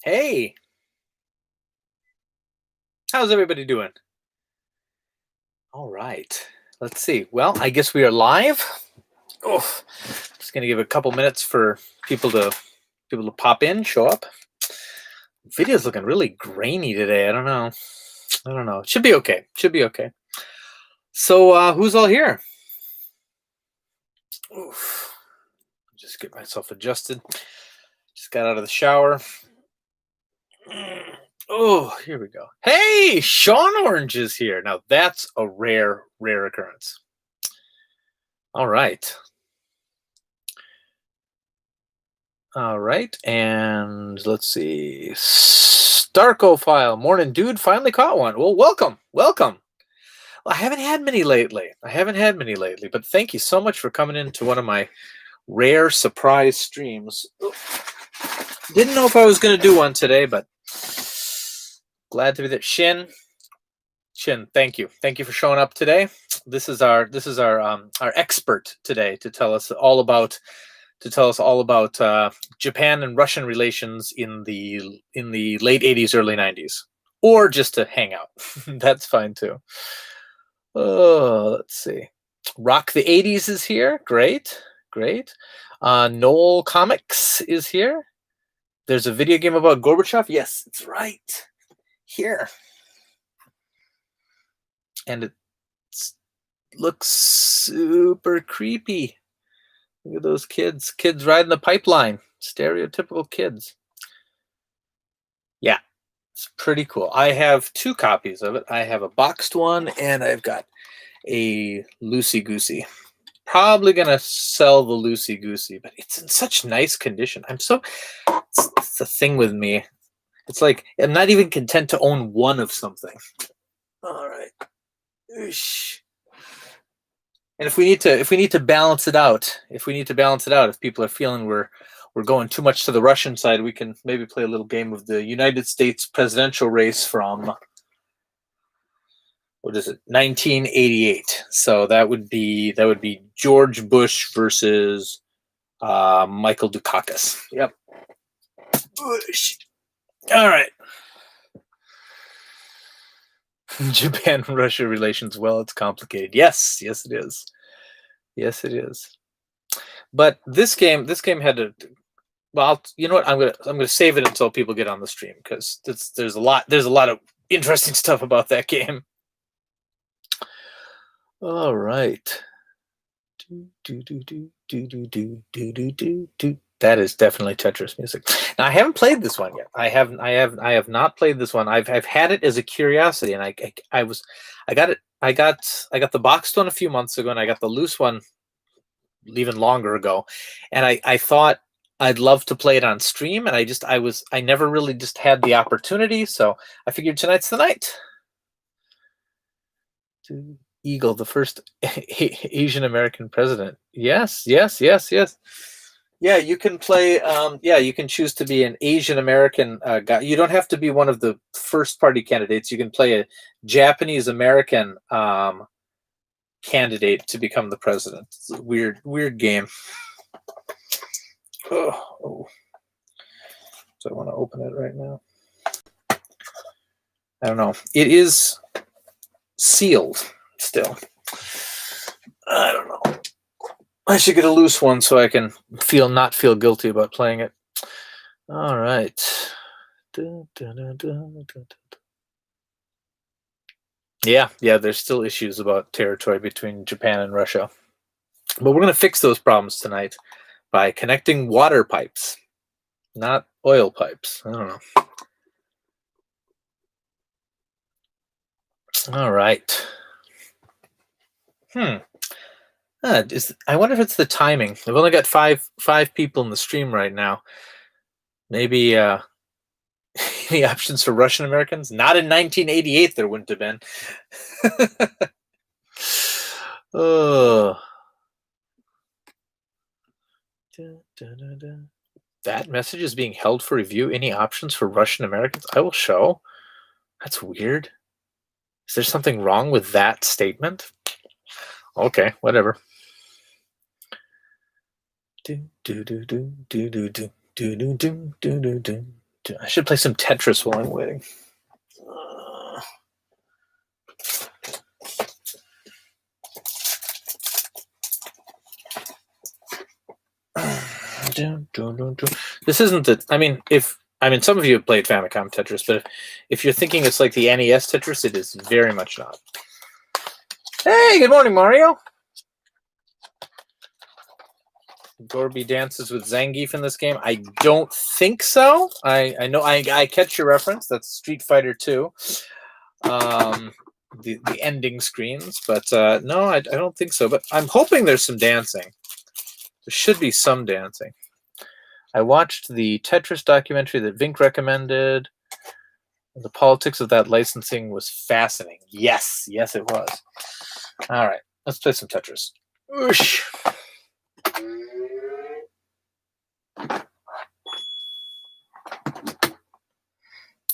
Hey, how's everybody doing? All right. Let's see. Well, I guess we are live. Oh, just gonna give a couple minutes for people to pop in, show up. Video's looking really grainy today. I don't know. I don't know. It should be okay. Should be okay. So, who's all here? Oof. Just get myself adjusted. Just got out of the shower. Oh, here we go. Hey, Sean Orange is here. Now that's a rare occurrence. All right. All right, and let's see. Starkophile, morning dude, finally caught one. Well, welcome. Well, I haven't had many lately. But thank you so much for coming into one of my rare surprise streams. Didn't know if I was going to do one today, but glad to be there. Shin, thank you for showing up today. This is our expert today to tell us all about Japan and Russian relations in the late 80s, early 90s, or just to hang out. That's fine too. Oh, let's see. Rock the 80s is here. Great. Noel Comics is here. There's a video game about Gorbachev. Yes, it's right here. And it looks super creepy. Look at those kids riding the pipeline. Stereotypical kids. Yeah, it's pretty cool. I have two copies of it. I have a boxed one, and I've got a loosey-goosey. Probably going to sell the loosey-goosey, but it's in such nice condition. It's the thing with me. It's like I'm not even content to own one of something. All right. Oosh. And if we need to balance it out, if people are feeling we're going too much to the Russian side, we can maybe play a little game of the United States presidential race from, what is it, 1988. So that would be George Bush versus Michael Dukakis. Yep. Bush. All right. Japan-Russia relations. Well, it's complicated. Yes, it is. But this game had to. Well, you know what? I'm gonna save it until people get on the stream, because there's a lot of interesting stuff about that game. All right. That is definitely Tetris music. Now, I haven't played this one yet. I have not played this one. I've had it as a curiosity, and I got the boxed one a few months ago, and I got the loose one even longer ago, and I thought I'd love to play it on stream, and I never really just had the opportunity, so I figured tonight's the night. Eagle, the first Asian American president. Yes. Yeah, you can play. You can choose to be an Asian American guy. You don't have to be one of the first party candidates. You can play a Japanese American candidate to become the president. It's a weird game. Oh. So I want to open it right now. I don't know. It is sealed still. I don't know. I should get a loose one so I can not feel guilty about playing it. All right. Yeah, there's still issues about territory between Japan and Russia. But we're going to fix those problems tonight by connecting water pipes, not oil pipes. I don't know. All right. I wonder if it's the timing. I've only got five people in the stream right now. Maybe any options for Russian Americans? Not in 1988. There wouldn't have been. Oh. That message is being held for review. Any options for Russian Americans? I will show. That's weird. Is there something wrong with that statement? Okay, whatever. I should play some Tetris while I'm waiting. This isn't the. Some of you have played Famicom Tetris, but if you're thinking it's like the NES Tetris, it is very much not. Hey, good morning, Mario. Gorby dances with Zangief in this game. I don't think so. I know I catch your reference. That's Street Fighter 2. The ending screens, but no, I don't think so. But I'm hoping there's some dancing. There should be some dancing. I watched the Tetris documentary that Vinnk recommended. The politics of that licensing was fascinating. Yes, it was. All right, let's play some Tetris. Oosh.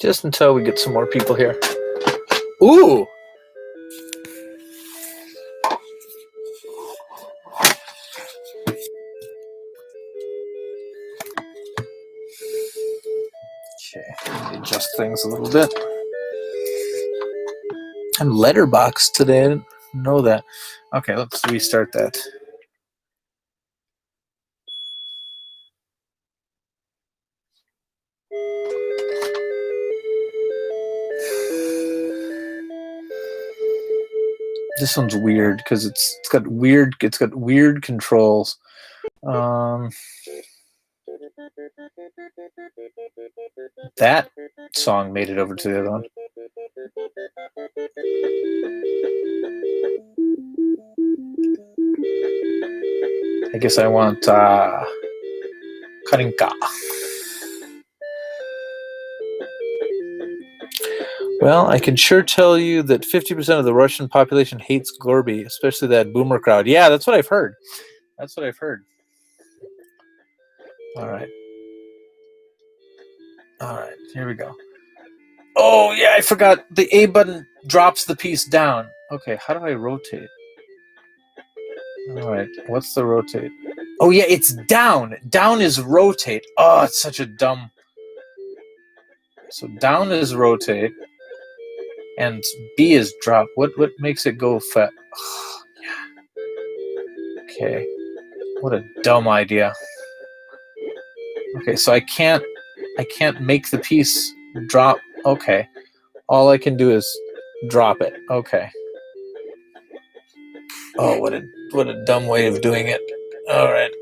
Just until we get some more people here. Ooh! Okay, adjust things a little bit. I'm letterboxed today. I didn't know that. Okay, let's restart that. This one's weird because it's got weird controls. That song made it over to the other one. I guess I want Karinka. Well, I can sure tell you that 50% of the Russian population hates Gorby, especially that boomer crowd. Yeah, that's what I've heard. All right, here we go. Oh, yeah, I forgot. The A button drops the piece down. Okay, how do I rotate? All right, what's the rotate? Oh, yeah, it's down. Down is rotate. Oh, it's such a dumb... So down is rotate. And B is drop. What makes it go fat? Oh, yeah. Okay. What a dumb idea. Okay, so I can't make the piece drop. Okay. All I can do is drop it. Okay. Oh, what a dumb way of doing it. All right.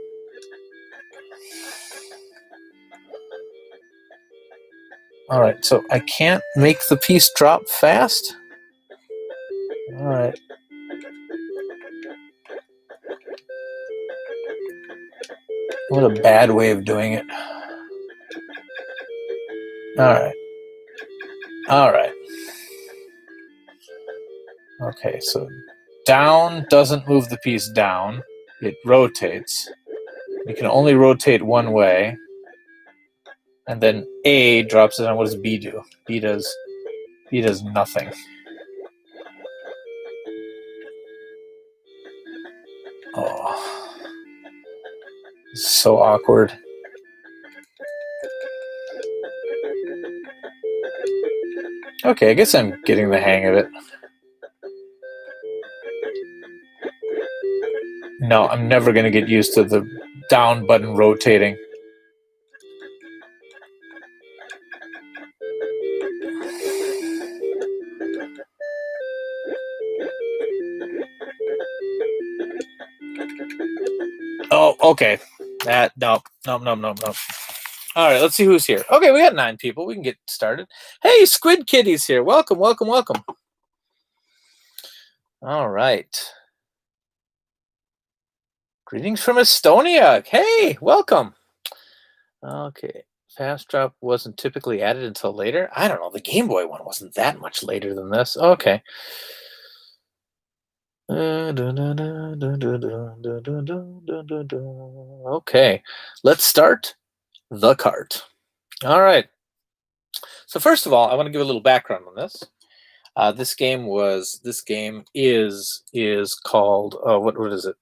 All right, so I can't make the piece drop fast? All right. What a bad way of doing it. All right. Okay, so down doesn't move the piece down. It rotates. You can only rotate one way. And then A drops it on. What does B do? B does nothing. Oh, this is so awkward. Okay, I guess I'm getting the hang of it. No, I'm never going to get used to the down button rotating. Oh, okay. No. All right, let's see who's here. Okay, we got 9 people. We can get started. Hey, Squid Kitty's here. Welcome. All right. Greetings from Estonia. Hey, welcome. Okay. Fast drop wasn't typically added until later. I don't know. The Game Boy one wasn't that much later than this. Okay. Okay. Let's start the cart. All right. So first of all, I want to give a little background on this. This game is called what is it?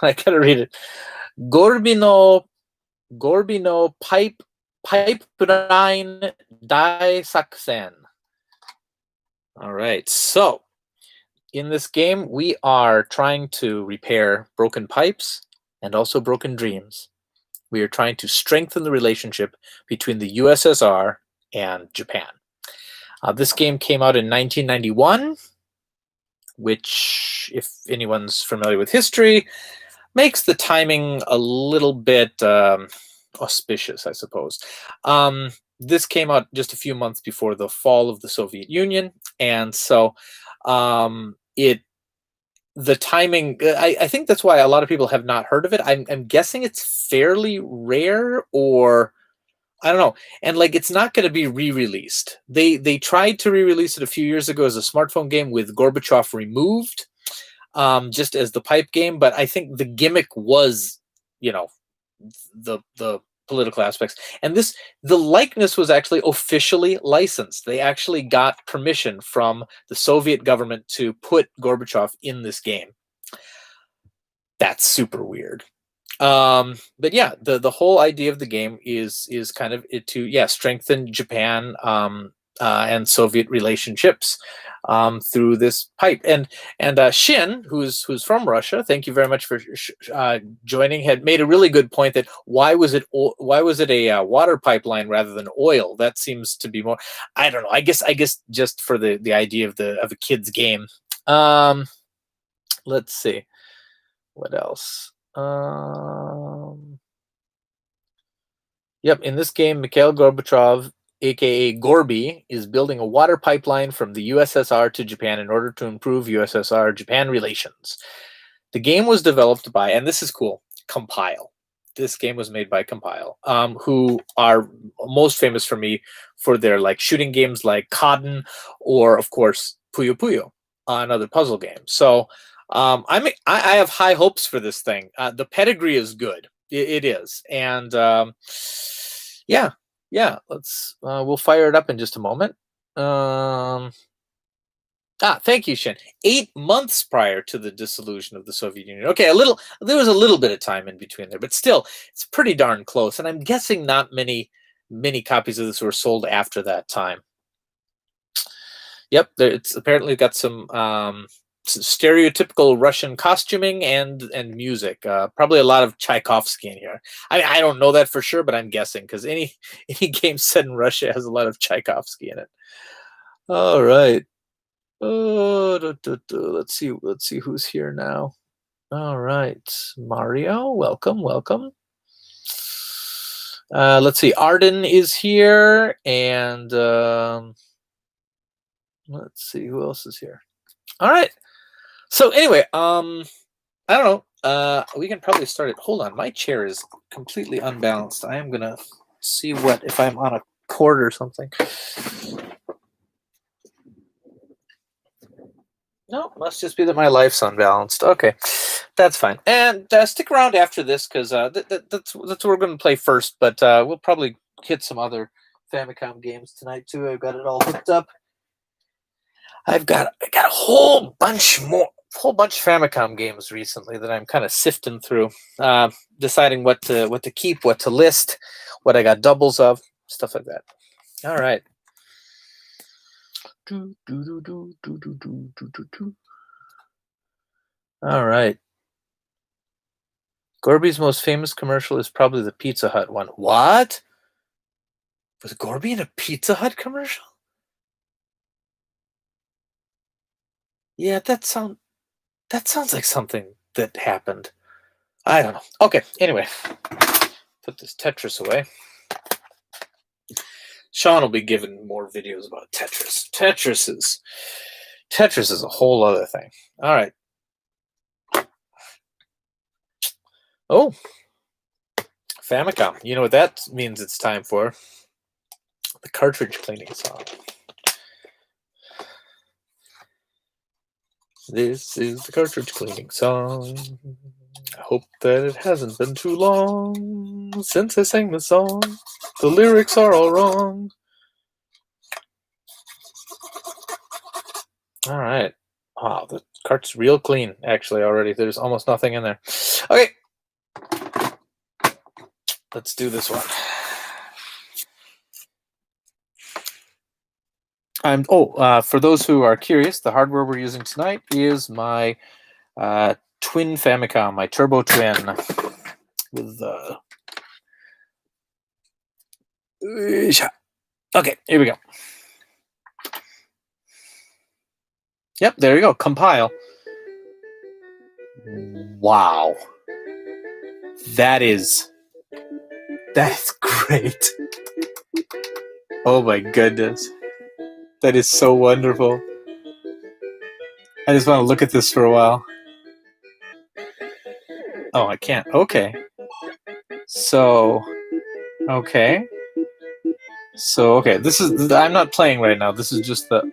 I gotta read it. Gorby no Pipeline Daisakusen. All right, so in this game, we are trying to repair broken pipes and also broken dreams. We are trying to strengthen the relationship between the USSR and Japan. This game came out in 1991, which, if anyone's familiar with history, makes the timing a little bit auspicious, I suppose. This came out just a few months before the fall of the Soviet Union, and so the timing, I think that's why a lot of people have not heard of it. I'm guessing it's fairly rare, or I don't know. And like, it's not going to be re-released. They tried to re-release it a few years ago as a smartphone game with Gorbachev removed, just as the pipe game. But I think the gimmick was, the political aspects. And the likeness was actually officially licensed. They actually got permission from the Soviet government to put Gorbachev in this game. That's super weird. But yeah, the whole idea of the game is kind of to strengthen Japan and Soviet relationships through this pipe. And Shin, who's from Russia, thank you very much for joining, had made a really good point that why was it a water pipeline rather than oil? That seems to be more, I don't know. I guess just for the idea of a kid's game. Let's see what else. Yep, in this game, Mikhail Gorbachev, aka Gorby, is building a water pipeline from the USSR to Japan in order to improve USSR-Japan relations. The game was developed by, and this is cool, Compile. This game was made by Compile, who are most famous for me for their shooting games like Cotton, or of course Puyo Puyo, another puzzle game. So I have high hopes for this thing. The pedigree is good. It is, and yeah. Let's we'll fire it up in just a moment. Thank you, Shin. 8 months prior to the dissolution of the Soviet Union. Okay, there was a little bit of time in between there, but still, it's pretty darn close. And I'm guessing not many copies of this were sold after that time. Yep, it's apparently got some stereotypical Russian costuming and music. Probably a lot of Tchaikovsky in here. I don't know that for sure, but I'm guessing, because any game set in Russia has a lot of Tchaikovsky in it. All right. Let's see who's here now. All right, Mario, welcome. Let's see, Arden is here, and let's see who else is here. All right. So anyway, I don't know. We can probably start it. Hold on, my chair is completely unbalanced. I am gonna see if I'm on a cord or something. No, must just be that my life's unbalanced. Okay, that's fine. And stick around after this, because that's what we're going to play first. But we'll probably hit some other Famicom games tonight too. I've got it all hooked up. I got a whole bunch of Famicom games recently that I'm kind of sifting through, deciding what to keep, what to list, what I got doubles of, stuff like that. All right. All right. Gorby's most famous commercial is probably the Pizza Hut one. What? Was Gorby in a Pizza Hut commercial? Yeah, that sounds like something that happened. I don't know. Okay, anyway. Put this Tetris away. Sean will be giving more videos about Tetris. Tetris is a whole other thing. All right. Oh, Famicom. You know what that means it's time for? The cartridge cleaning song. This is the cartridge cleaning song. I hope that it hasn't been too long since I sang the song. The lyrics are all wrong. All right. Wow, the cart's real clean, actually, already. There's almost nothing in there. Okay. Let's do this one. For those who are curious, the hardware we're using tonight is my twin Famicom, my Turbo Twin, with okay, here we go. Yep, there you go. Compile. Wow. That is great. Oh my goodness. That is so wonderful. I just want to look at this for a while. Oh, I can't. Okay. So, okay. This is, I'm not playing right now. This is just the,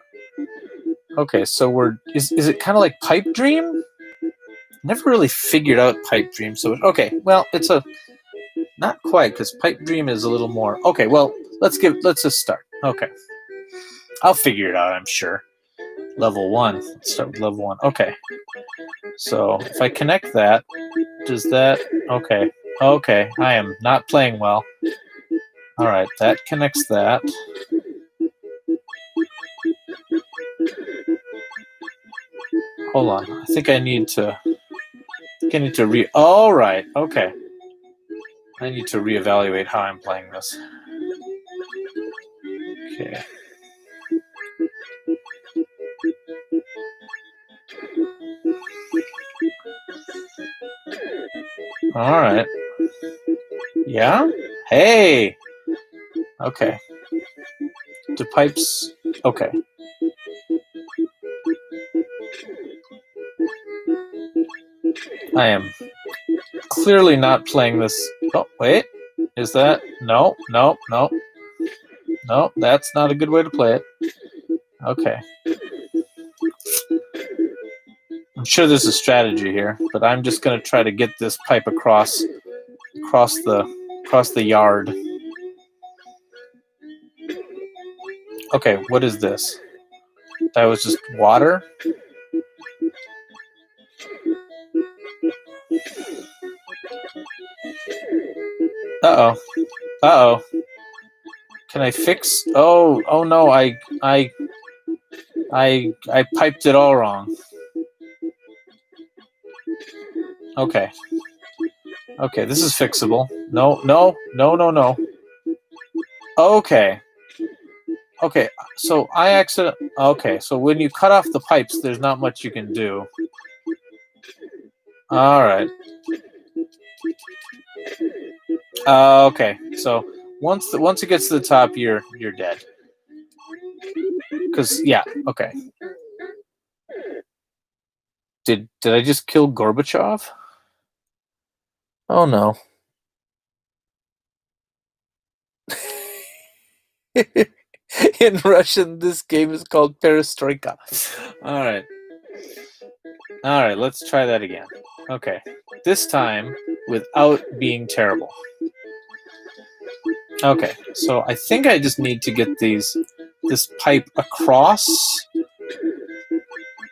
okay, so is it kind of like Pipe Dream? Never really figured out Pipe Dream. So, okay, well, it's not quite, because Pipe Dream is a little more, okay, well, let's just start. Okay. I'll figure it out, I'm sure. Level 1. Let's start with level 1. Okay. So, if I connect that, does that, okay. Okay, I am not playing well. Alright, that connects that. Hold on. I think I need to alright, okay. I need to reevaluate how I'm playing this. Okay. Alright. Yeah? Hey! Okay. Do pipes... Okay. I am clearly not playing this... Oh, wait. Is that... No, no, no. No, that's not a good way to play it. Okay. I'm sure there's a strategy here, but I'm just going to try to get this pipe across the yard. Okay, what is this? That was just water? Uh-oh. Uh-oh. Can I fix? Oh no, I piped it all wrong. Okay. Okay, this is fixable. No. Okay. Okay, so okay, so when you cut off the pipes, there's not much you can do. Alright. Okay, so once it gets to the top, you're dead. Because, yeah, okay. Did I just kill Gorbachev? Oh no. In Russian, this game is called Perestroika. Alright. Alright, let's try that again. Okay. This time, without being terrible. Okay, so I think I just need to get this pipe across.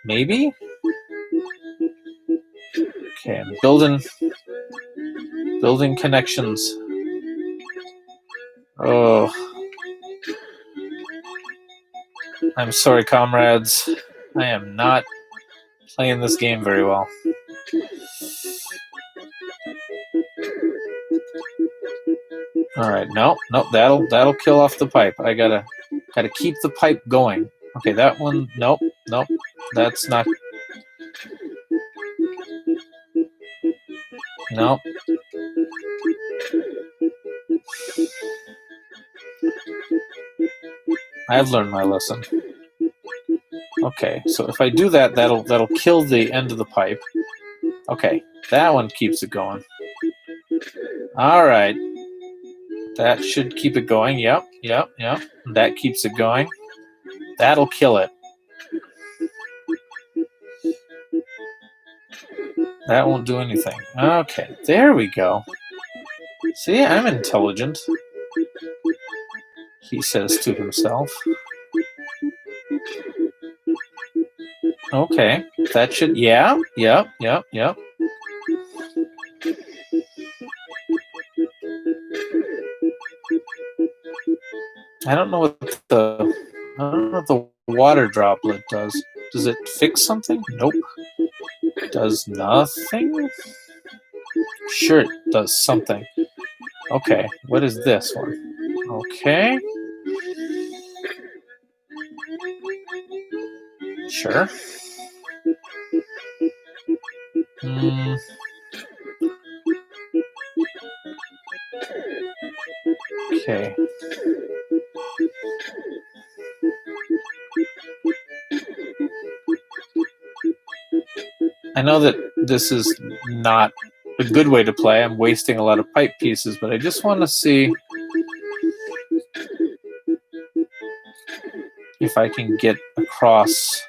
Maybe? Okay, I'm building connections. Oh. I'm sorry, comrades. I am not playing this game very well. Alright, no, that'll kill off the pipe. I gotta keep the pipe going. Okay, that one, nope, that's not. Nope. I've learned my lesson. Okay, so if I do that, that'll kill the end of the pipe. Okay, that one keeps it going. Alright. That should keep it going. Yep. That keeps it going. That'll kill it. That won't do anything. Okay, there we go. See, I'm intelligent, he says to himself. Okay, that should, yeah. I don't know what the water droplet does. Does it fix something? Nope. Does nothing? Sure, it does something. Okay, what is this one? Okay. Sure. Okay. I know that this is not a good way to play. I'm wasting a lot of pipe pieces, but I just want to see if I can get across.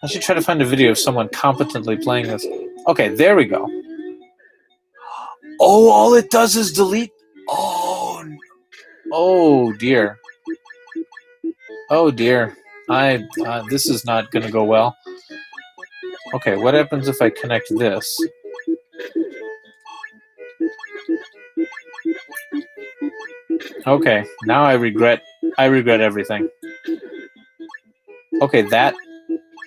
I should try to find a video of someone competently playing this. Okay, there we go. Oh, all it does is delete. Oh dear. Oh dear. This is not going to go well. Okay, what happens if I connect this? Okay, now I regret everything. Okay, that.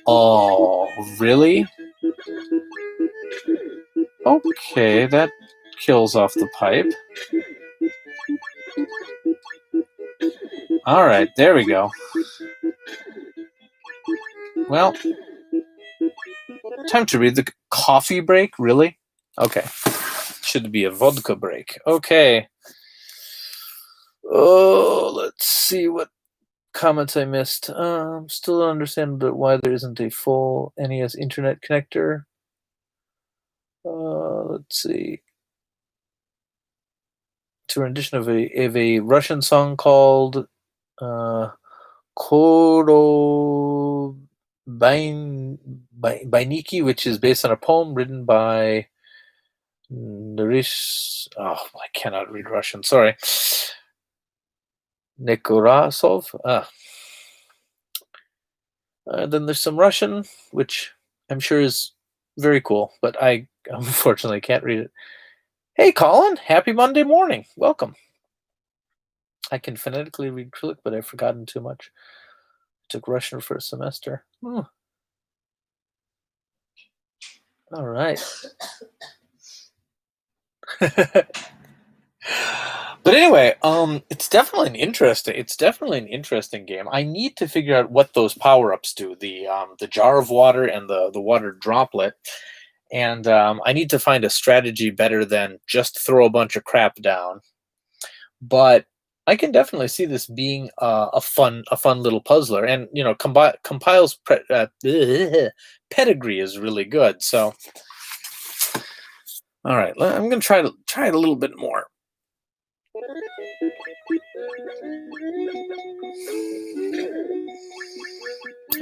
Oh, really? Okay, that kills off the pipe. All right, there we go. Well, time to read the coffee break, really? Okay. Should be a vodka break. Okay. Oh, let's see what comments I missed. Still don't understand why there isn't a full NES internet connector. Let's see. To a rendition of a Russian song called Koro Vinnk, which is based on a poem written by Narish. Oh, I cannot read Russian. Sorry. Nekurasov. Then there's some Russian, which I'm sure is very cool, but I unfortunately can't read it. Hey, Colin. Happy Monday morning. Welcome. I can phonetically read Cyrillic, but I've forgotten too much. I took Russian for a semester. All right. But anyway, it's definitely an interesting game. I need to figure out what those power-ups do. The jar of water and the water droplet. And I need to find a strategy better than just throw a bunch of crap down. But I can definitely see this being a fun little puzzler, and Compile's pedigree is really good. So, all right, I'm going to try it a little bit more.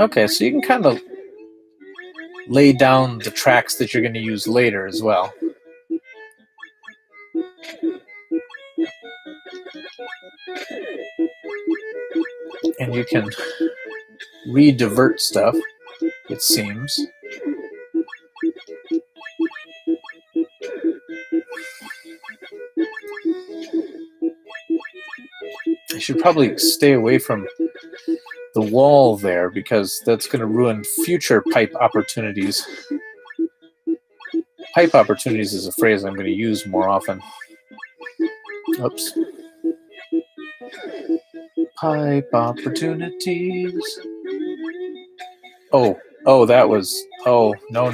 Okay, so you can kind of lay down the tracks that you're going to use later as well. And you can re-divert stuff, it seems. I should probably stay away from the wall there because that's going to ruin future pipe opportunities. Pipe opportunities is a phrase I'm going to use more often. Oops. Pipe opportunities. Oh, that was... Oh, no.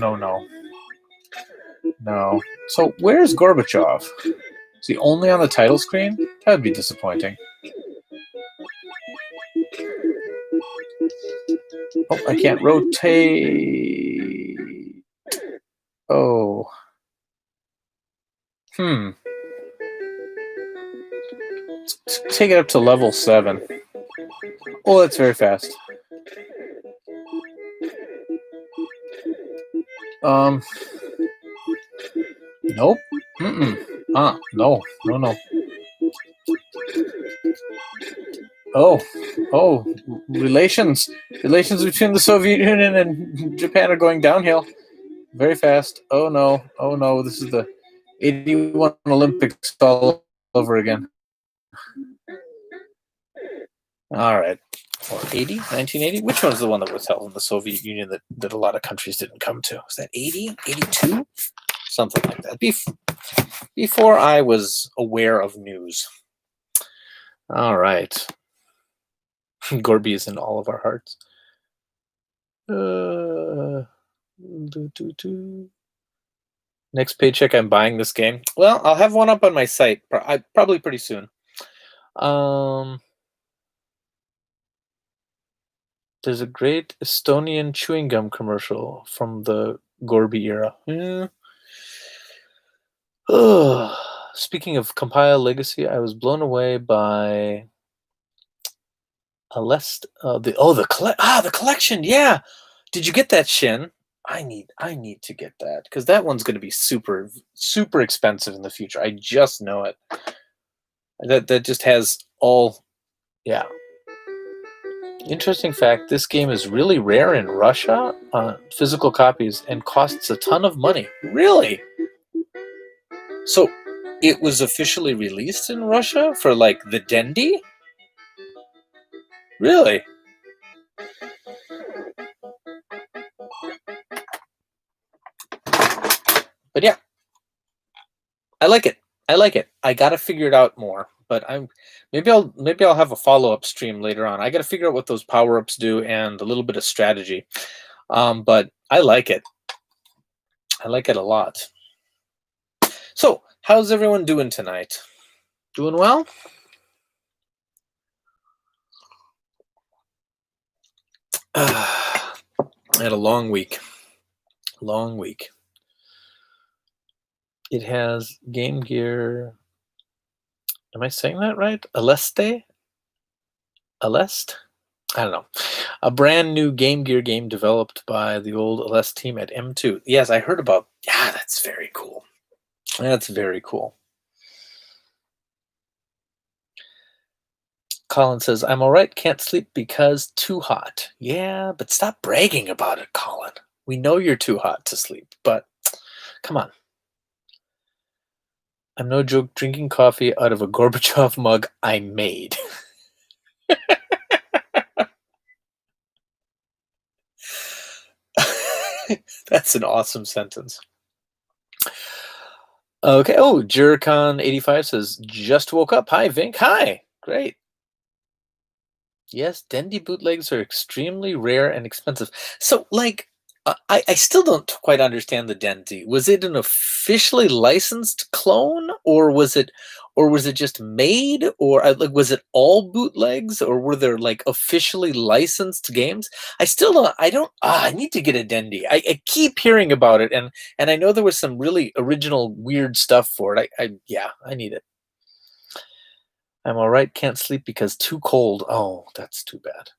No. So, where's Gorbachev? Is he only on the title screen? That would be disappointing. Oh, I can't rotate. Oh. Let's take it up to level 7. Oh, that's very fast. Nope. No. Oh, relations between the Soviet Union and Japan are going downhill very fast. Oh no, this is the 81 Olympics all over again. All right. Or 80, 1980? Which one's the one that was held in the Soviet Union that a lot of countries didn't come to? Was that 80, 82? Something like that. Before I was aware of news. All right. Gorby is in all of our hearts. Next paycheck, I'm buying this game. Well, I'll have one up on my site probably pretty soon. There's a great Estonian chewing gum commercial from the Gorby era. Speaking of compile legacy, I was blown away by the collection. Yeah, did you get that, Shin? I need to get that because that one's going to be super expensive in the future. I just know it. That just has all, yeah. Interesting fact: this game is really rare in Russia, physical copies, and costs a ton of money. Really? So, it was officially released in Russia for like the Dendy? Really? But yeah, I like it. I gotta figure it out more. But maybe I'll have a follow-up stream later on. I gotta figure out what those power-ups do and a little bit of strategy. But I like it. I like it a lot. So, how's everyone doing tonight? Doing well? I had a long week. Long week. It has Game Gear. Am I saying that right? Aleste? I don't know. A brand new Game Gear game developed by the old Aleste team at M2. Yes, I heard about. Yeah, that's very cool. That's very cool. Colin says, I'm all right, can't sleep because too hot. Yeah, but stop bragging about it, Colin. We know you're too hot to sleep, but come on. I'm no joke drinking coffee out of a Gorbachev mug I made. That's an awesome sentence. Okay. Oh, Jericon85 says, just woke up. Hi, Vinnk. Hi. Great. Yes, Dendy bootlegs are extremely rare and expensive. So, like, I still don't quite understand the Dendy. Was it an officially licensed clone, or was it just made, or like was it all bootlegs, or were there like officially licensed games? I still don't. I don't. I need to get a Dendy. I keep hearing about it, and I know there was some really original weird stuff for it. I need it. I'm all right. Can't sleep because too cold. Oh, that's too bad.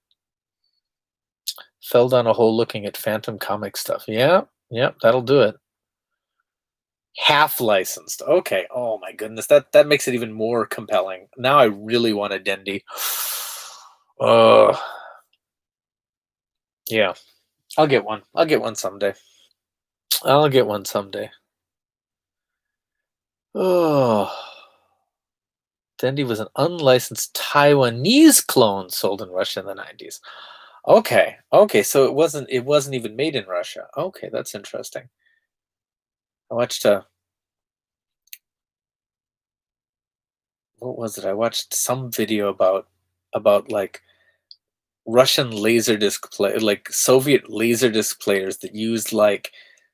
Fell down a hole looking at Phantom comic stuff. Yeah, that'll do it. Half licensed. Okay. Oh my goodness, that makes it even more compelling. Now I really want a Dendy. Yeah. I'll get one. I'll get one someday. Oh. Dendy was an unlicensed Taiwanese clone sold in Russia in the 90s. Okay. So it wasn't even made in Russia. Okay, that's interesting. I watched what was it? I watched some video about like Russian laserdisc play, like Soviet laserdisc players that used like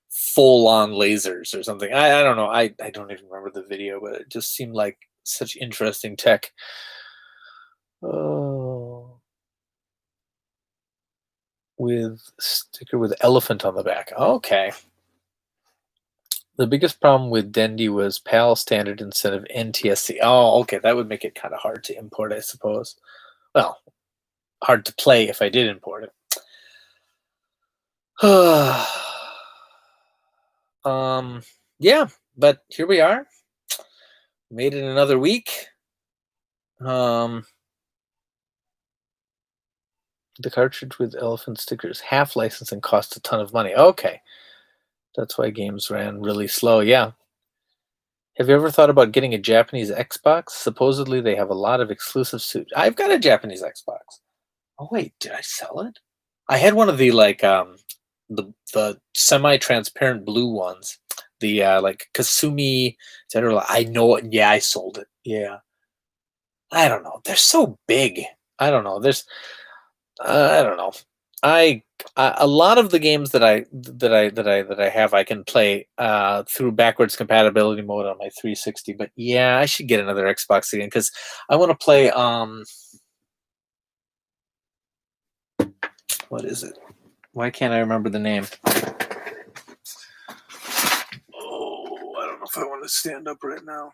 full on lasers or something. I don't know. I don't even remember the video, but it just seemed like such interesting tech. Oh, with sticker with elephant on the back. Okay. The biggest problem with Dendy was PAL standard instead of NTSC. Oh, okay. That would make it kind of hard to import, I suppose. Well, hard to play if I did import it. Yeah, but here we are. Made it another week. The cartridge with elephant stickers, half licensing costs a ton of money. Okay. That's why games ran really slow. Yeah. Have you ever thought about getting a Japanese Xbox? Supposedly they have a lot of exclusive suits. I've got a Japanese Xbox. Oh wait, did I sell it? I had one of the the semi-transparent blue ones. The like Kasumi, etc. I know it. Yeah, I sold it. Yeah. I don't know. They're so big. I don't know. I don't know. I a lot of the games that I have I can play through backwards compatibility mode on my 360. But yeah, I should get another Xbox again because I want to play. What is it? Why can't I remember the name? Oh, I don't know if I want to stand up right now.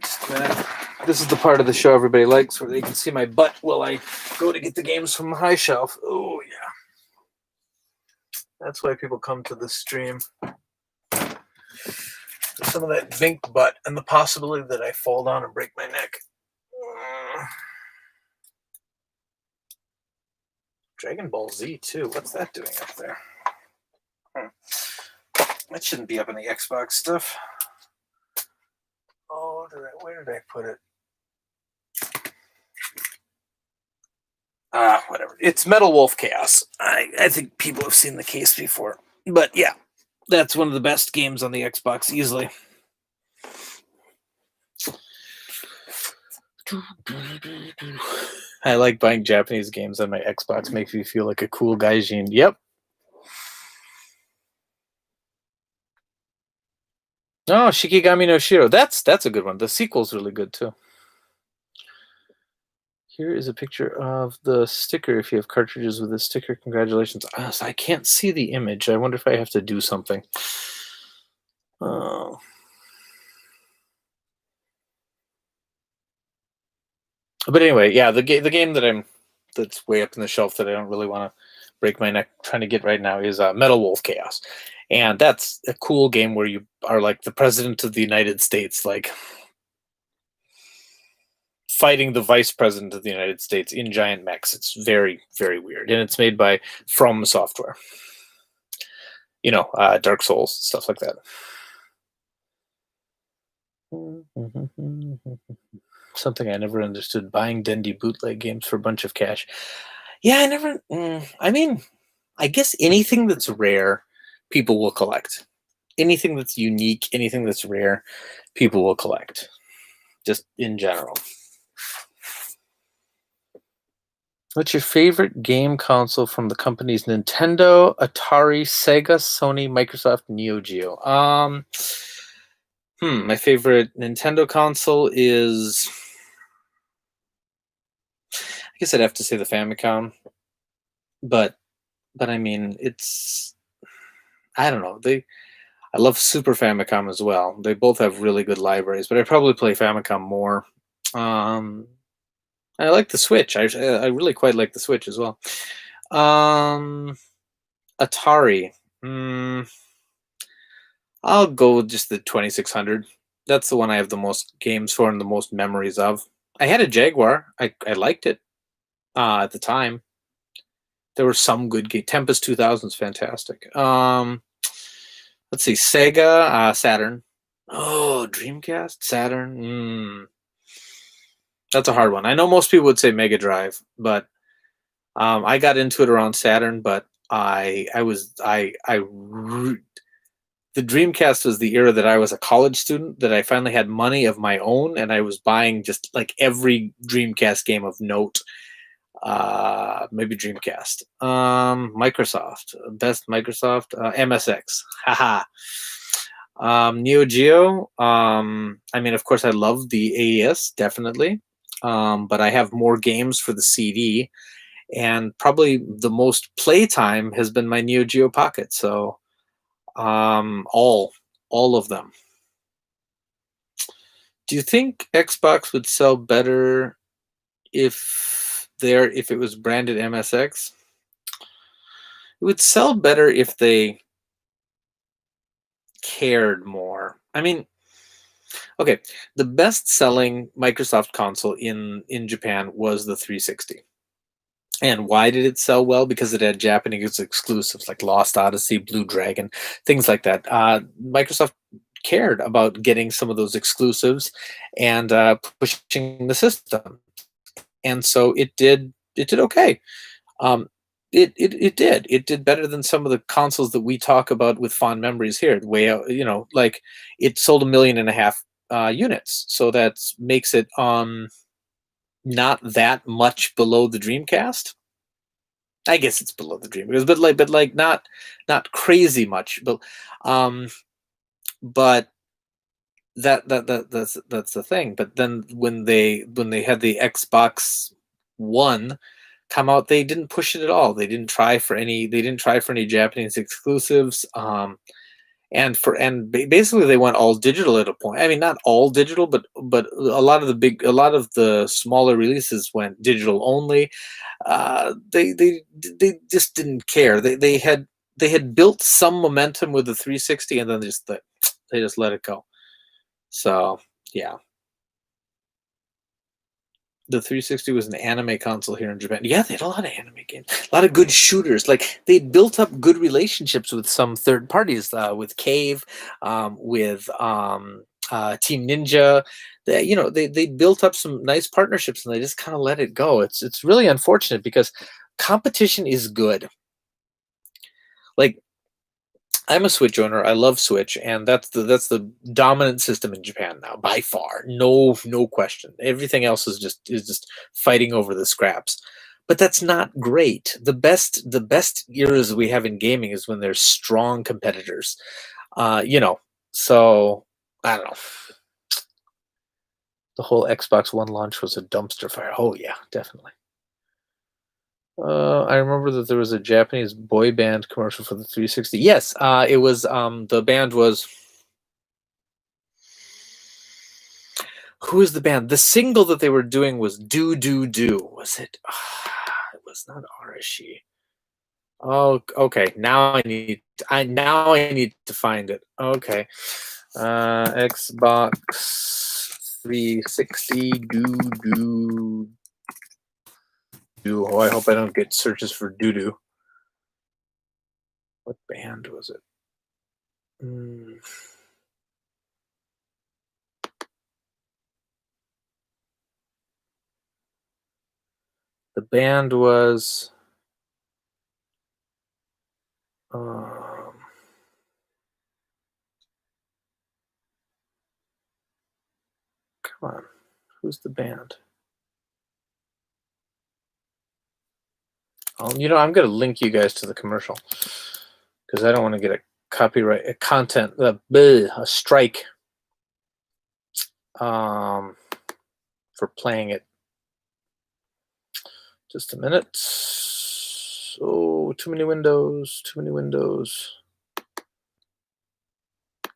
Just a minute. This is the part of the show everybody likes where they can see my butt while I go to get the games from the high shelf. Oh, yeah. That's why people come to this stream. Some of that Vinnk butt and the possibility that I fall down and break my neck. Dragon Ball Z, too. What's that doing up there? That shouldn't be up in the Xbox stuff. Oh, where did I put it? Whatever. It's Metal Wolf Chaos. I think people have seen the case before. But yeah, that's one of the best games on the Xbox, easily. I like buying Japanese games on my Xbox. Makes me feel like a cool gaijin. Yep. Oh, Shikigami no Shiro. That's a good one. The sequel's really good too. Here is a picture of the sticker. If you have cartridges with this sticker, congratulations. So I can't see the image. I wonder if I have to do something. Oh. But anyway, yeah, the game that's way up in the shelf that I don't really want to break my neck trying to get right now is Metal Wolf Chaos, and that's a cool game where you are like the president of the United States, like fighting the vice president of the United States in giant mechs. It's very, very weird, and it's made by From Software. You know, Dark Souls, stuff like that. Something I never understood: buying Dendy bootleg games for a bunch of cash. Yeah, I never. I mean, I guess anything that's rare, people will collect. Anything that's unique, anything that's rare, people will collect. Just in general. What's your favorite game console from the companies Nintendo, Atari, Sega, Sony, Microsoft, Neo Geo? My favorite Nintendo console is, I guess I'd have to say the Famicom, but I mean, it's, I don't know. I love Super Famicom as well. They both have really good libraries, but I probably play Famicom more. I like the Switch. I really quite like the Switch as well. Atari. I'll go with just the 2600. That's the one I have the most games for and the most memories of. I had a Jaguar. I liked it at the time. There were some good games. Tempest 2000 is fantastic. Let's see. Sega, Saturn. Oh, Dreamcast, Saturn. That's a hard one. I know most people would say Mega Drive, but I got into it around Saturn. But the Dreamcast was the era that I was a college student, that I finally had money of my own, and I was buying just like every Dreamcast game of note. Maybe Dreamcast. Microsoft. Best Microsoft. MSX. Haha. Neo Geo. I mean, of course, I love the AES, definitely. But I have more games for the CD, and probably the most playtime has been my Neo Geo Pocket. So, all of them. Do you think Xbox would sell better if it was branded MSX? It would sell better if they cared more. I mean, okay, the best-selling Microsoft console in Japan was the 360. And why did it sell well? Because it had Japanese exclusives like Lost Odyssey, Blue Dragon, things like that. Microsoft cared about getting some of those exclusives and pushing the system. And so it did okay. Um, it did better than some of the consoles that we talk about with fond memories here. The way like it sold 1.5 million units, so that makes it not that much below the Dreamcast. I guess it's below the Dreamcast, but not crazy much. Um, but that's the thing. But then when they had the Xbox One come out, they didn't push it at all. They didn't try for any Japanese exclusives. Basically they went all digital at a point. I mean, not all digital, but a lot of the smaller releases went digital only. They just didn't care. They had built some momentum with the 360, and then they just let it go. So yeah, the 360 was an anime console here in Japan. Yeah, they had a lot of anime games, a lot of good shooters. Like they'd built up good relationships with some third parties, with Cave, with Team Ninja. They built up some nice partnerships, and they just kind of let it go. It's really unfortunate because competition is good. Like I'm a Switch owner. I love Switch, and that's the dominant system in Japan now by far. No question. Everything else is just fighting over the scraps. But that's not great. The best eras we have in gaming is when there's strong competitors. Uh, you know, so I don't know. The whole Xbox One launch was a dumpster fire. Oh yeah, definitely. I remember that there was a Japanese boy band commercial for the 360. Yes, it was. The band was. Who was the band? The single that they were doing was "Do Do Do." Was it? It was not Arashi. Oh, okay. Now I need to find it. Okay. Xbox 360 do do do. Oh, I hope I don't get searches for doo doo. What band was it? Mm, the band was. Um, Come on. Who's the band? I'm going to link you guys to the commercial because I don't want to get a copyright, a strike um, for playing it. Just a minute. Oh, too many windows. Too many windows.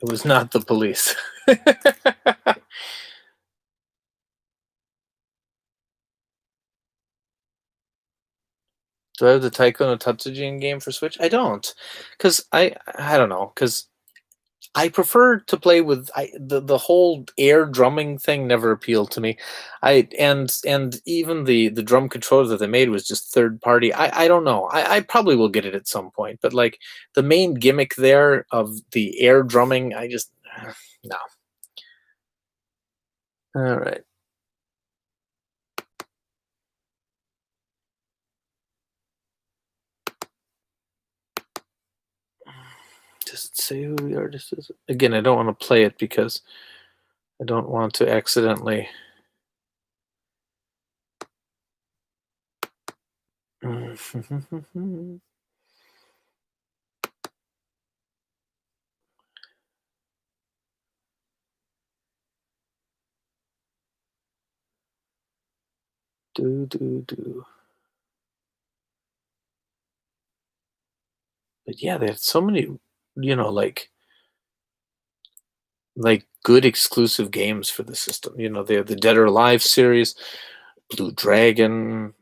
It was not the police. Do I have the Taiko no Tatsujin game for Switch? I don't, because I don't know, because I prefer to play with the whole air drumming thing never appealed to me. And even the drum controller that they made was just third party. I don't know. I probably will get it at some point, but like the main gimmick there of the air drumming, I just no. All right. Does it say who the artist is? Again, I don't want to play it because I don't want to accidentally. Do do do. But yeah, they had so many, like good exclusive games for the system. They have the Dead or Alive series, Blue Dragon.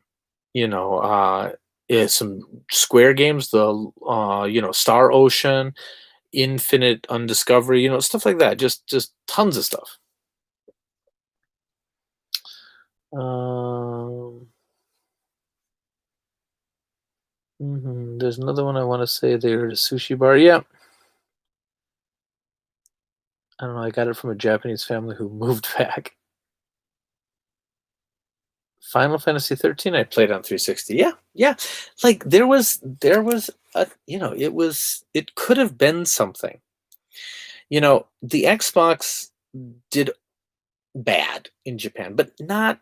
Some Square games, the Star Ocean, Infinite Undiscovery, stuff like that. Just tons of stuff. Um, There's another one I want to say there, the Sushi Bar. Yeah. I don't know. I got it from a Japanese family who moved back. Final Fantasy 13 I played on 360. Yeah, yeah. Like there was a it could have been something. The Xbox did bad in Japan, but not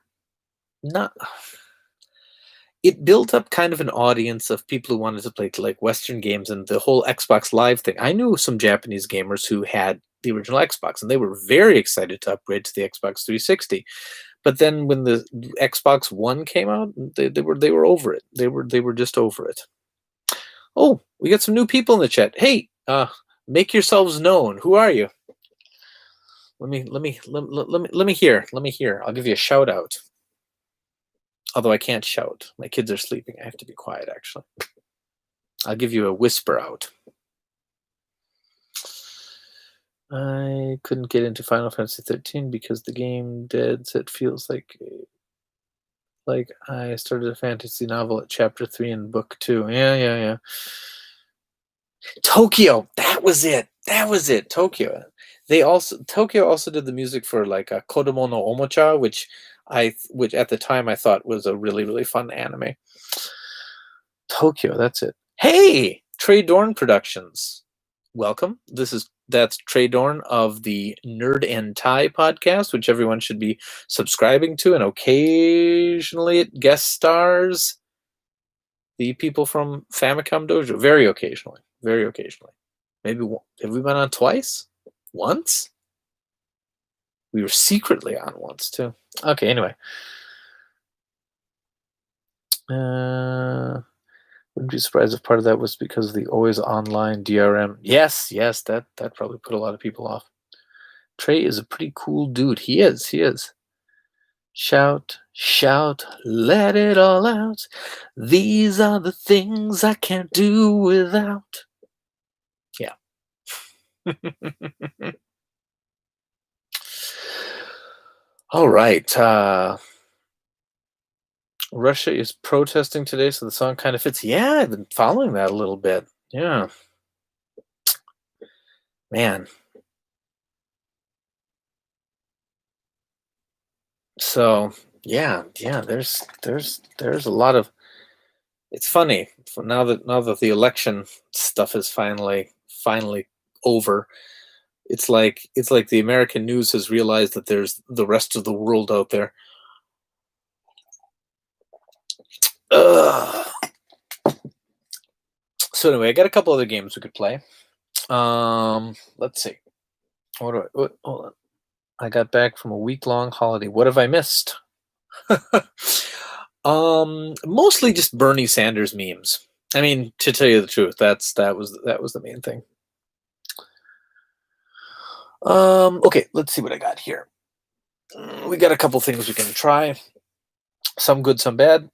it built up kind of an audience of people who wanted to play like Western games and the whole Xbox Live thing. I knew some Japanese gamers who had the original Xbox and they were very excited to upgrade to the Xbox 360. But then when the Xbox One came out, they were over it. They were just over it. Oh, we got some new people in the chat. Hey, make yourselves known. Who are you? Let me hear. Let me hear. I'll give you a shout out. Although I can't shout. My kids are sleeping. I have to be quiet, actually. I'll give you a whisper out. I couldn't get into Final Fantasy 13 because the game dead. So it feels like I started a fantasy novel at chapter 3 in book 2. Yeah. Tokyo. That was it. Tokyo. Tokyo also did the music for like a Kodomo no Omocha, which at the time I thought was a really, really fun anime. Tokyo, that's it. Hey, Trey Dorn Productions. Welcome. That's Trey Dorn of the Nerd and Tie podcast, which everyone should be subscribing to, and occasionally it guest stars the people from Famicom Dojo. Very occasionally. Maybe have we been on twice? Once? We were secretly on once too. Okay, anyway. Wouldn't be surprised if part of that was because of the always online DRM. Yes, that probably put a lot of people off. Trey is a pretty cool dude. He is. Shout, let it all out. These are the things I can't do without. Yeah. All right. Russia is protesting today, so the song kind of fits. Yeah, I've been following that a little bit. Yeah. Man. So yeah, there's a lot of. It's funny now that the election stuff is finally over. It's like the American news has realized that there's the rest of the world out there. So anyway, I got a couple other games we could play. Let's see. Hold on. I got back from a week-long holiday. What have I missed? Mostly just Bernie Sanders memes. I mean, to tell you the truth, that was the main thing. Okay, let's see what I got here. We got a couple things we can try. Some good, some bad.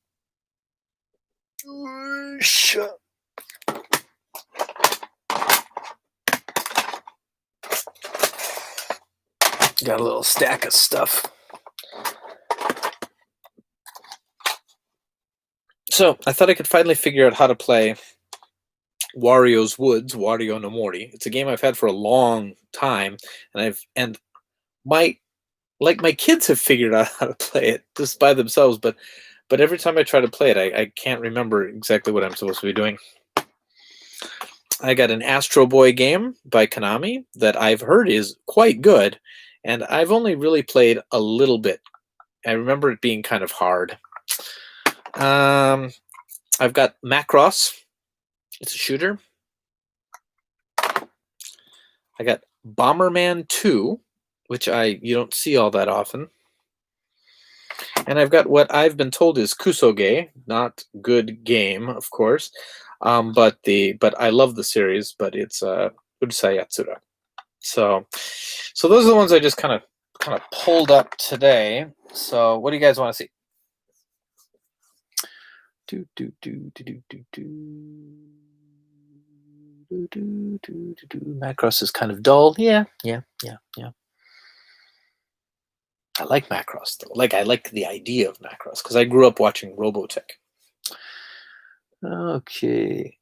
Got a little stack of stuff. So I thought I could finally figure out how to play Wario's Woods, Wario no Mori. It's a game I've had for a long time, and my kids have figured out how to play it just by themselves, but every time I try to play it, I can't remember exactly what I'm supposed to be doing. I got an Astro Boy game by Konami that I've heard is quite good, and I've only really played a little bit. I remember it being kind of hard. I've got Macross. It's a shooter. I got Bomberman 2, which you don't see all that often. And I've got what I've been told is Kusoge, not good game, of course. But I love the series, but it's Urusai Yatsura. So those are the ones I just kind of pulled up today. So what do you guys want to see? Macross is kind of dull. Yeah. I like Macross though. I like the idea of Macross because I grew up watching Robotech. Okay.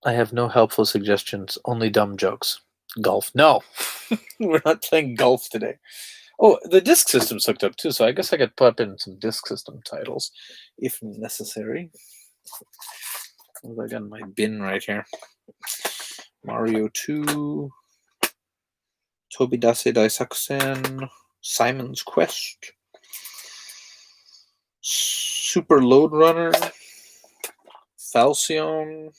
I have no helpful suggestions, only dumb jokes. Golf. No, we're not playing golf today. Oh, the disc system's hooked up too, so I guess I could pop in some disc system titles if necessary. What have I got in my bin right here? Mario 2, Daisakusen, Simon's Quest, Super Load Runner, Falcion,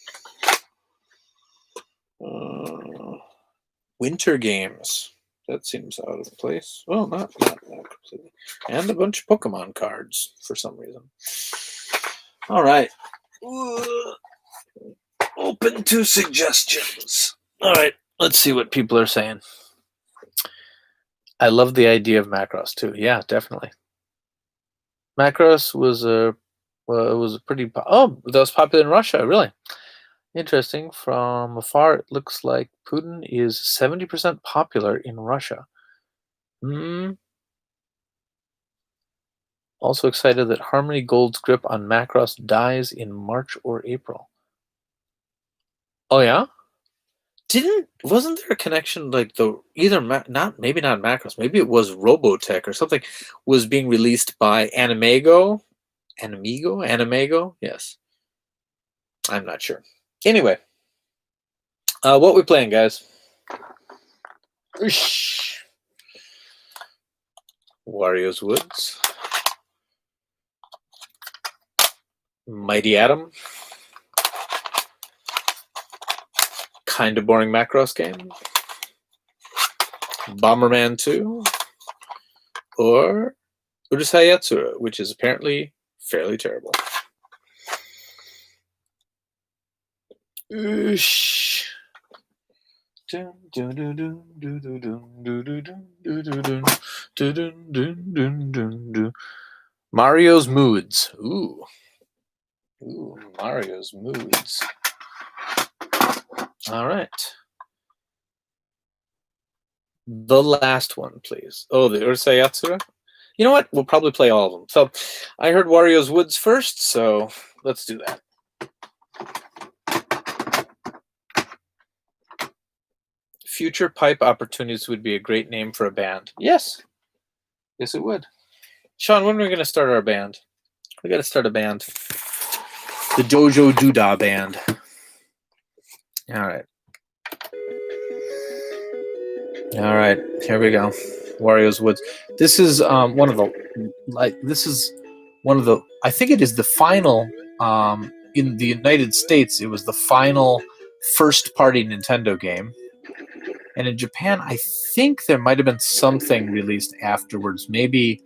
Winter Games. That seems out of place. Well, not completely. And a bunch of Pokemon cards for some reason. All right. Open to suggestions. All right. Let's see what people are saying. I love the idea of Macross too. Yeah, definitely. Macross was that was popular in Russia, really. Interesting. From afar, it looks like Putin is 70% popular in Russia. Also excited that Harmony Gold's grip on Macross dies in March or April. Oh yeah? Wasn't there a connection like maybe not Macross, maybe it was Robotech or something was being released by Animago? Yes. I'm not sure. Anyway, what we playing, guys? Wario's Woods, Mighty Atom, kind of boring Macross game, Bomberman 2, or Urusei Yatsura, which is apparently fairly terrible. Mario's Moods. Ooh, Mario's Moods. All right. The last one, please. Oh, the Urusei Yatsura? You know what? We'll probably play all of them. So I heard Wario's Woods first, so let's do that. Future Pipe Opportunities would be a great name for a band. Yes. Yes, it would. Sean, when are we going to start our band? We got to start a band. The Dojo Doodah Band. All right. All right. Here we go. Wario's Woods. This is one of the I think it is the final in the United States. It was the final first-party Nintendo game. And in Japan, I think there might have been something released afterwards. Maybe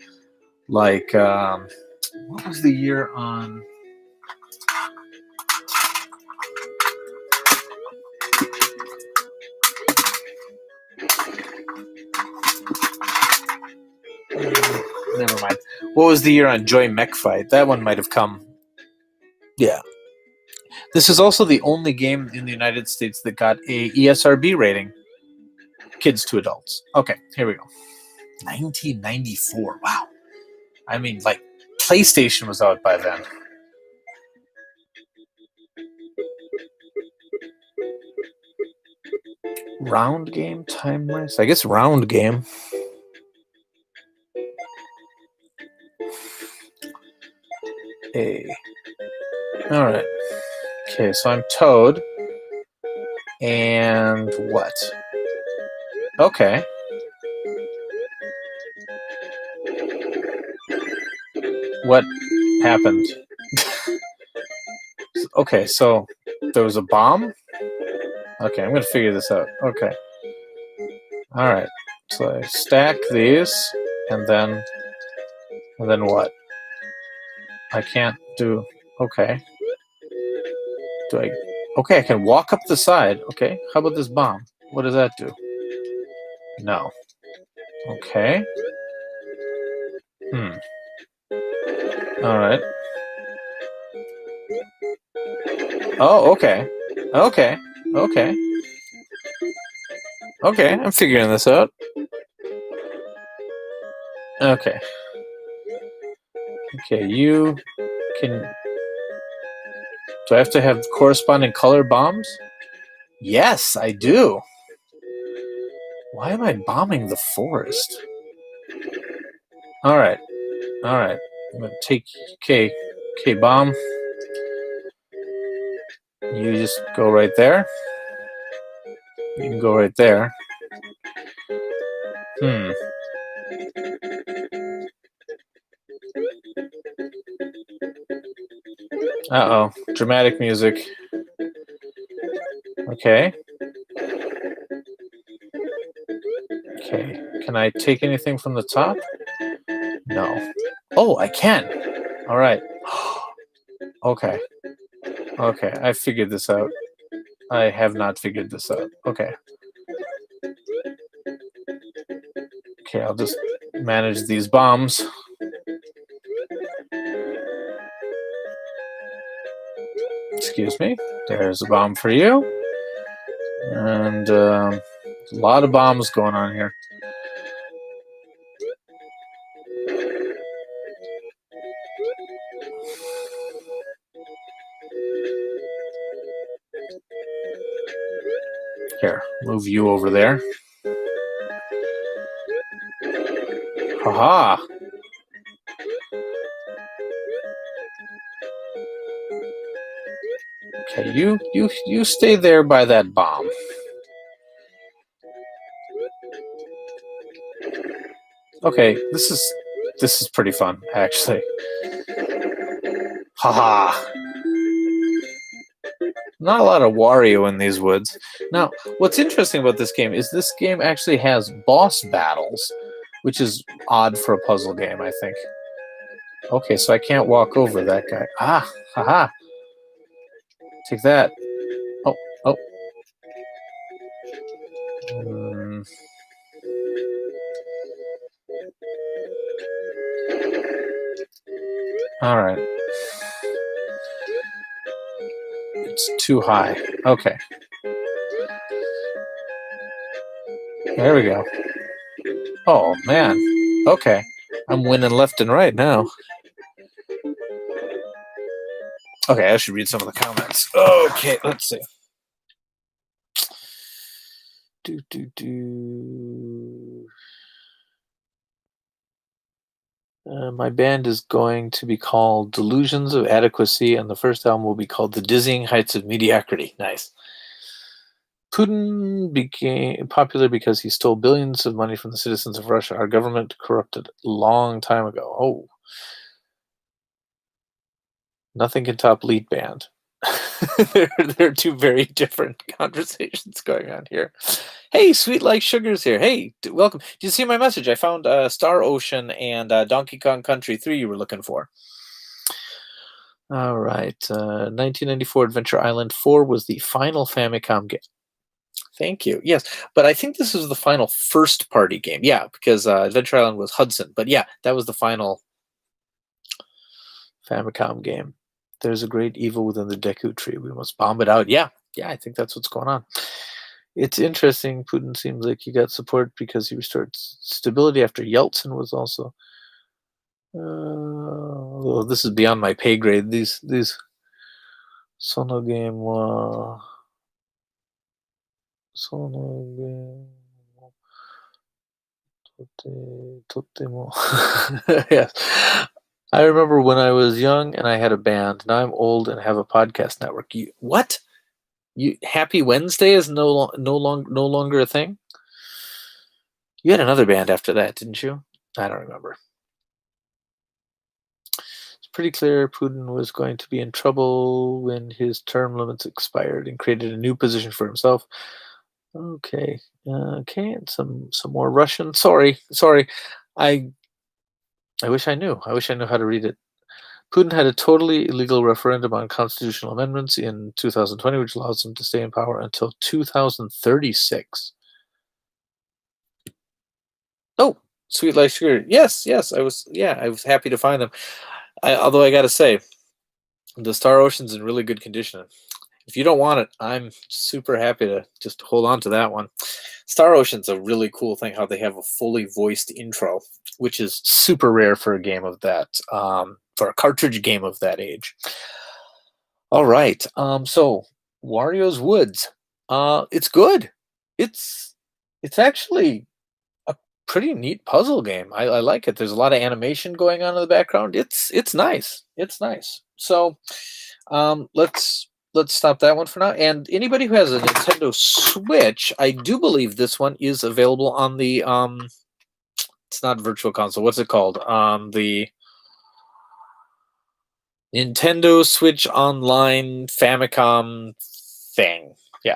like, what was the year on? Never mind. What was the year on Joy Mech Fight? That one might have come. Yeah. This is also the only game in the United States that got a ESRB rating. Kids to adults. Okay, here we go. 1994. Wow. I mean, like, PlayStation was out by then. Round game, time race? I guess round game. All right. Okay, so I'm Toad. And what? Okay. What happened? Okay, so there was a bomb? Okay, I'm going to figure this out. Okay. All right. So I stack these, and then what? I can't do... Okay. Okay, I can walk up the side. Okay, how about this bomb? What does that do? No. Okay. All right. Oh, okay. Okay. I'm figuring this out. Okay, you can... Do I have to have corresponding color bombs? Yes, I do. Why am I bombing the forest? All right. I'm gonna take. Okay, bomb. You just go right there. You can go right there. Uh-oh. Dramatic music. Okay. Can I take anything from the top? No. Oh, I can. All right. Okay. I figured this out. I have not figured this out. Okay, I'll just manage these bombs. Excuse me. There's a bomb for you. And a lot of bombs going on here. Here, move you over there. Haha. Okay, you stay there by that bomb. Okay, this is pretty fun, actually. Haha. Not a lot of Wario in these woods. Now, what's interesting about this game is this game actually has boss battles, which is odd for a puzzle game, I think. Okay, so I can't walk over that guy. Ah, haha. Take that. Oh. All right. It's too high. Okay. There we go. Oh, man. Okay. I'm winning left and right now. Okay, I should read some of the comments. Okay, let's see. My band is going to be called Delusions of Adequacy, and the first album will be called The Dizzying Heights of Mediocrity. Nice. Putin became popular because he stole billions of money from the citizens of Russia. Our government corrupted a long time ago. Oh. Nothing can top Lead Band. there are two very different conversations going on here. Hey, Sweet Like Sugar's here. Hey, welcome. Did you see my message? I found Star Ocean and Donkey Kong Country 3 you were looking for. All right. 1994 Adventure Island 4 was the final Famicom game. Thank you. Yes, but I think this is the final first-party game. Yeah, because Adventure Island was Hudson. But yeah, that was the final Famicom game. There's a great evil within the Deku tree. We must bomb it out. Yeah, I think that's what's going on. It's interesting. Putin seems like he got support because he restored stability after Yeltsin was also. Well, this is beyond my pay grade. These Sono game. Sono game. Yes. I remember when I was young and I had a band. Now I'm old and have a podcast network. What? Happy Wednesday is no longer a thing? You had another band after that, didn't you? I don't remember. It's pretty clear Putin was going to be in trouble when his term limits expired and created a new position for himself. Okay. And some more Russian. Sorry. I wish I knew. I wish I knew how to read it. Putin had a totally illegal referendum on constitutional amendments in 2020, which allows him to stay in power until 2036. Oh, Sweet Like Sugar. Yes, I was happy to find them. Although I got to say, the Star Ocean's in really good condition. If you don't want it, I'm super happy to just hold on to that one. Star Ocean's a really cool thing, how they have a fully voiced intro, which is super rare for a game of that, for a cartridge game of that age. All right. So Wario's Woods. It's good. It's It's actually a pretty neat puzzle game. I like it. There's a lot of animation going on in the background. It's nice. It's nice. So let's stop that one for now. And anybody who has a Nintendo Switch, I do believe this one is available on the it's not Virtual Console. What's it called? The Nintendo Switch Online Famicom thing. Yeah.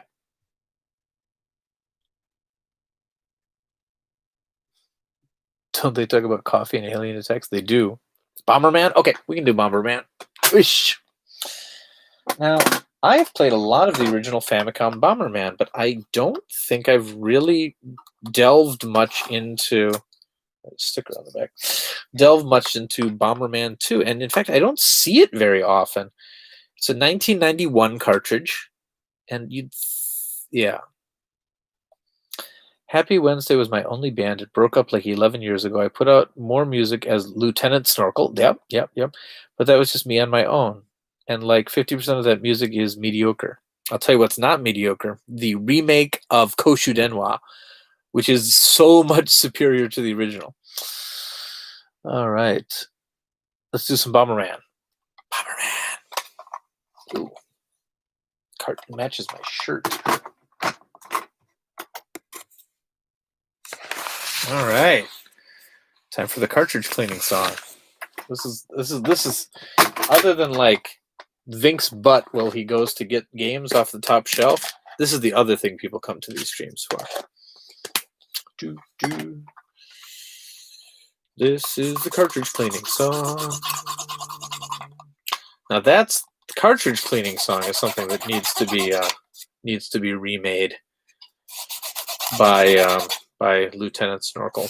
Don't they talk about coffee and alien attacks? They do. Bomberman? Okay, we can do Bomberman. Wish. Now, I have played a lot of the original Famicom Bomberman, but I don't think I've really delved much into sticker on the back. Delved much into Bomberman 2, and in fact, I don't see it very often. It's a 1991 cartridge, and yeah. Happy Wednesday was my only band. It broke up like 11 years ago. I put out more music as Lieutenant Snorkel. Yep. But that was just me on my own. And like 50% of that music is mediocre. I'll tell you what's not mediocre. The remake of Koshu Denwa, which is so much superior to the original. All right. Let's do some Bomberman. Bomberman. Ooh. Cart matches my shirt. All right. Time for the cartridge cleaning song. This is other than like Vink's butt while he goes to get games off the top shelf. This is the other thing people come to these streams for. This is the cartridge cleaning song. Now that's the cartridge cleaning song is something that needs to be remade by Lieutenant Snorkel.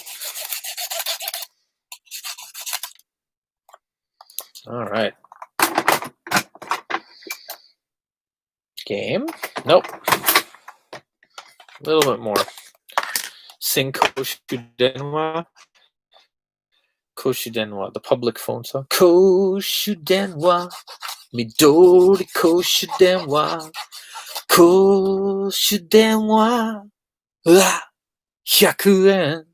All right. Game? Nope. A little bit more. Sing Koshu Denwa. Koshu Denwa, the public phone song. Koshu Denwa. Midori Koshu Denwa. Koshu Denwa. 100円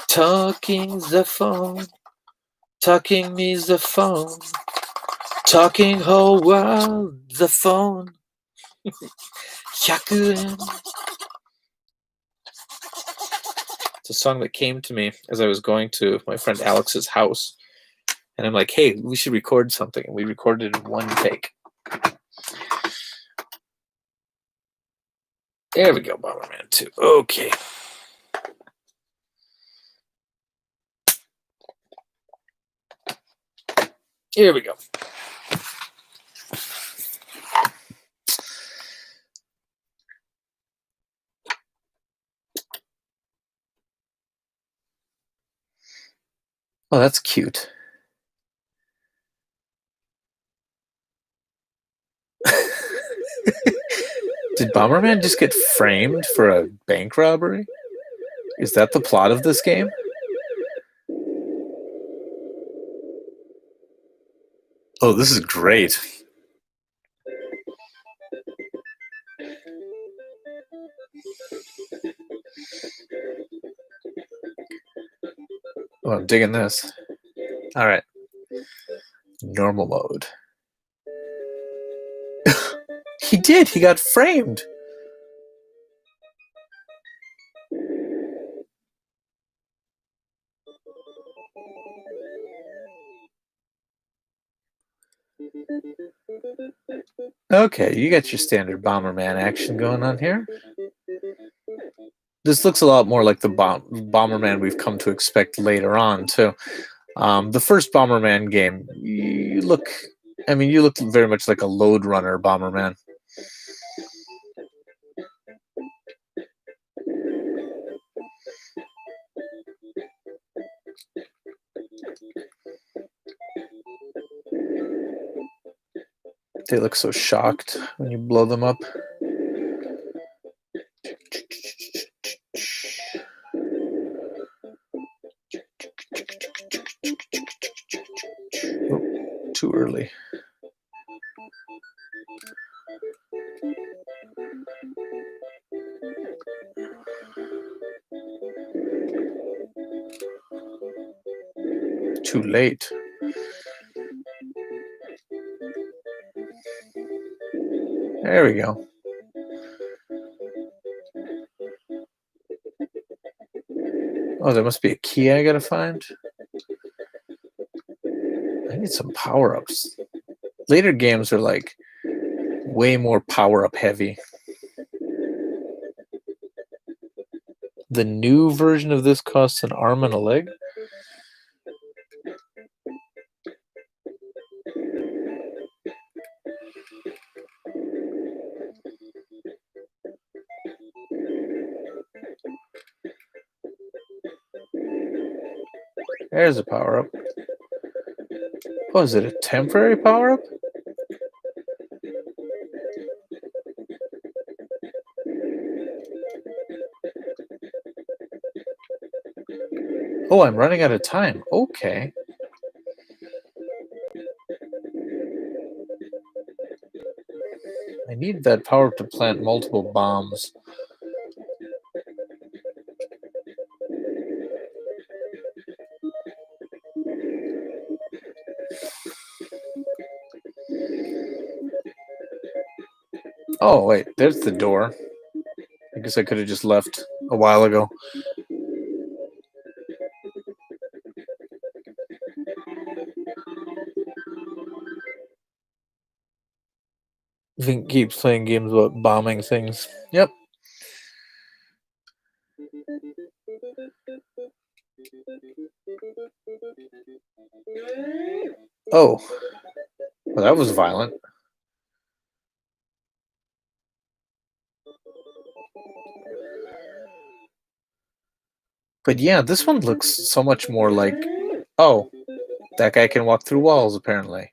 Talking the phone. Talking me the phone. Talking whole world the phone. 100円 It's a song that came to me as I was going to my friend Alex's house. And I'm like, hey, we should record something. And we recorded it in one take. There we go, Bomberman 2. Okay. Here we go. Oh, that's cute. Did Bomberman just get framed for a bank robbery? Is that the plot of this game? Oh, this is great. Oh, I'm digging this. All right. Normal mode. He did. He got framed. Okay, you got your standard Bomberman action going on here. This looks a lot more like the Bomberman we've come to expect later on, too. The first Bomberman game, you look very much like a Load Runner Bomberman. They look so shocked when you blow them up. Oh, too early. too late. There we go. Oh, there must be a key I gotta find. I need some power-ups. Later games are like way more power-up heavy. The new version of this costs an arm and a leg? There's a power-up. Oh, is it a temporary power-up? Oh, I'm running out of time. Okay. I need that power to plant multiple bombs. Oh, wait, there's the door. I guess I could have just left a while ago. Vinnk keeps playing games about bombing things. Yep. Oh. Well, that was violent. But yeah, this one looks so much more like, oh, that guy can walk through walls, apparently.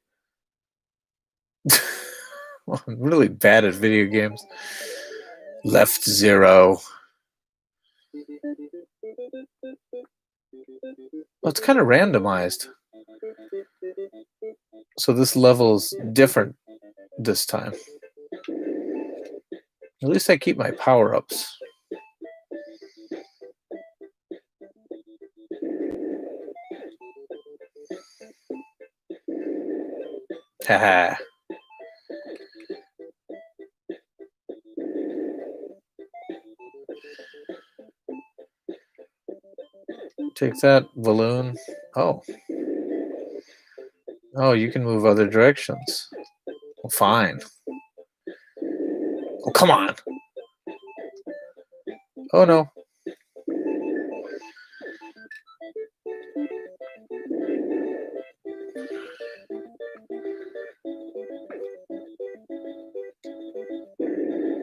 Well, I'm really bad at video games. Left 0. Well, it's kind of randomized. So this level's different this time. At least I keep my power-ups. Haha. Take that, balloon. Oh. Oh, you can move other directions. Well, fine. Oh, come on. Oh, no.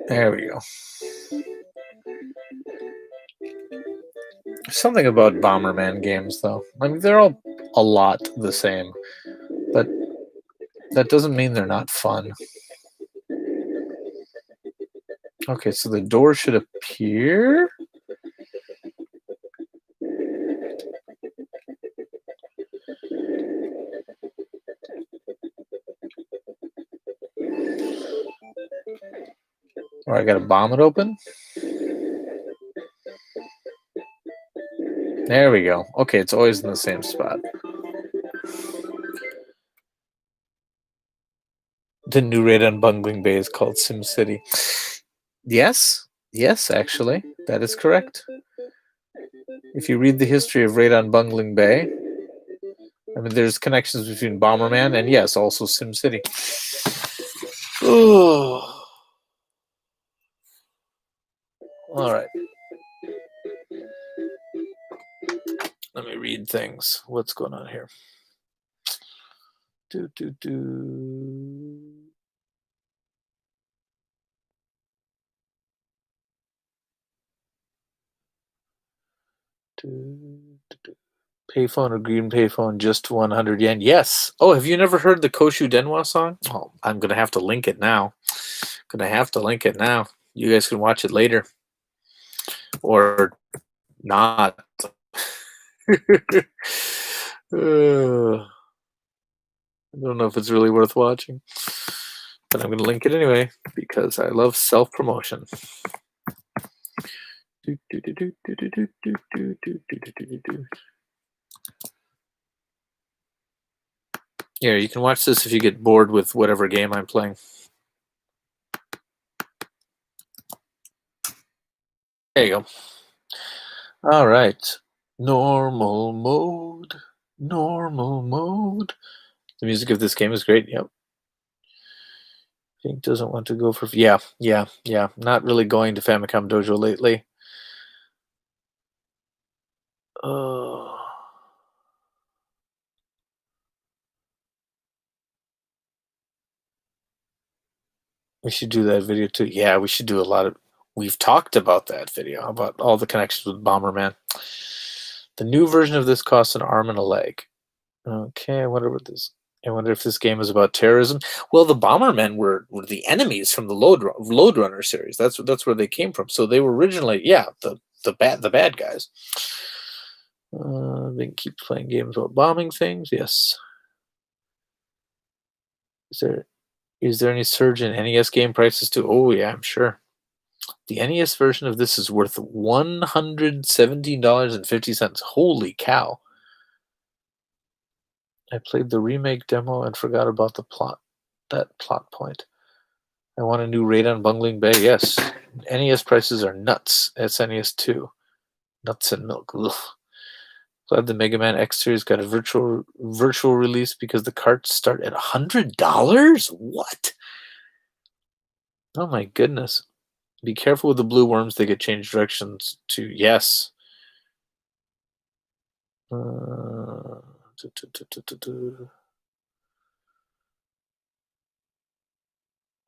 There we go. There's something about Bomberman games, though. I mean, they're all a lot the same, but that doesn't mean they're not fun. Okay, so the door should appear. Or I gotta bomb it open. There we go. Okay, it's always in the same spot. The new raid on Bungling Bay is called SimCity. Yes, actually, that is correct. If you read the history of Raid on Bungling Bay, I mean, there's connections between Bomberman and, yes, also SimCity. Oh. All right. Let me read things. What's going on here? Payphone or green payphone, just 100 yen. Yes. Oh, have you never heard the Koshu Denwa song? Oh, I'm going to have to link it now. You guys can watch it later. Or not. I don't know if it's really worth watching. But I'm going to link it anyway because I love self-promotion. Here, you can watch this if you get bored with whatever game I'm playing. There you go. All right. Normal mode. Normal mode. The music of this game is great. Yep. Vinnk doesn't want to go for... Yeah. Not really going to Famicom Dojo lately. We should do that video too. Yeah, we should do a lot of... We've talked about that video, about all the connections with Bomberman. The new version of this costs an arm and a leg. Okay, I wonder if this game is about terrorism. Well, the Bombermen were the enemies from the Load Runner series. That's where they came from. So they were originally, the bad guys. They keep playing games about bombing things. Yes. Is there any surge in NES game prices too? Oh yeah, I'm sure. The NES version of this is worth $117.50. Holy cow. I played the remake demo and forgot about that plot point. I want a new raid on Bungling Bay. Yes. NES prices are nuts. SNES 2. Nuts and milk. Ugh. Glad the Mega Man X series got a virtual release because the carts start at $100? What? Oh my goodness. Be careful with the blue worms. They get changed directions to... Yes.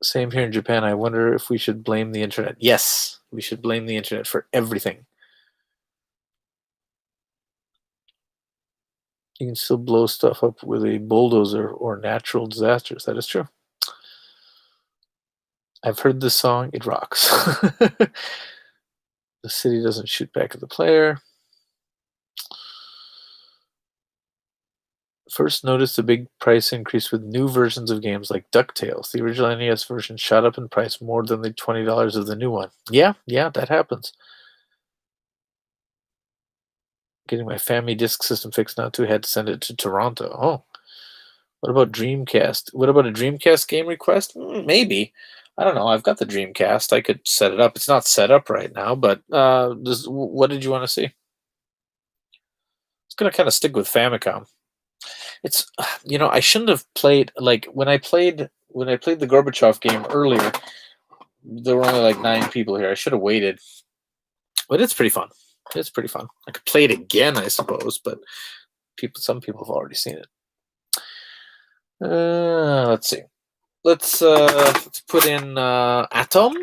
Same here in Japan. I wonder if we should blame the internet. Yes, we should blame the internet for everything. You can still blow stuff up with a bulldozer or natural disasters. That is true. I've heard this song. It rocks. The city doesn't shoot back at the player. First noticed a big price increase with new versions of games like DuckTales. The original NES version shot up in price more than the $20 of the new one. Yeah, that happens. Getting my family disk system fixed now too. Had to send it to Toronto. Oh. What about Dreamcast? What about a Dreamcast game request? Maybe. I don't know. I've got the Dreamcast. I could set it up. It's not set up right now, but what did you want to see? It's going to kind of stick with Famicom. It's, I shouldn't have played, like, when I played the Gorbachev game earlier, there were only like 9 people here. I should have waited. But it's pretty fun. It's pretty fun. I could play it again, I suppose, but some people have already seen it. Let's see. Let's put in Atom.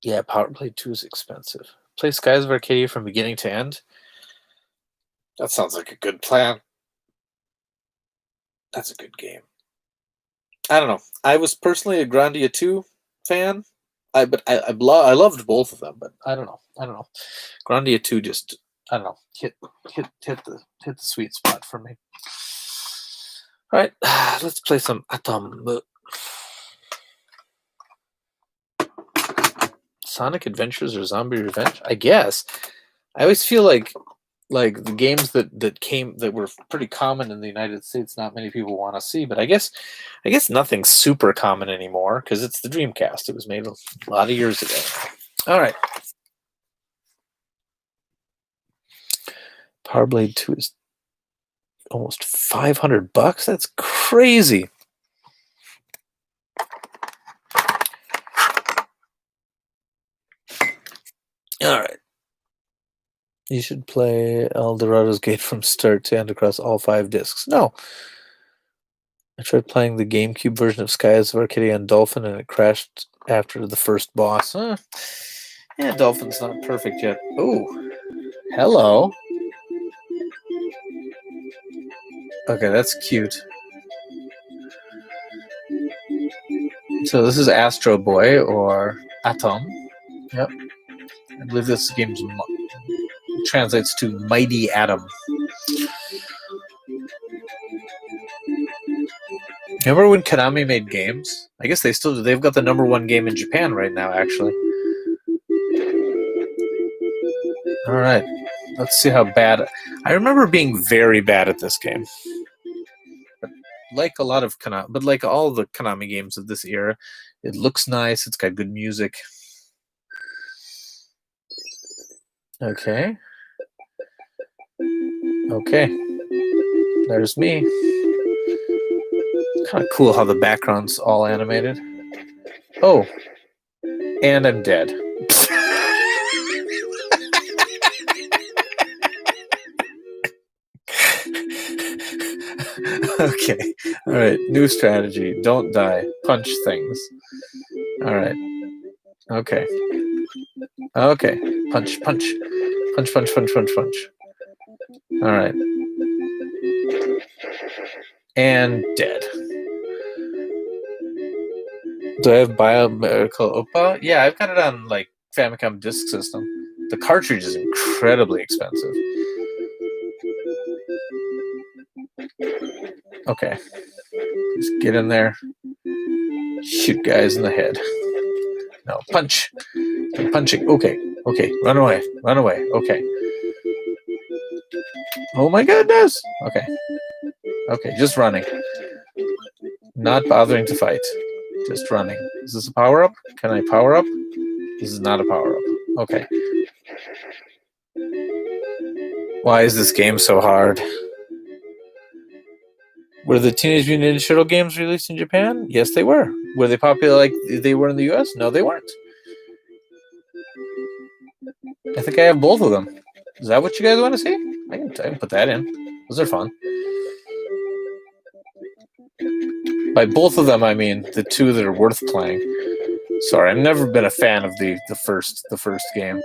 Yeah, Powerblade 2 is expensive. Play Skies of Arcadia from beginning to end. That sounds like a good plan. That's a good game. I don't know. I was personally a Grandia 2 fan. I loved both of them, but I don't know. Grandia 2 just, I don't know, hit the sweet spot for me. All right, let's play some Atom. Sonic Adventures or Zombie Revenge? I guess. I always feel like the games that were pretty common in the United States, not many people want to see. But I guess nothing's super common anymore because it's the Dreamcast. It was made a lot of years ago. All right. Powerblade 2 is almost $500. That's crazy. All right. You should play Eldorado's Gate from start to end across all 5 discs. No. I tried playing the GameCube version of Skies of Arcadia on Dolphin and it crashed after the first boss. Yeah, Dolphin's not perfect yet. Oh, hello. Okay, that's cute. So this is Astro Boy or Atom. Yep. I believe this game translates to Mighty Atom. Remember when Konami made games? I guess they still do. They've got the #1 game in Japan right now, actually. All right. Let's see how bad. I remember being very bad at this game. But like a lot of Konami, but like all the Konami games of this era, it looks nice. It's got good music. Okay. Okay. There's me. Kind of cool how the background's all animated. Oh. And I'm dead. Okay. All right. New strategy. Don't die. Punch things. All right. Okay. Okay. Punch, punch. Punch, punch, punch, punch, punch. All right. And dead. Do I have Biomedical Oppa? Yeah, I've got it on like Famicom Disk System. The cartridge is incredibly expensive. Okay. Just get in there. Shoot guys in the head. No, punch. I'm punching. Okay. Okay. Run away. Run away. Okay. Oh my goodness. Okay. Okay. Just running. Not bothering to fight. Just running. Is this a power-up? Can I power up? This is not a power-up. Okay. Why is this game so hard? Were the Teenage Mutant Ninja Turtle games released in Japan? Yes, they were. Were they popular like they were in the US? No, they weren't. I think I have both of them. Is that what you guys want to see? I can put that in. Those are fun. By both of them, I mean the two that are worth playing. Sorry, I've never been a fan of the first game.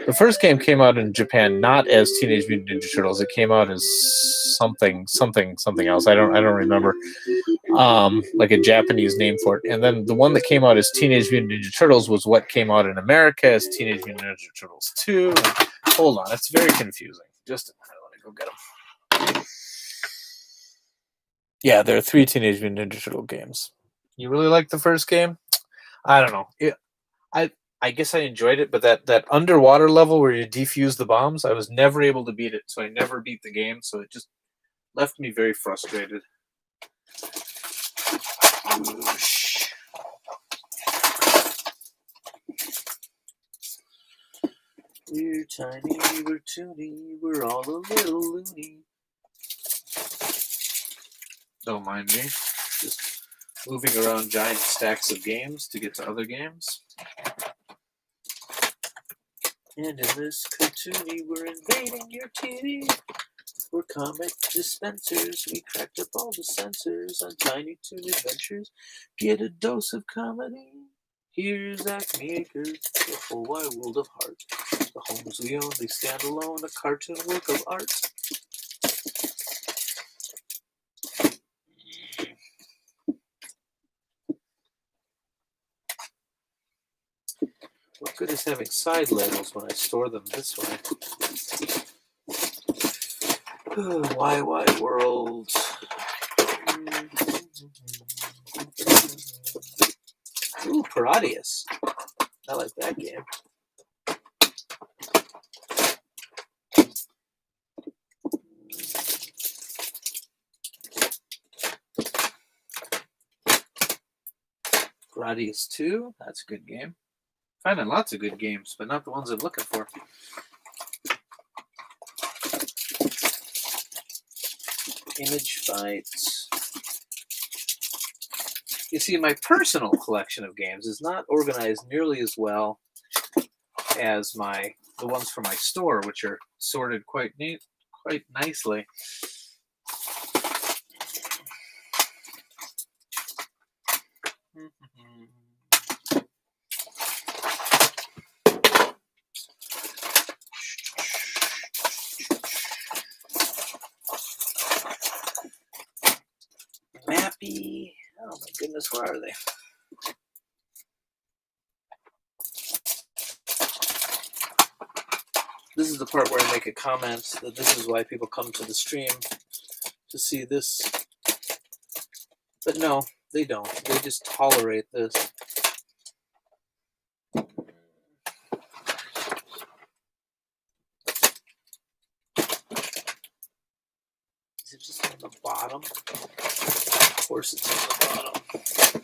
The first game came out in Japan not as Teenage Mutant Ninja Turtles. It came out as something else. I don't remember. Like a Japanese name for it. And then the one that came out as Teenage Mutant Ninja Turtles was what came out in America as Teenage Mutant Ninja Turtles 2. Hold on, it's very confusing. Just a minute, let me go get them. Yeah, there are 3 Teenage Mutant Ninja Turtle games. You really like the first game? I don't know. I guess I enjoyed it, but that underwater level where you defuse the bombs, I was never able to beat it, so I never beat the game, so it just left me very frustrated. We're tiny, we're toony, we're all a little loony. Don't mind me. Just moving around giant stacks of games to get to other games. And in this cartoony, we're invading your TV. We're comic dispensers. We cracked up all the censors on Tiny Toon Adventures. Get a dose of comedy. Here's Acme Acres, the whole wide world of heart. The homes we own, they stand alone, a cartoon work of art. What good is having side labels when I store them this way? Why, wide world. Ooh, Paradius. I like that game. Paradius 2, that's a good game. Finding lots of good games, but not the ones I'm looking for. Image Fights. You see, my personal collection of games is not organized nearly as well as the ones for my store, which are sorted quite nicely. Mappy. Oh my goodness, where are they? This is the part where I make a comment that this is why people come to the stream to see this. But no, they don't. They just tolerate this. the bottom. Of course it's on the bottom.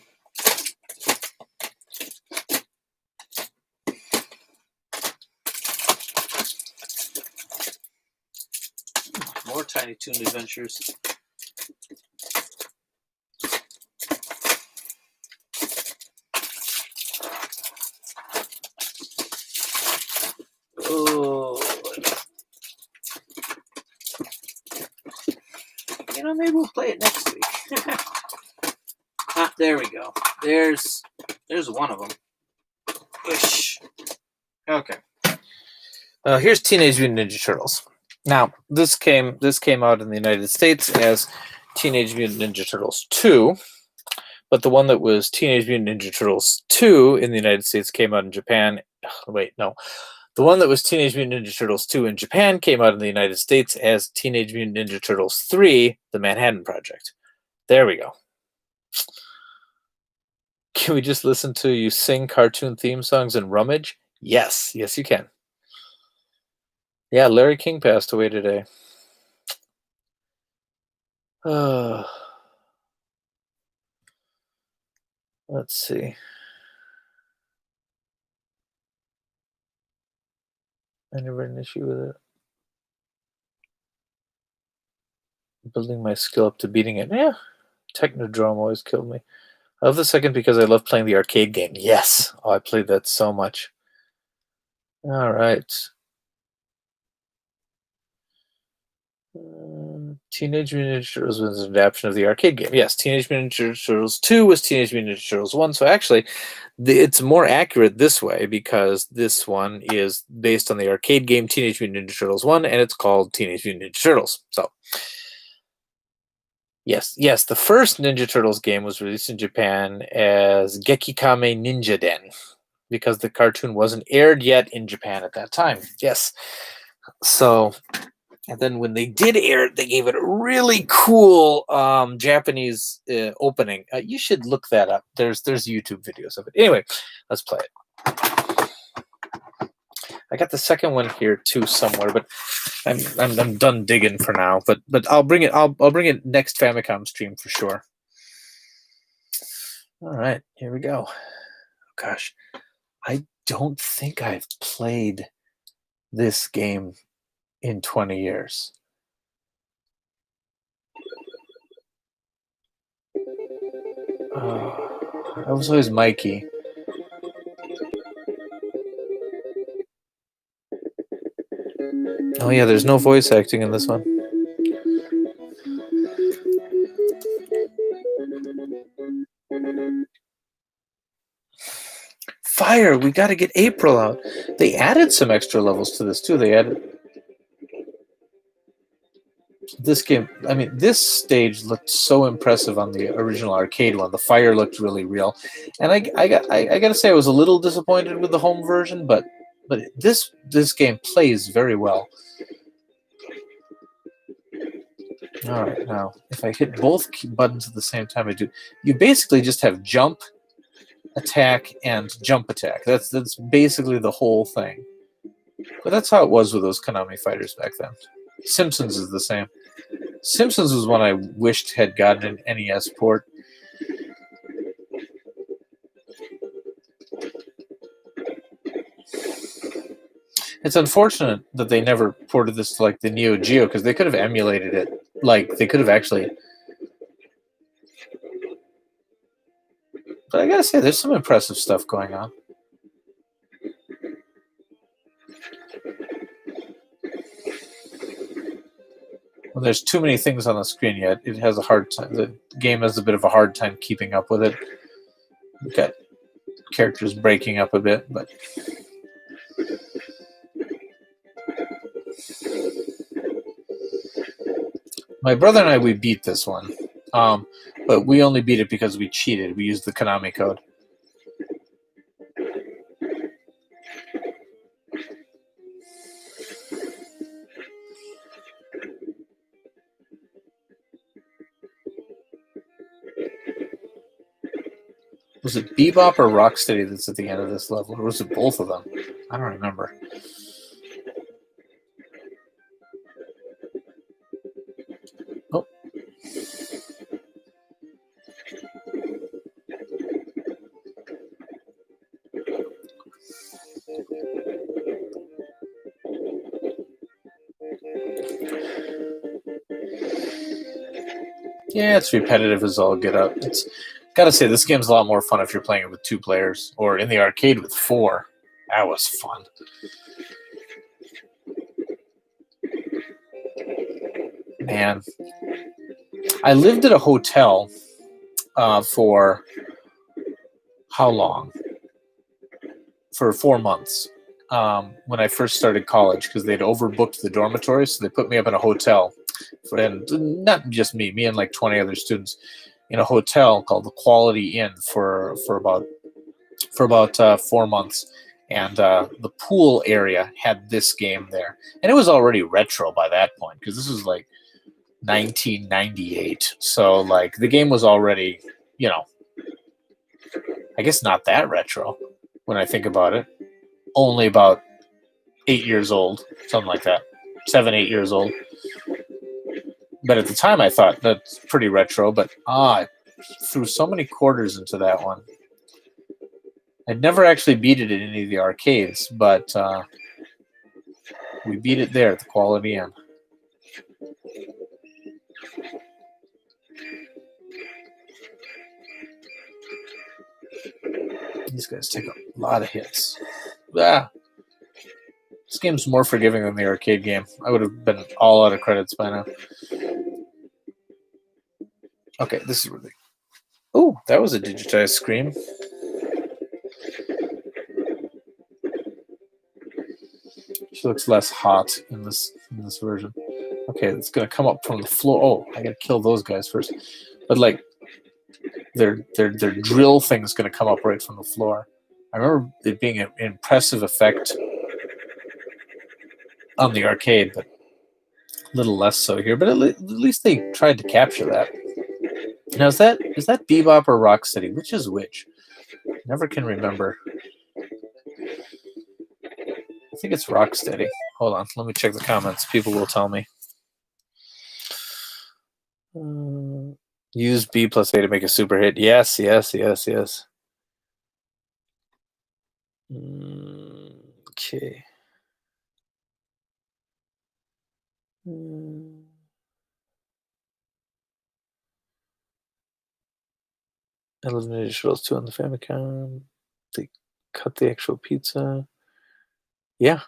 More Tiny Toon Adventures. Oh, you know, maybe we'll play it next week. Ah, there we go. There's one of them. Ish. Okay. Here's Teenage Mutant Ninja Turtles. Now, this came out in the United States as Teenage Mutant Ninja Turtles 2, but the one that was Teenage Mutant Ninja Turtles 2 in the United States came out in Japan. Wait, no. The one that was Teenage Mutant Ninja Turtles 2 in Japan came out in the United States as Teenage Mutant Ninja Turtles 3, The Manhattan Project. There we go. Can we just listen to you sing cartoon theme songs and rummage? Yes. Yes, you can. Yeah, Larry King passed away today. Let's see. I never had an issue with it. Building my skill up to beating it. Yeah. Technodrome always killed me. I love the second because I love playing the arcade game. Yes. Oh, I played that so much. All right. Teenage Mutant Ninja Turtles was an adaptation of the arcade game. Yes, Teenage Mutant Ninja Turtles 2 was Teenage Mutant Ninja Turtles 1. So actually, it's more accurate this way because this one is based on the arcade game Teenage Mutant Ninja Turtles 1, and it's called Teenage Mutant Ninja Turtles. So, yes, the first Ninja Turtles game was released in Japan as Gekikame Ninja Den because the cartoon wasn't aired yet in Japan at that time. Yes. So... and then when they did air it, they gave it a really cool Japanese opening. You should look that up. There's YouTube videos of it. Anyway, let's play it. I got the second one here too somewhere, but I'm done digging for now. But I'll bring it. I'll bring it next Famicom stream for sure. All right, here we go. Oh, gosh, I don't think I've played this game in 20 years. I was always Mikey. Oh yeah, there's no voice acting in this one. Fire! We got to get April out. They added some extra levels to this too. They added this game. I mean, this stage looked so impressive on the original arcade one. The fire looked really real, and I got to say I was a little disappointed with the home version, but this game plays very well. All right, now if I hit both buttons at the same time, you basically just have jump, attack, and jump attack. That's basically the whole thing. But that's how it was with those Konami fighters back then. Simpsons is the same. Simpsons was one I wished had gotten an NES port. It's unfortunate that they never ported this to like the Neo Geo because they could have emulated it. Like they could have actually. But I gotta say, there's some impressive stuff going on. When there's too many things on the screen yet, it has a hard time. The game has a bit of a hard time keeping up with it. You've got characters breaking up a bit, but my brother and I, we beat this one, but we only beat it because we cheated. We used the Konami code. Was it Bebop or Rocksteady that's at the end of this level? Or was it both of them? I don't remember. Oh. Yeah, it's repetitive as all get up. It's gotta say, this game's a lot more fun if you're playing it with 2 players, or in the arcade with 4. That was fun. Man, I lived at a hotel for how long? For 4 months when I first started college, because they'd overbooked the dormitory, so they put me up in a hotel, and not just me and like 20 other students, in a hotel called the Quality Inn for about 4 months. And the pool area had this game there, and it was already retro by that point, because this was like 1998. So like the game was already, I guess not that retro when I think about it. Only about 8 years old, something like that. 7, 8 years old. But at the time I thought that's pretty retro, but I threw so many quarters into that one. I'd never actually beat it in any of the arcades, but we beat it there at the Quality Inn. These guys take a lot of hits. This game's more forgiving than the arcade game. I would have been all out of credits by now. Okay, this is really... Oh, that was a digitized scream. She looks less hot in this version. Okay, it's gonna come up from the floor. Oh, I gotta kill those guys first. But like, their drill thing's gonna come up right from the floor. I remember it being an impressive effect on the arcade, but a little less so here. But at least they tried to capture that. Now, is that Bebop or Rocksteady? Which is which? Never can remember. I think it's Rocksteady. Hold on, let me check the comments. People will tell me. Use B plus A to make a super hit. Yes. Okay. Eliminated Shuttles 2 on the Famicom. They cut the actual pizza. Yeah.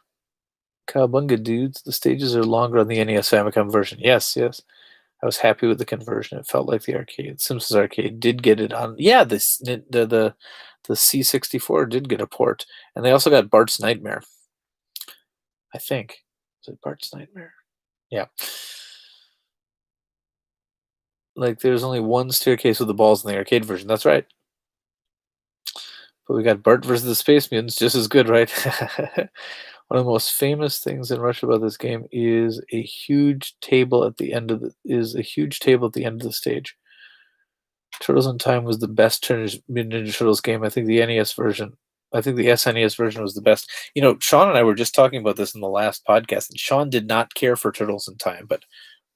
Cowabunga dudes. The stages are longer on the NES Famicom version. Yes. I was happy with the conversion. It felt like the arcade. Simpsons Arcade did get it on. Yeah, the C64 did get a port. And they also got Bart's Nightmare. I think. Is it Bart's Nightmare? Yeah. Like, there's only one staircase with the balls in the arcade version. That's right. But we got Bart versus the Space Mutants, just as good, right? One of the most famous things in Russia about this game is a huge table at the end of the stage. Turtles in Time was the best Ninja Turtles game. I think the SNES version was the best. Sean and I were just talking about this in the last podcast, and Sean did not care for Turtles in Time, but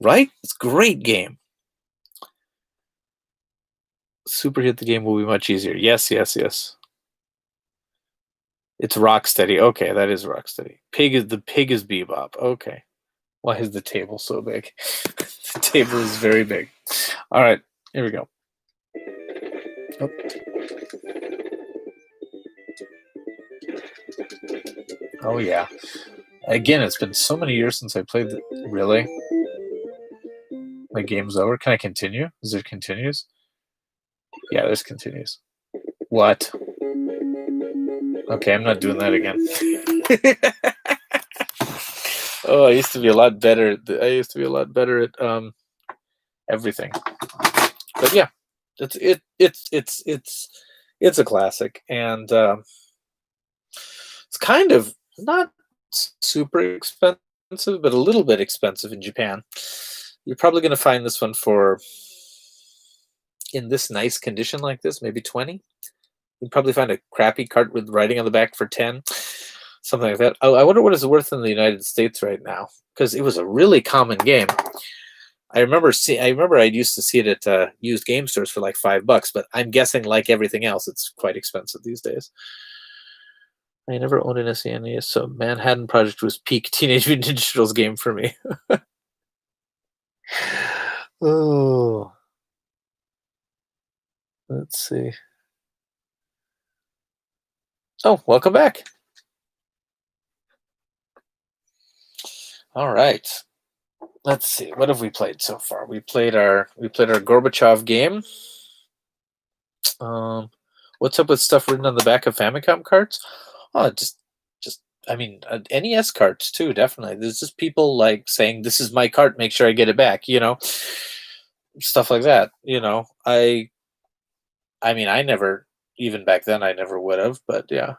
right? It's a great game. Super hit the game will be much easier. Yes. It's Rocksteady. Okay, that is Rocksteady. The pig is Bebop. Okay. Why is the table so big? The table is very big. All right, here we go. Oh. Oh yeah. Again, it's been so many years since I played it. Really? My game's over. Can I continue? Is there continues? Yeah, there's continues. What? Okay, I'm not doing that again. Oh, I used to be a lot better at everything. But yeah, it's a classic, and it's kind of not super expensive, but a little bit expensive in Japan. You're probably going to find this one in this nice condition like this, maybe 20. You'd probably find a crappy cart with writing on the back for 10, something like that. I wonder what it's worth in the United States right now, because it was a really common game. I remember I used to see it at used game stores for like $5, but I'm guessing like everything else, it's quite expensive these days. I never owned an SNES, so Manhattan Project was peak Teenage Mutant Ninja Turtles game for me. Oh, let's see. Oh, welcome back. All right. Let's see. What have we played so far? We played our Gorbachev game. What's up with stuff written on the back of Famicom cards? Oh, just I mean, NES cards too. Definitely. There's just people like saying, "This is my cart. Make sure I get it back." Stuff like that. I mean, I never, even back then, I never would have. But yeah,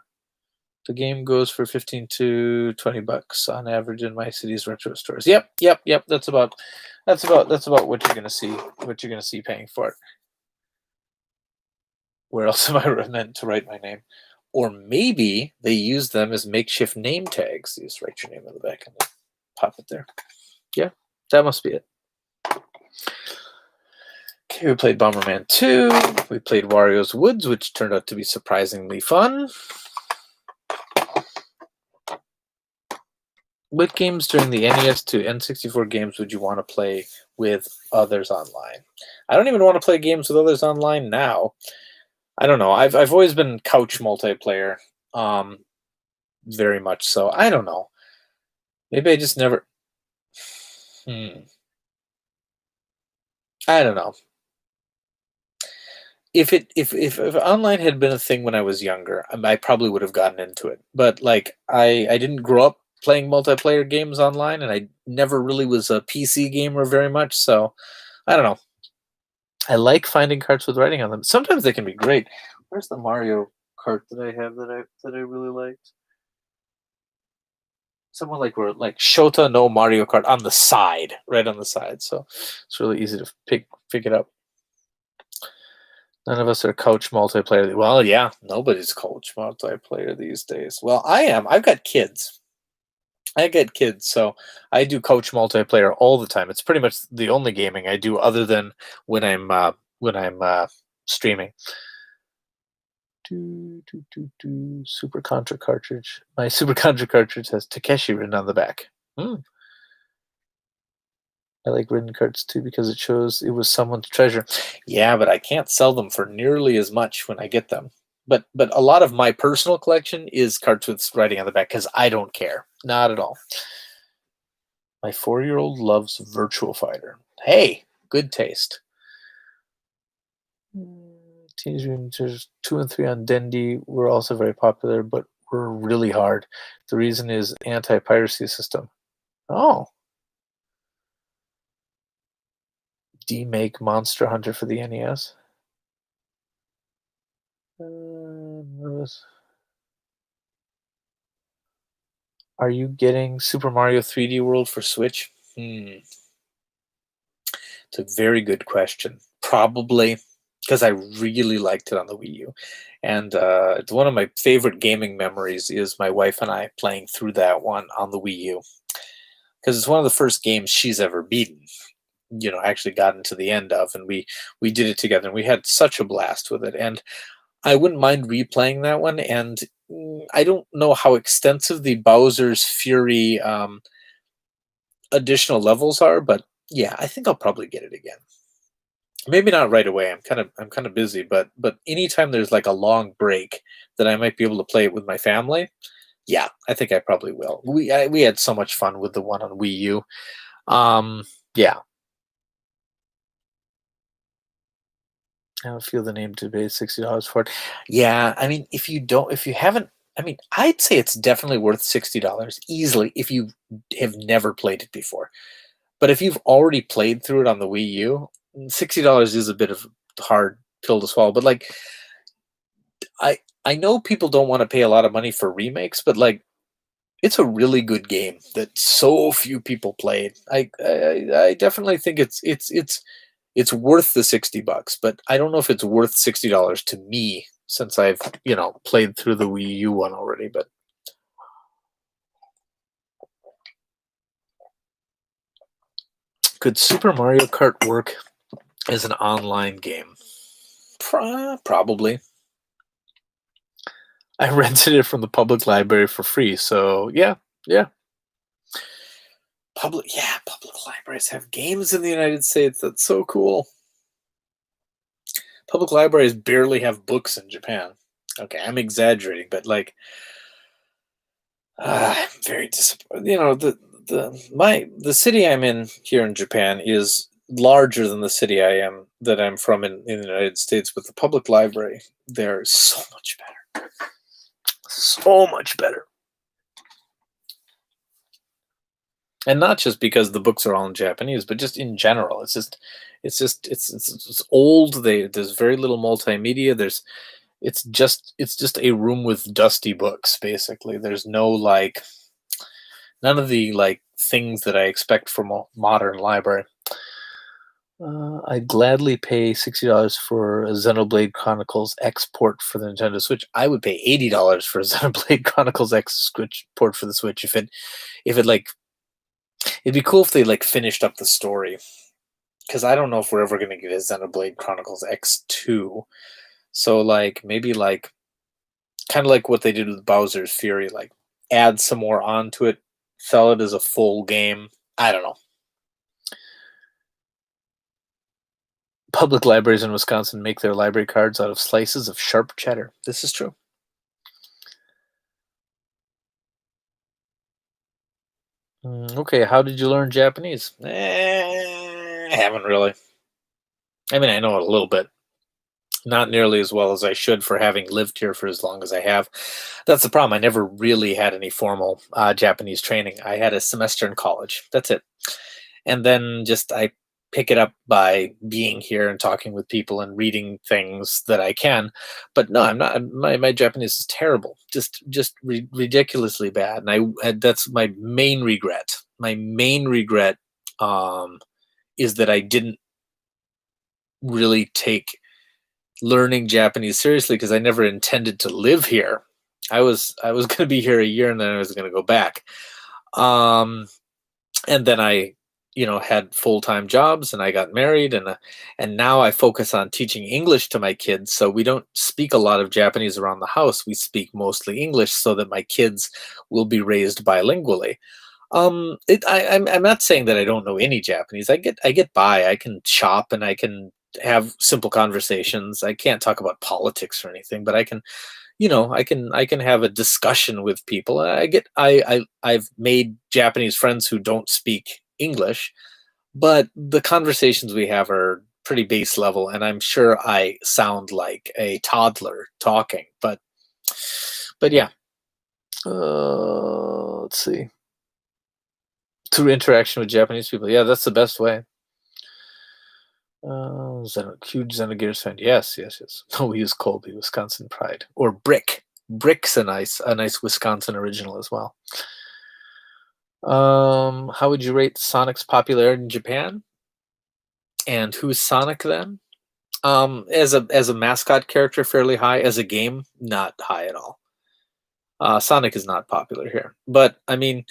the game goes for $15 to $20 on average in my city's retro stores. Yep. That's about what you're gonna see. What you're gonna see paying for it. Where else am I meant to write my name? Or maybe they use them as makeshift name tags. You just write your name on the back and then pop it there. Yeah, that must be it. Okay, we played Bomberman 2. We played Wario's Woods, which turned out to be surprisingly fun. What games during the NES to N64 games would you want to play with others online? I don't even want to play games with others online now. I don't know. I've always been couch multiplayer, very much so. I don't know. Maybe I just never. I don't know. If online had been a thing when I was younger, I probably would have gotten into it. But like I didn't grow up playing multiplayer games online, and I never really was a PC gamer very much. So I don't know. I like finding carts with writing on them. Sometimes they can be great. Where's the Mario cart that I have that I really liked? Someone like where like Shota no Mario Kart on the side, right on the side. So it's really easy to pick it up. None of us are couch multiplayer. Well, yeah, nobody's couch multiplayer these days. Well, I am. I've got kids. So I do couch multiplayer all the time. It's pretty much the only gaming I do, other than when I'm streaming. Super Contra cartridge. My Super Contra cartridge has Takeshi written on the back. I like written cards too because it shows it was someone's treasure. Yeah, but I can't sell them for nearly as much when I get them. But a lot of my personal collection is cards with writing on the back because I don't care. Not at all. My 4-year-old loves Virtual Fighter. Hey, good taste. Teenage Mutant Ninja Turtles 2 and 3 on Dendy were also very popular, but were really hard. The reason is anti-piracy system. Oh. D-Make Monster Hunter for the NES. Are you getting Super Mario 3D World for Switch? It's a very good question. Probably, because I really liked it on the Wii U. And it's one of my favorite gaming memories is my wife and I playing through that one on the Wii U. Because it's one of the first games she's ever beaten. Actually gotten to the end of, and we did it together, and we had such a blast with it. And I wouldn't mind replaying that one. And I don't know how extensive the Bowser's Fury additional levels are, but yeah, I think I'll probably get it again. Maybe not right away. I'm kind of busy, but anytime there's like a long break that I might be able to play it with my family, yeah, I think I probably will. We had so much fun with the one on Wii U. Yeah. I don't feel the name to pay $60 for it. Yeah, I mean, if you haven't, I mean, I'd say it's definitely worth $60 easily if you have never played it before. But if you've already played through it on the Wii U, $60 is a bit of a hard pill to swallow. But like, I know people don't want to pay a lot of money for remakes, but like, it's a really good game that so few people played. I definitely think it's worth the $60, but I don't know if it's worth $60 to me since I've played through the Wii U one already. But Could Super Mario Kart work as an online game? Probably. I rented it from the public library for free, so yeah. Public libraries have games in the United States. That's so cool. Public libraries barely have books in Japan. Okay, I'm exaggerating, but like, I'm very disappointed. The city I'm in here in Japan is larger than the city I'm from in the United States. But the public library there is so much better, so much better. And not just because the books are all in Japanese, but just in general. It's old. There's very little multimedia. It's just a room with dusty books. Basically, there's none of the things that I expect from a modern library. I'd gladly pay $60 for a Xenoblade Chronicles X port for the Nintendo Switch. I would pay $80 for a Xenoblade Chronicles X port for the Switch if it like. It'd be cool if they finished up the story, because I don't know if we're ever going to get a Xenoblade Chronicles X2. So maybe kind of like what they did with Bowser's Fury, add some more onto it, sell it as a full game. I don't know. Public libraries in Wisconsin make their library cards out of slices of sharp cheddar. This is true. Okay, how did you learn Japanese? I haven't really. I mean, I know it a little bit. Not nearly as well as I should for having lived here for as long as I have. That's the problem. I never really had any formal Japanese training. I had a semester in college. That's it. And then I pick it up by being here and talking with people and reading things that I can. But no, I'm not. My Japanese is terrible. Just ridiculously bad. And that's my main regret. My main regret is that I didn't really take learning Japanese seriously, because I never intended to live here. I was going to be here a year and then I was going to go back. And then I, had full-time jobs and I got married, and now I focus on teaching English to my kids. So we don't speak a lot of Japanese around the house. We speak mostly English so that my kids will be raised bilingually. I'm not saying that I don't know any Japanese. I get by. I can shop and I can have simple conversations. I can't talk about politics or anything, but I can, I can have a discussion with people. I've made Japanese friends who don't speak English, but the conversations we have are pretty base level, and I'm sure I sound like a toddler talking. But yeah. Let's see. Through interaction with Japanese people, yeah, that's the best way. Huge Xenogears fan. Yes. No, we use Colby, Wisconsin pride, or Brick. Brick's a nice Wisconsin original as well. How would you rate Sonic's popularity in Japan? And who's Sonic then? As a mascot character, fairly high. As a game, not high at all. Sonic is not popular here, but I mean,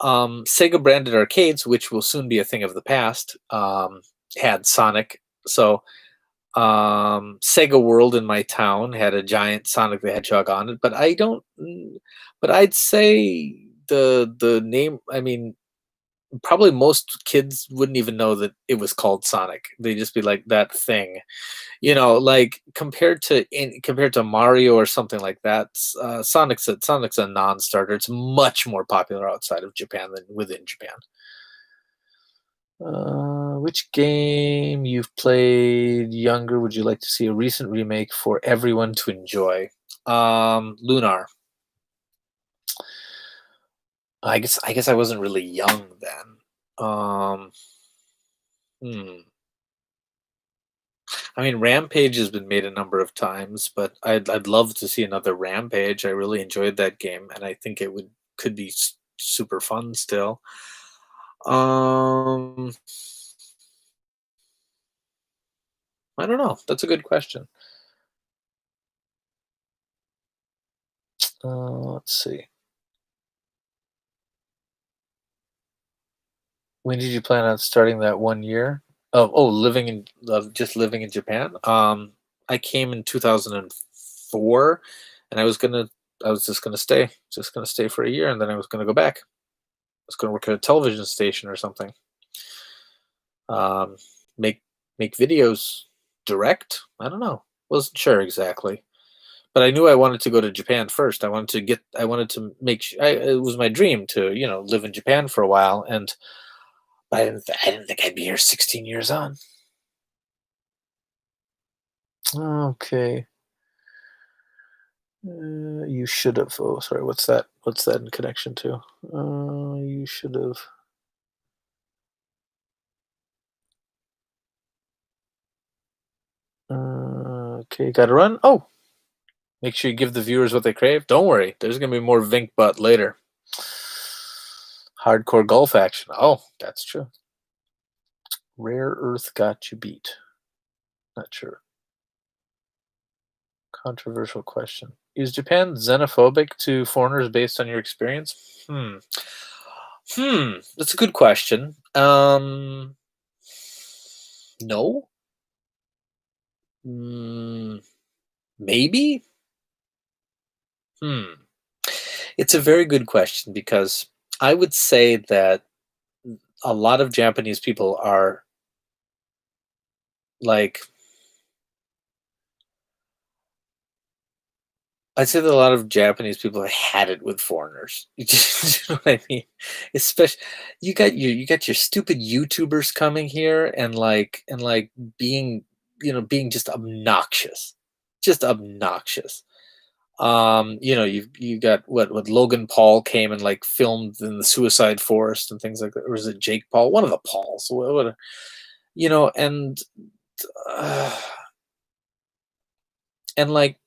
Sega branded arcades, which will soon be a thing of the past, had Sonic. So Sega World in my town had a giant Sonic the Hedgehog on it, but I don't. But I'd say the name. I mean, probably most kids wouldn't even know that it was called Sonic. They'd just be like, that thing, like compared to Mario or something like that. Sonic's a non-starter. It's much more popular outside of Japan than within Japan. Which game you've played younger would you like to see a recent remake for everyone to enjoy? Lunar. I guess I wasn't really young then. I mean, Rampage has been made a number of times, but I'd love to see another Rampage. I really enjoyed that game, and I think could be super fun still. I don't know. That's a good question. Let's see. When did you plan on starting that 1 year? Living in just living in Japan? I came in 2004, and I was just gonna stay for a year, and then I was gonna go back. I was gonna work at a television station or something. Um, make make videos, direct? I don't know. Wasn't sure exactly. But I knew I wanted to go to Japan first. I wanted to make su it was my dream to, live in Japan for a while, and I didn't think I'd be here 16 years on. Okay. You should have. Oh, sorry. What's that? What's that in connection to? You should have. Okay, gotta run. Oh, make sure you give the viewers what they crave. Don't worry, there's gonna be more Vink butt later. Hardcore golf action. Oh, that's true. Rare Earth got you beat. Not sure. Controversial question. Is Japan xenophobic to foreigners based on your experience? That's a good question. No. Mm, maybe. Hmm. It's a very good question because I would say that a lot of Japanese people are like, I'd say that a lot of Japanese people have had it with foreigners. You know what I mean? Especially, you got your stupid YouTubers coming here and like being being just obnoxious. You got what Logan Paul came and like filmed in the suicide forest and things like that. Or is it Jake Paul? One of the Pauls. And uh, and like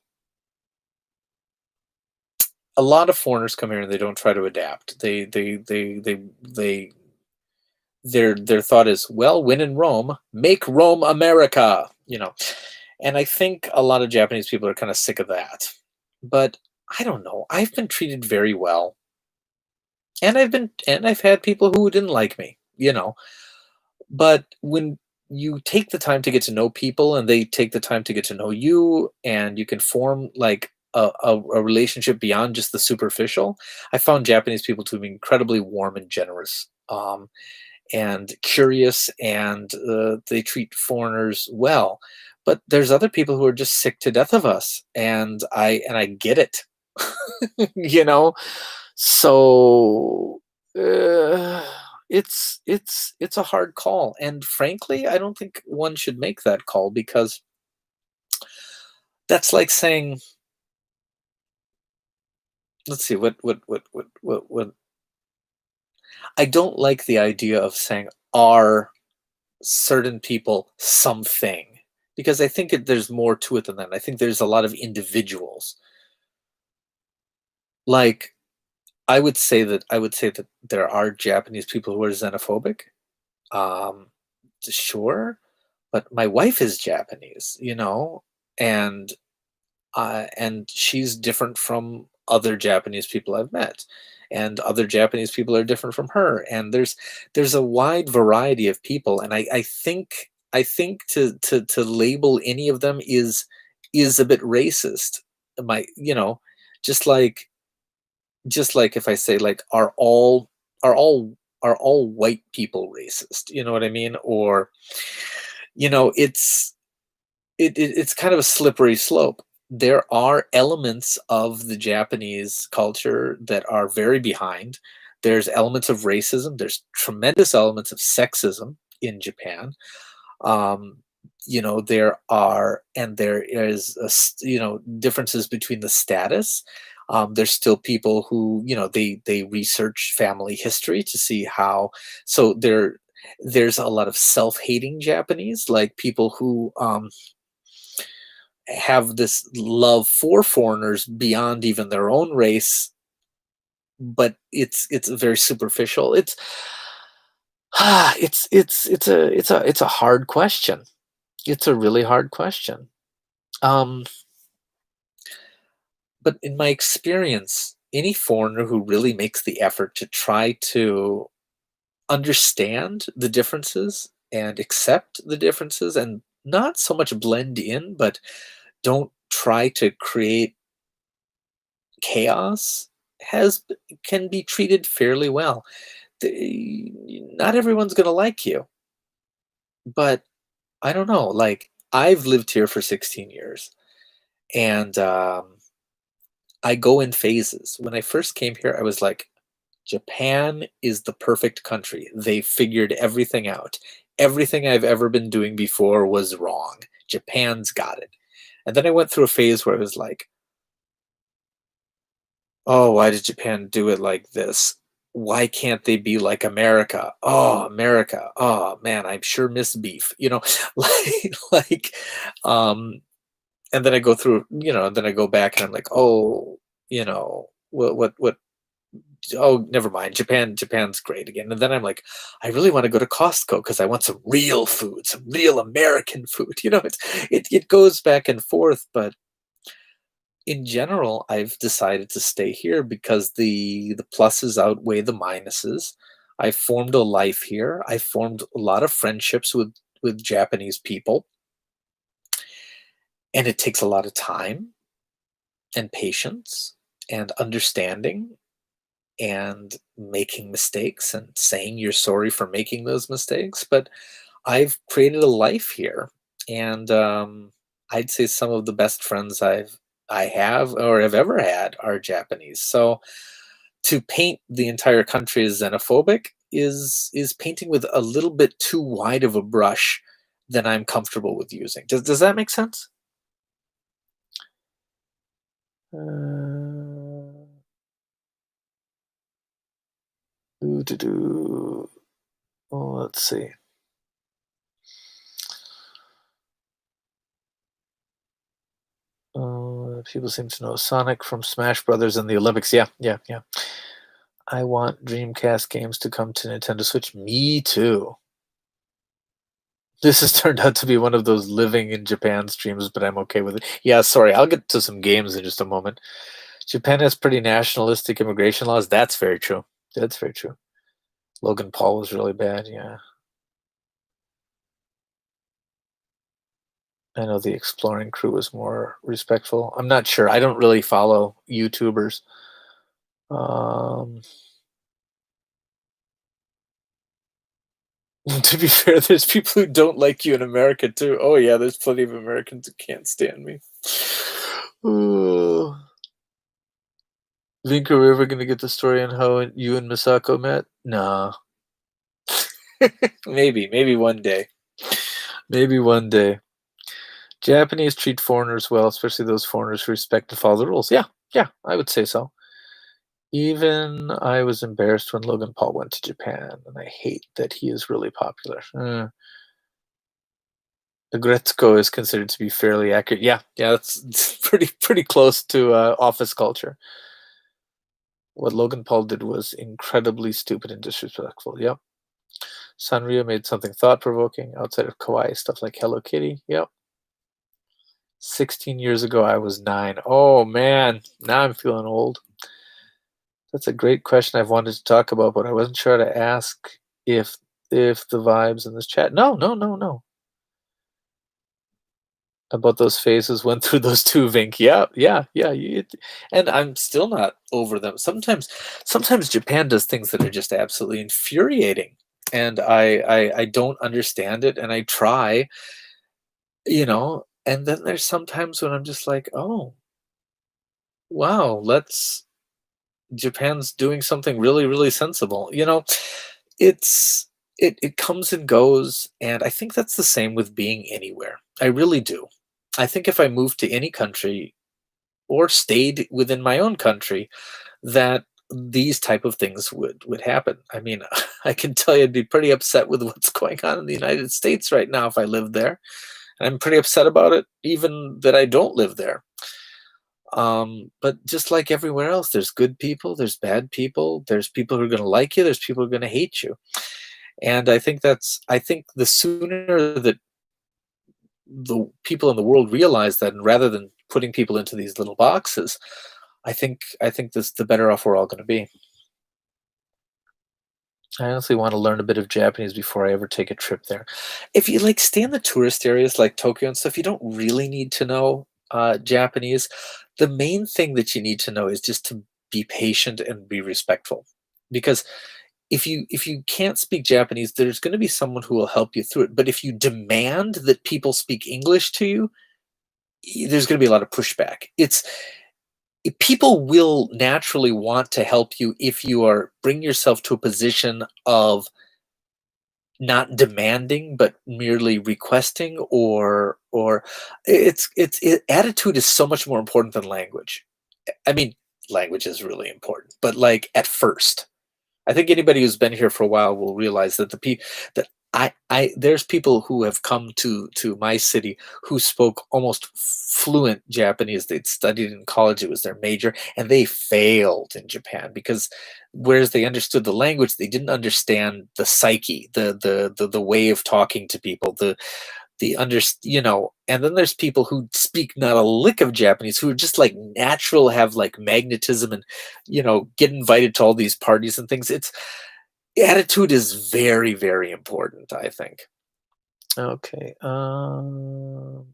a lot of foreigners come here and they don't try to adapt. Their thought is, well, when in Rome, make Rome America. And I think a lot of Japanese people are kind of sick of that. But I don't know. I've been treated very well. And I've had people who didn't like me. But when you take the time to get to know people and they take the time to get to know you and you can form like a relationship beyond just the superficial, I found Japanese people to be incredibly warm and generous. And curious, and they treat foreigners well. But there's other people who are just sick to death of us, and I get it, you know. So it's a hard call, and frankly, I don't think one should make that call because that's like saying, let's see, what I don't like the idea of saying are certain people something because I think there's more to it than that. I think there's a lot of individuals. Like I would say that there are Japanese people who are xenophobic. Um, sure, but my wife is Japanese, and she's different from other Japanese people I've met, and other Japanese people are different from her, and there's a wide variety of people, and I think to label any of them is a bit racist. My just like just like if I say like are all are all white people racist? You know what I mean? Or it's it's kind of a slippery slope. There are elements of the Japanese culture that are very behind. There's elements of racism. There's tremendous elements of sexism in Japan. Um, there is differences between the status. There's still people who they research family history to see how. So there's a lot of self-hating Japanese, like people who have this love for foreigners beyond even their own race, but it's very superficial. It's a hard question. It's a really hard question. Um, but in my experience, any foreigner who really makes the effort to try to understand the differences and accept the differences and not so much blend in, but don't try to create chaos has can be treated fairly well. Not everyone's going to like you, but I don't know. Like I've lived here for 16 years, and I go in phases. When I first came here, I was like, Japan is the perfect country. They figured everything out. Everything I've ever been doing before was wrong. Japan's got it. And then I went through a phase where I was like, oh, why did Japan do it like this? Why can't they be like America? Oh, America. Oh man, I sure miss beef. Like, um, and then I go through, and then I go back and I'm like, oh, what oh, never mind. Japan's great again. And then I'm like, I really want to go to Costco because I want some real food, some real American food. It goes back and forth, but in general, I've decided to stay here because the pluses outweigh the minuses. I formed a life here. I formed a lot of friendships with Japanese people, and it takes a lot of time and patience and understanding and making mistakes and saying you're sorry for making those mistakes. But I've created a life here, and I'd say some of the best friends I have or have ever had are Japanese. So to paint the entire country as xenophobic is painting with a little bit too wide of a brush than I'm comfortable with using. Does that make sense? Doo-doo-doo. Oh, let's see. People seem to know Sonic from Smash Brothers and the Olympics. Yeah, yeah, yeah. I want Dreamcast games to come to Nintendo Switch. Me too. This has turned out to be one of those living in Japan streams, but I'm okay with it. Yeah, sorry, I'll get to some games in just a moment. Japan has pretty nationalistic immigration laws. That's very true. That's very true. Logan Paul was really bad, yeah. I know the exploring crew was more respectful. I'm not sure. I don't really follow YouTubers. Um, to be fair, there's people who don't like you in America too. Oh yeah, there's plenty of Americans who can't stand me. Ooh. Vinnk, are we ever gonna get the story on how you and Misako met? No. Maybe one day. Maybe one day. Japanese treat foreigners well, especially those foreigners who respect and follow the rules. Yeah, yeah, I would say so. Even I was embarrassed when Logan Paul went to Japan, and I hate that he is really popular. Agretzko is considered to be fairly accurate. Yeah, yeah, that's pretty close to office culture. What Logan Paul did was incredibly stupid and disrespectful. Yep. Sanrio made something thought-provoking outside of kawaii stuff like Hello Kitty. Yep. 16 years ago, I was 9. Oh man, now I'm feeling old. That's a great question I've wanted to talk about, but I wasn't sure how to ask if the vibes in this chat. No, no, no, no. About those phases went through those two, Vinnk. Yeah, yeah, yeah. And I'm still not over them. Sometimes Japan does things that are just absolutely infuriating, and I don't understand it, and I try, And then there's sometimes when I'm just like, oh, wow, Japan's doing something really, really sensible. It's it comes and goes, and I think that's the same with being anywhere. I really do. I think if I moved to any country or stayed within my own country, that these type of things would happen. I mean, I can tell you I'd be pretty upset with what's going on in the United States right now if I lived there. And I'm pretty upset about it, even that I don't live there. But just like everywhere else, there's good people, there's bad people, there's people who are going to like you, there's people who are going to hate you. And I think the sooner that the people in the world realize that, and rather than putting people into these little boxes, I think this the better off we're all going to be. I honestly want to learn a bit of Japanese before I ever take a trip there. If you like stay in the tourist areas like Tokyo and stuff, you don't really need to know Japanese. The main thing that you need to know is just to be patient and be respectful. Because if you can't speak Japanese, there's going to be someone who will help you through it. But if you demand that people speak English to you, there's going to be a lot of pushback. People will naturally want to help you if you are bring yourself to a position of not demanding but merely requesting, or attitude is so much more important than language. I mean, language is really important, but like at first, I think anybody who's been here for a while will realize that that there's people who have come to my city who spoke almost fluent Japanese. They'd studied in college; it was their major, and they failed in Japan because whereas they understood the language, they didn't understand the psyche, the way of talking to people, and then there's people who speak not a lick of Japanese who are just like natural, have like magnetism, and get invited to all these parties and things. It's attitude is very, very important, I think. Okay.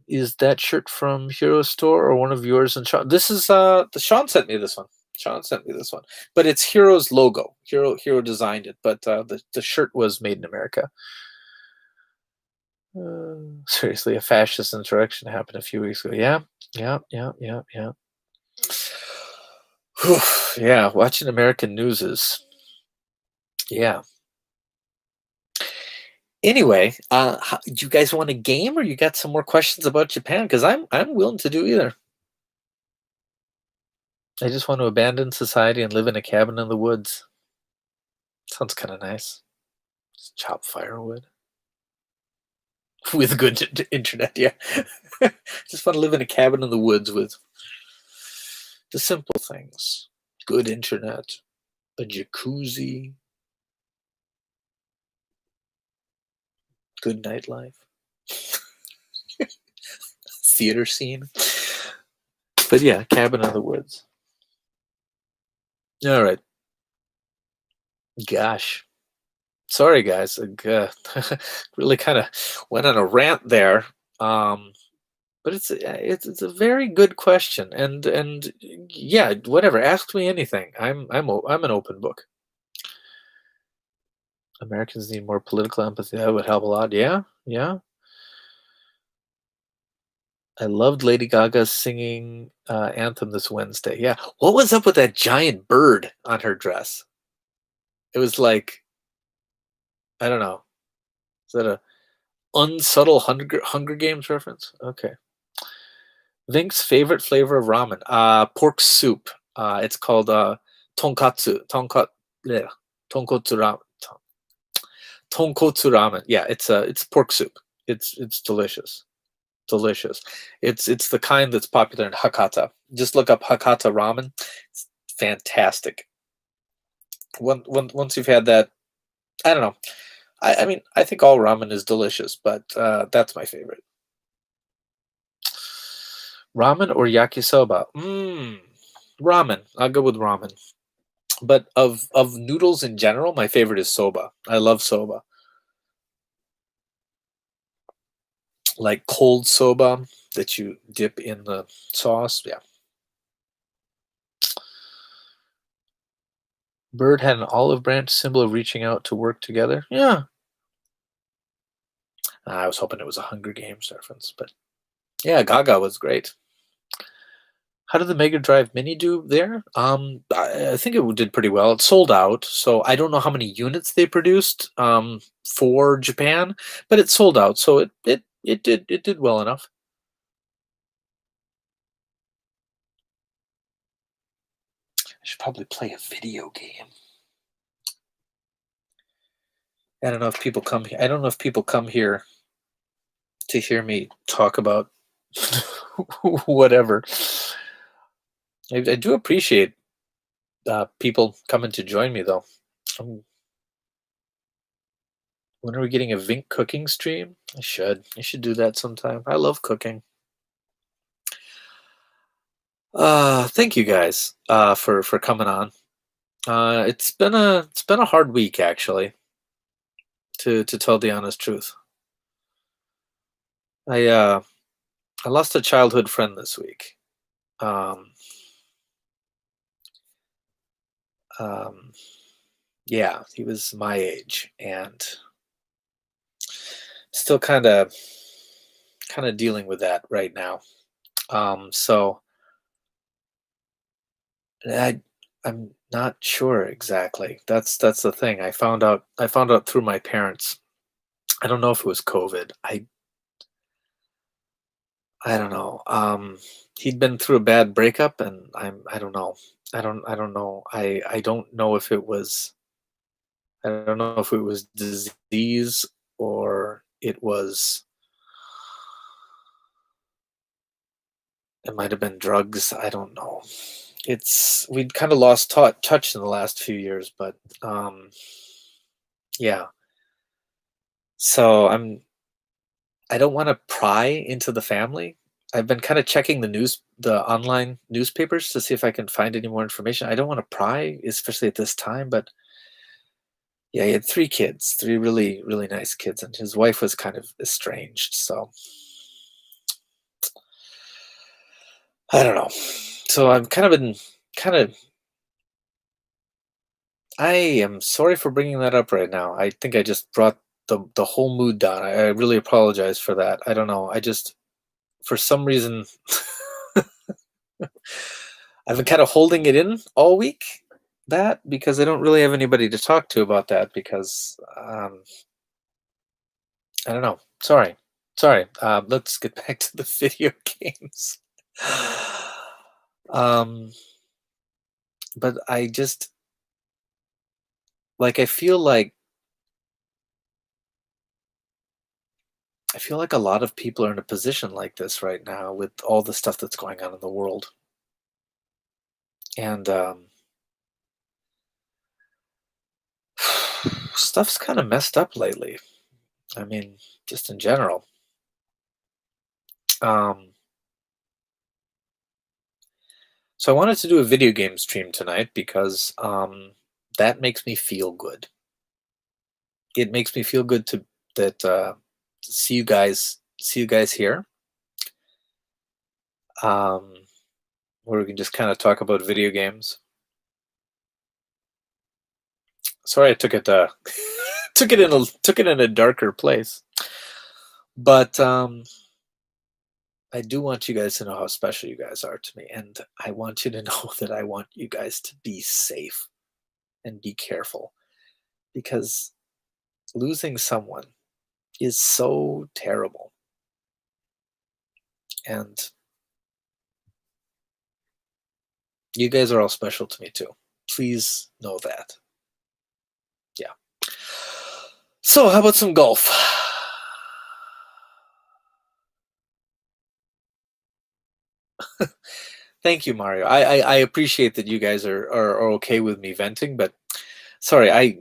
Is that shirt from Hero Store or one of yours and Sean? This is the Sean sent me this one. Sean sent me this one. But it's Hero's logo. Hero designed it, but the shirt was made in America. Seriously, a fascist insurrection happened a few weeks ago. Yeah, yeah, yeah, yeah, yeah. Whew, yeah, watching American news is yeah. Anyway, do you guys want a game, or you got some more questions about Japan? Because I'm willing to do either. I just want to abandon society and live in a cabin in the woods. Sounds kind of nice. Just chop firewood with good internet. Yeah, just want to live in a cabin in the woods with the simple things: good internet, a jacuzzi, good nightlife, theater scene. But yeah, cabin in the woods. All right. Gosh. Sorry, guys. Really kind of went on a rant there. But it's a very good question, and yeah, whatever. Ask me anything. I'm an open book. Americans need more political empathy. That would help a lot. Yeah, yeah. I loved Lady Gaga's singing anthem this Wednesday. Yeah. What was up with that giant bird on her dress? It was like, I don't know. Is that a unsubtle Hunger Games reference? Okay. Vink's favorite flavor of ramen, pork soup. It's called tonkatsu. Yeah, tonkotsu ramen. Tonkotsu ramen. Yeah, it's pork soup. It's delicious. Delicious. It's the kind that's popular in Hakata. Just look up Hakata ramen. It's fantastic. Once you've had that, I don't know. I mean, I think all ramen is delicious, but that's my favorite. Ramen or yakisoba? Ramen. I'll go with ramen. But of noodles in general, my favorite is soba. I love soba. Like cold soba that you dip in the sauce. Yeah. Bird had an olive branch symbol of reaching out to work together. Yeah. I was hoping it was a Hunger Games reference, but yeah, Gaga was great. How did the Mega Drive Mini do there? I think it did pretty well. It sold out, so I don't know how many units they produced for Japan, but it sold out, so it did well enough. I should probably play a video game. I don't know if people come. I don't know if people come here to hear me talk about whatever. I do appreciate people coming to join me, though. Um, when are we getting a Vinnk cooking stream? I should. I should do that sometime. I love cooking. Thank you guys for coming on. It's been a hard week actually, to tell the honest truth. I lost a childhood friend this week. Um, um, yeah, he was my age and still kind of dealing with that right now. So I I'm not sure exactly. That's the thing. I found out through my parents. I don't know if it was COVID. I don't know. He'd been through a bad breakup, and I don't know. I don't know. I don't know if it was. I don't know if it was disease or it might have been drugs. I don't know. We'd kind of lost touch in the last few years, but yeah. So I don't want to pry into the family. I've been kind of checking the online newspapers to see if I can find any more information. I don't want to pry, especially at this time, but yeah, he had 3 kids, 3 really, really nice kids, and his wife was kind of estranged, so I don't know. So I'm kind of I am sorry for bringing that up right now. I think I just brought the whole mood down. I really apologize for that. I don't know. I just for some reason I've been kind of holding it in all week that because I don't really have anybody to talk to about that because I don't know. Sorry. Let's get back to the video games. um, but I just like I feel like a lot of people are in a position like this right now with all the stuff that's going on in the world, and stuff's kind of messed up lately. I mean, just in general. Um, so I wanted to do a video game stream tonight because that makes me feel good. It makes me feel good to that see you guys here, um, where we can just kind of talk about video games. Sorry, I took it took it in a darker place, but I do want you guys to know how special you guys are to me, and I want you to know that I want you guys to be safe and be careful because losing someone is so terrible, and you guys are all special to me too. Please know that. Yeah. So, how about some golf? Thank you, Mario. I appreciate that you guys are okay with me venting, but sorry, I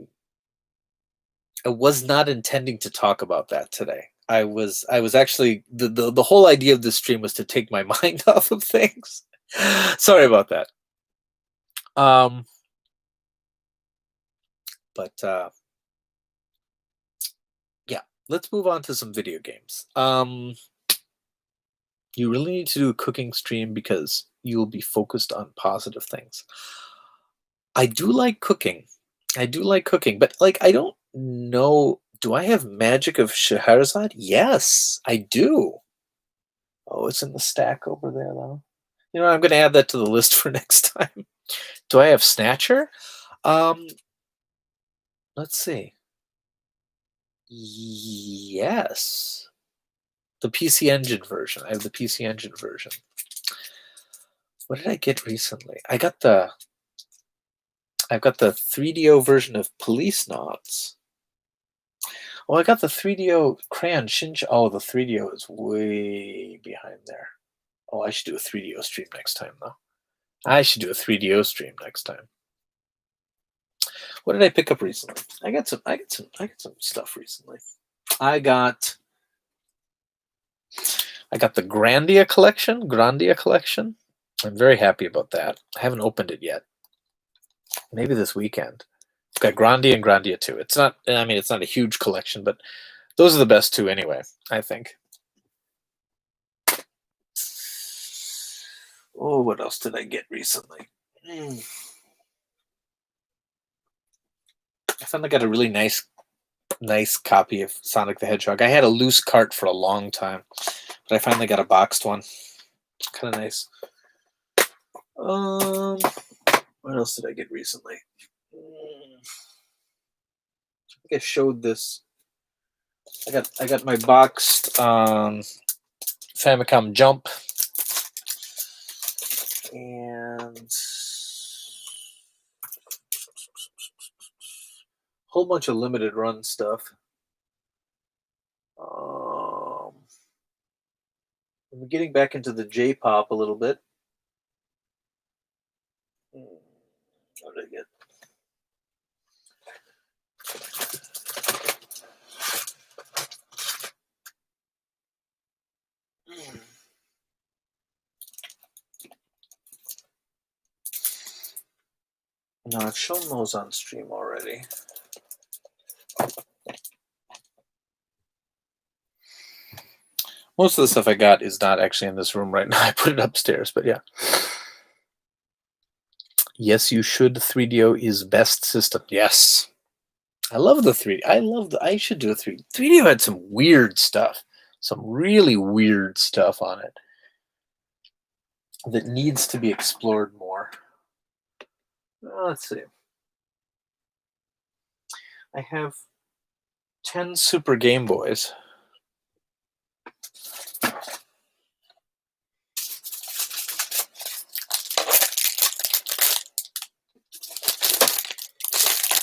was not intending to talk about that today. I was actually the whole idea of this stream was to take my mind off of things. Sorry about that. Um, but yeah, let's move on to some video games. You really need to do a cooking stream because you will be focused on positive things. I do like cooking. I do like cooking, but like I don't know. Do I have magic of Scheherazade? Yes, I do. Oh, it's in the stack over there, though. You know, I'm going to add that to the list for next time. Do I have Snatcher? Um, let's see. Yes, the PC Engine version. I have the PC Engine version. What did I get recently? I've got the 3DO version of Police Knots. Oh, I got the 3DO Crayon Shinja. Oh, the 3DO is way behind there. Oh, I should do a 3DO stream next time, though. I should do a 3DO stream next time. What did I pick up recently? I got some stuff recently. I got the Grandia collection. I'm very happy about that. I haven't opened it yet. Maybe this weekend. It's got Grandia and Grandia 2. It's not. I mean, it's not a huge collection, but those are the best two anyway, I think. Oh, what else did I get recently? I finally got a really nice copy of Sonic the Hedgehog. I had a loose cart for a long time, but I finally got a boxed one. Kind of nice. What else did I get recently? I think I showed this. I got my boxed Famicom Jump and a whole bunch of limited run stuff. I'm getting back into the J-pop a little bit. What did I get? No, I've shown those on stream already. Most of the stuff I got is not actually in this room right now. I put it upstairs, but yeah. Yes, you should. 3DO is best system. Yes. I love the 3D. I should do a 3D. 3DO had some weird stuff. Some really weird stuff on it that needs to be explored more. Let's see. I have 10 Super Game Boys.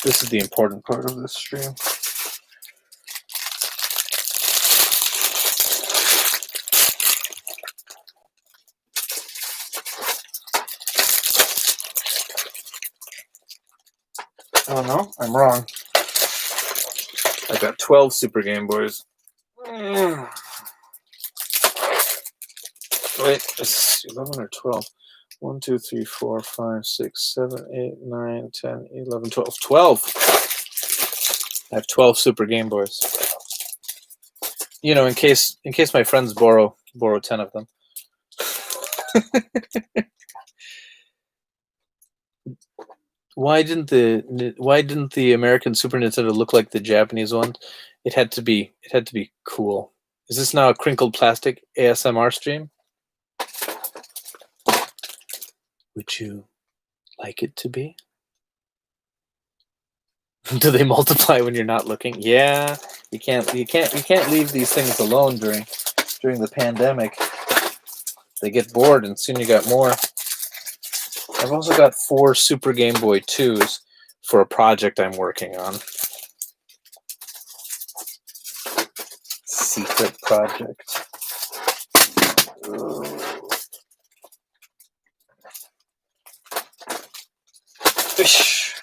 This is the important part of this stream. Oh no, I'm wrong. I got 12 Super Game Boys. Wait, this is 11 or 12. 1, 2, 3, 4, 5, 6, 7, 8, 9, 10, 11, 12. 12! I have 12 Super Game Boys. You know, in case my friends borrow 10 of them. Why didn't the American Super Nintendo look like the Japanese one? It had to be cool. Is this now a crinkled plastic ASMR stream? Would you like it to be? Do they multiply when you're not looking? Yeah, you can't leave these things alone during the pandemic. They get bored, and soon you got more. I've also got 4 Super Game Boy 2s for a project I'm working on. Secret project. Fish.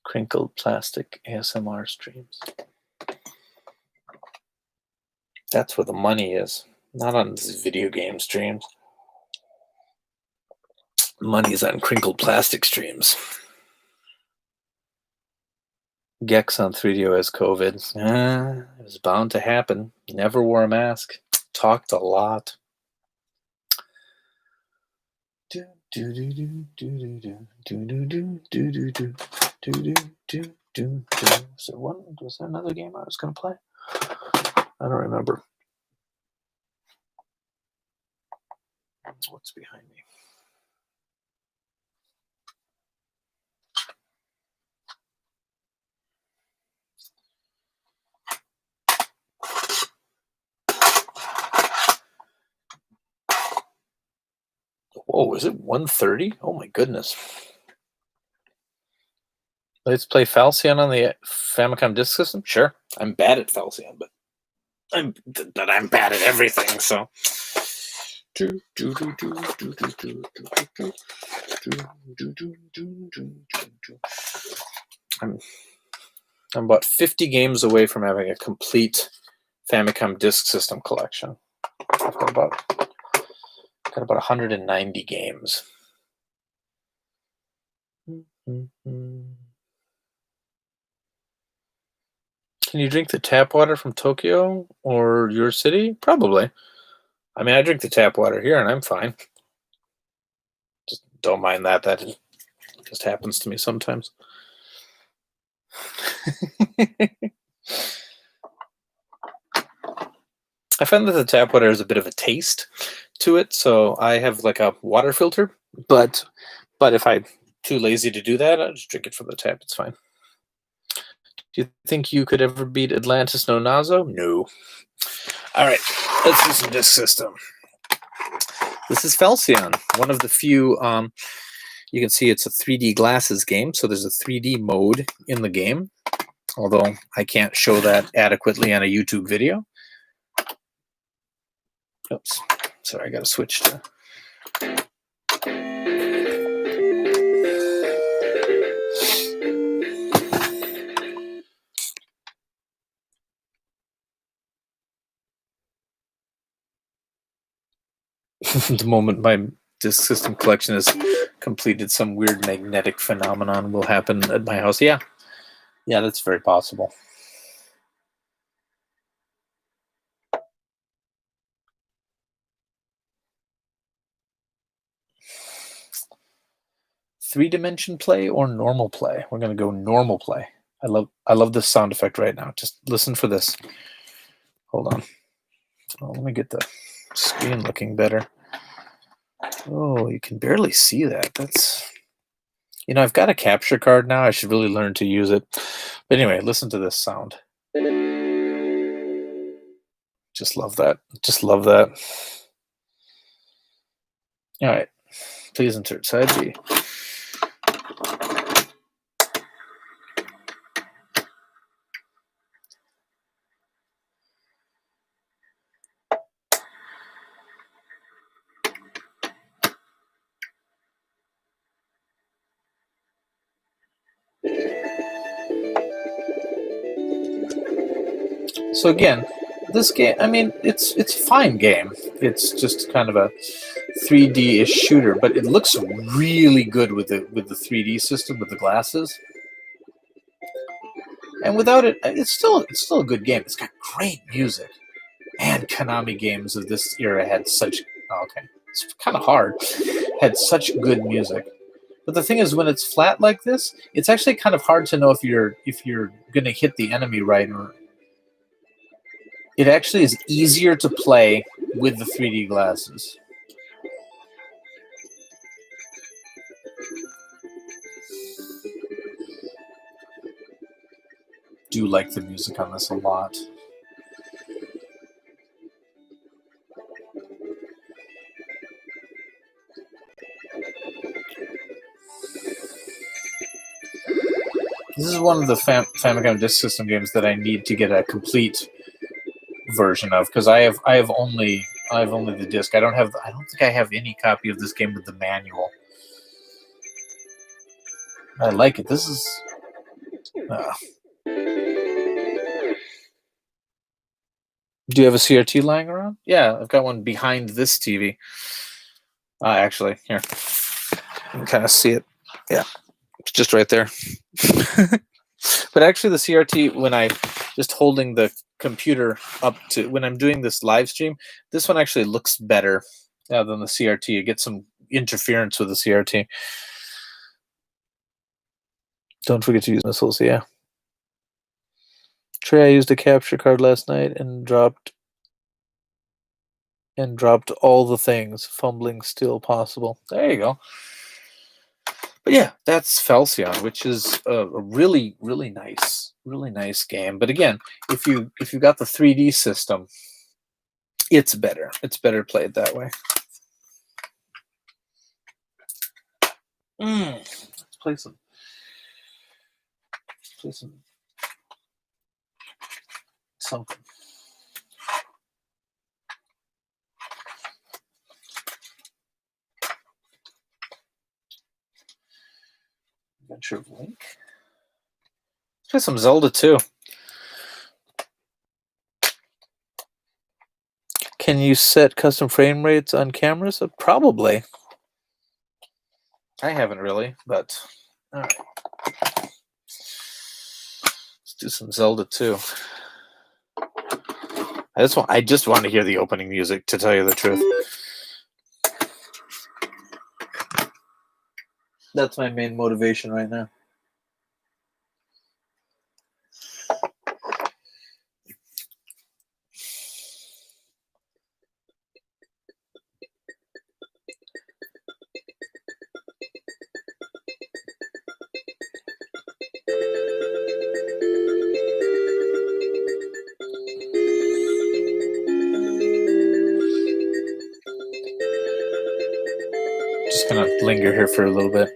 Crinkled plastic ASMR streams. That's where the money is, not on these video game streams. Money is on crinkled plastic streams. Gex on 3DO has COVID. It was bound to happen. Never wore a mask. Talked a lot. So was there another game I was going to play? I don't remember. What's behind me? Whoa, is it 1:30? Oh my goodness. Let's play Falcion on the Famicom Disk System? Sure. I'm bad at Falcion, but I'm bad at everything, so I'm about 50 games away from having a complete Famicom Disk System collection. I've got about 190 games. Can you drink the tap water from Tokyo or your city? Probably. I mean, I drink the tap water here and I'm fine. Just don't mind that. That just happens to me sometimes. I find that the tap water has a bit of a taste to it, so I have like a water filter. But if I'm too lazy to do that, I'll just drink it from the tap. It's fine. Do you think you could ever beat Atlantis No Nazo? No. All right, let's do some Disk System. This is Falcion, one of the few. You can see it's a 3D glasses game, so there's a 3D mode in the game, although I can't show that adequately on a YouTube video. Oops, sorry, I got to switch to. The moment my Disk System collection is completed, some weird magnetic phenomenon will happen at my house. Yeah, that's very possible. Three-dimension play or normal play? We're going to go normal play. I love this sound effect right now. Just listen for this. Hold on. Oh, let me get the screen looking better. Oh, you can barely see that. That's, I've got a capture card now. I should really learn to use it. But anyway, listen to this sound. Just love that. Just love that. All right. Please insert side B. So again, this game, I mean, it's a fine game. It's just kind of a 3D-ish shooter, but it looks really good with the 3D system with the glasses. And without it, it's still a good game. It's got great music. And Konami games of this era had such it's kind of hard. Had such good music. But the thing is, when it's flat like this, it's actually kind of hard to know if you're going to hit the enemy right, or it actually is easier to play with the 3D glasses. Do like the music on this a lot. This is one of the Famicom Disk System games that I need to get a complete version of, because I have only the disc. I don't think I have any copy of this game with the manual. I like it. This is. Do you have a CRT lying around? Yeah, I've got one behind this TV. Actually, here. You can kind of see it. Yeah, it's just right there. But actually, the CRT, when I just holding the computer up to, when I'm doing this live stream, this one actually looks better than the CRT. You get some interference with the CRT. Don't forget to use missiles, yeah. Trey, I used a capture card last night and dropped all the things. Fumbling still possible. There you go. But yeah, that's Falcion, which is a really, really nice game. But again, if you got the 3D system, it's better. It's better played that way. Let's play some something. Adventure of Link. Let's play some Zelda too. Can you set custom frame rates on cameras? Probably. I haven't really, but all right. Let's do some Zelda too. I just want to hear the opening music, to tell you the truth. That's my main motivation right now. Just gonna linger here for a little bit.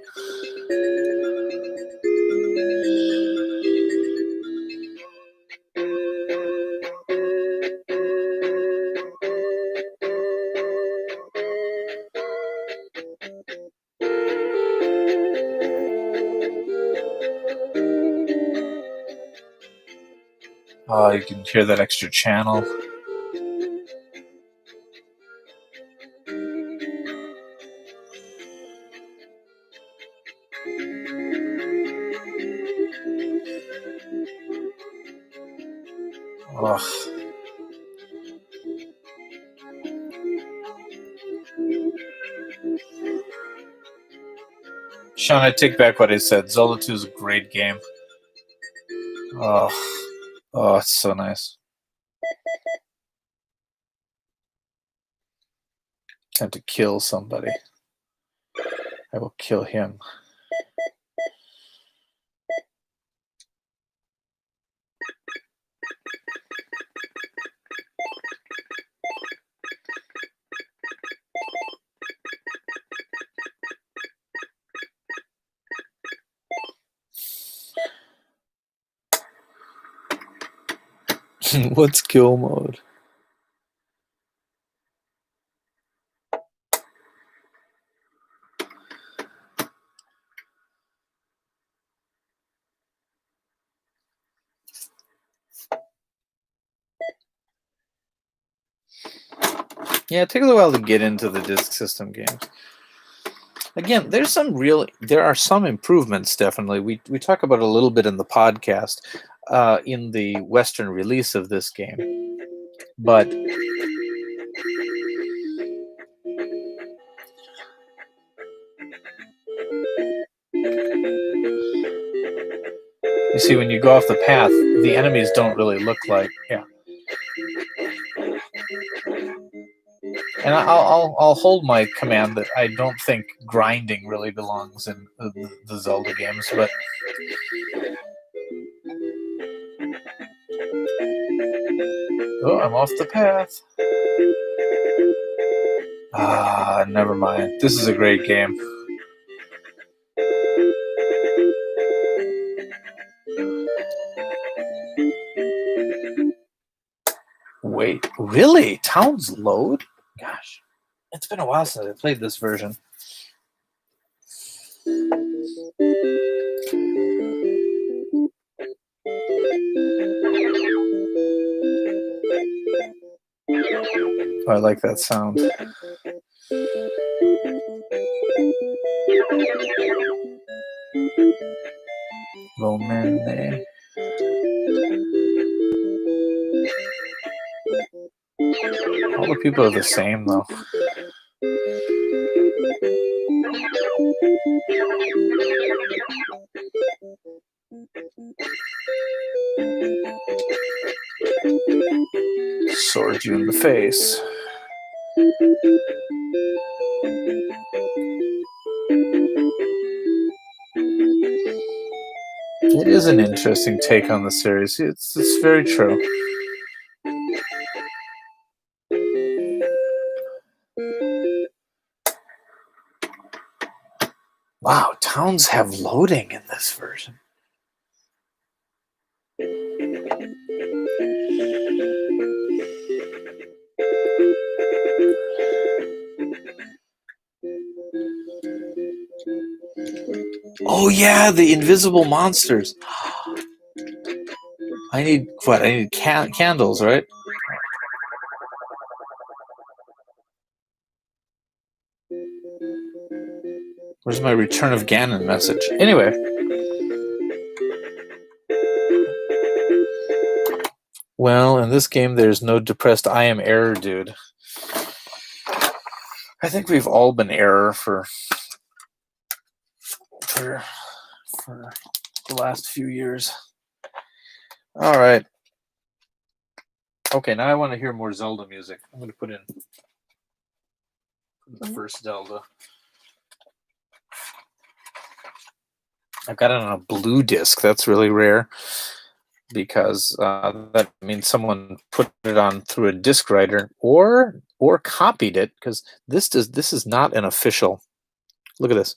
Oh, you can hear that extra channel. Ugh. Sean, I take back what I said. Zelda 2 is a great game. Oh, it's so nice. Time to kill somebody. I will kill him. What's kill mode? Yeah, it takes a while to get into the disk system games. Again, there are some improvements, definitely. We talk about it a little bit in the podcast, in the Western release of this game. But you see, when you go off the path, the enemies don't really look like, yeah. And I'll hold my command that I don't think grinding really belongs in the Zelda games, but oh, I'm off the path. Ah, never mind. This is a great game. Wait, really? Towns load? Gosh, it's been a while since I played this version. Oh, I like that sound. Romane. All the people are the same, though. Sword you in the face. It is an interesting take on the series. It's very true. Wow, towns have loading in this version. Oh yeah, the invisible monsters. I need what? I need candles, right? Where's my Return of Ganon message? Anyway. Well, in this game, there's no depressed I am error, dude. I think we've all been error for the last few years. All right. Okay, now I want to hear more Zelda music. I'm going to put in the first Zelda. I've got it on a blue disc. That's really rare because that means someone put it on through a disc writer or copied it, because this is not an official. Look at this.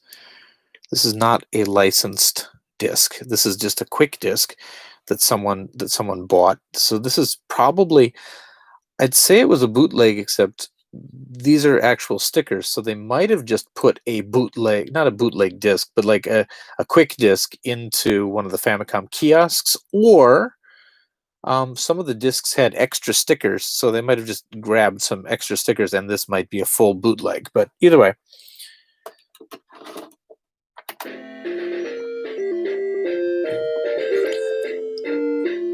This is not a licensed disc. This is just a quick disc that someone bought. So this is probably, I'd say it was a bootleg, except these are actual stickers. So they might have just put a bootleg, not a bootleg disc, but like a quick disc into one of the Famicom kiosks, or some of the discs had extra stickers. So they might have just grabbed some extra stickers, and this might be a full bootleg. But either way.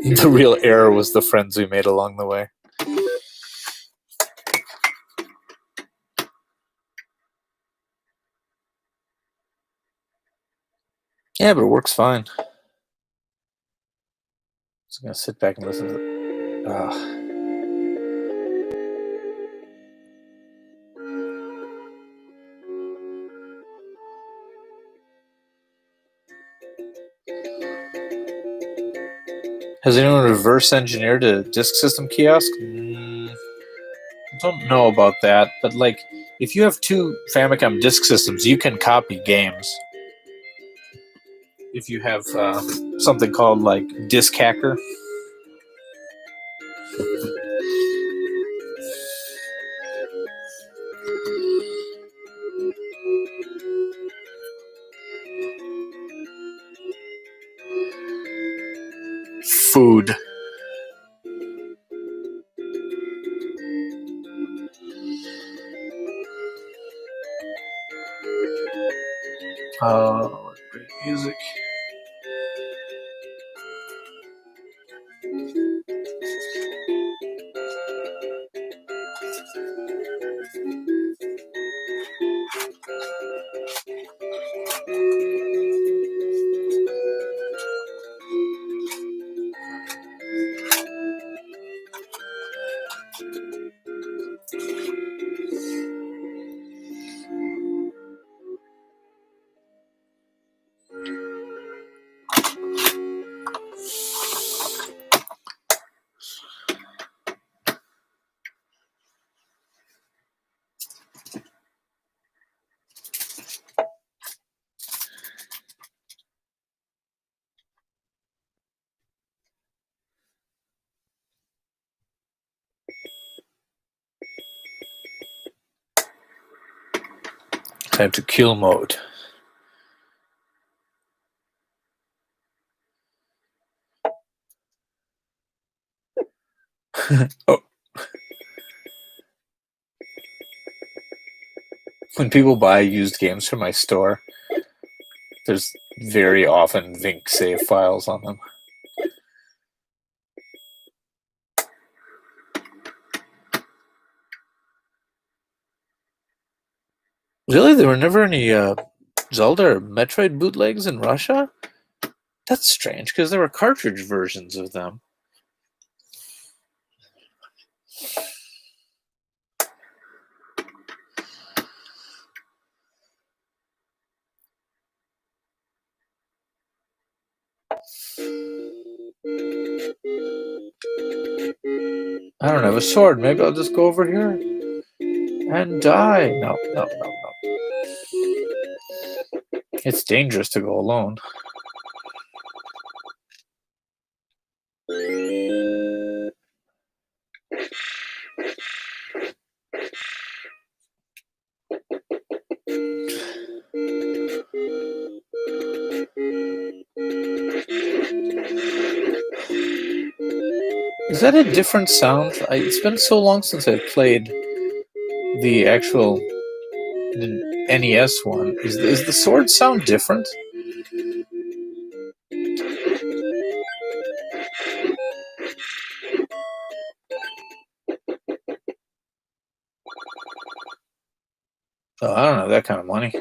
The real error was the friends we made along the way. Yeah, but it works fine. Just gonna sit back and listen to it. Has anyone reverse engineered a disk system kiosk? I don't know about that, but like, if you have two Famicom disk systems, you can copy games. If you have something called like Disk Hacker. Food. Great music. Time to kill mode. Oh. When people buy used games from my store, there's very often Vinnk save files on them. Really? There were never any Zelda or Metroid bootlegs in Russia? That's strange, because there were cartridge versions of them. I don't have a sword. Maybe I'll just go over here and die. No. It's dangerous to go alone. Is that a different sound? It's been so long since I've played the actual NES one. Is the sword sound different? Oh, I don't have that kind of money.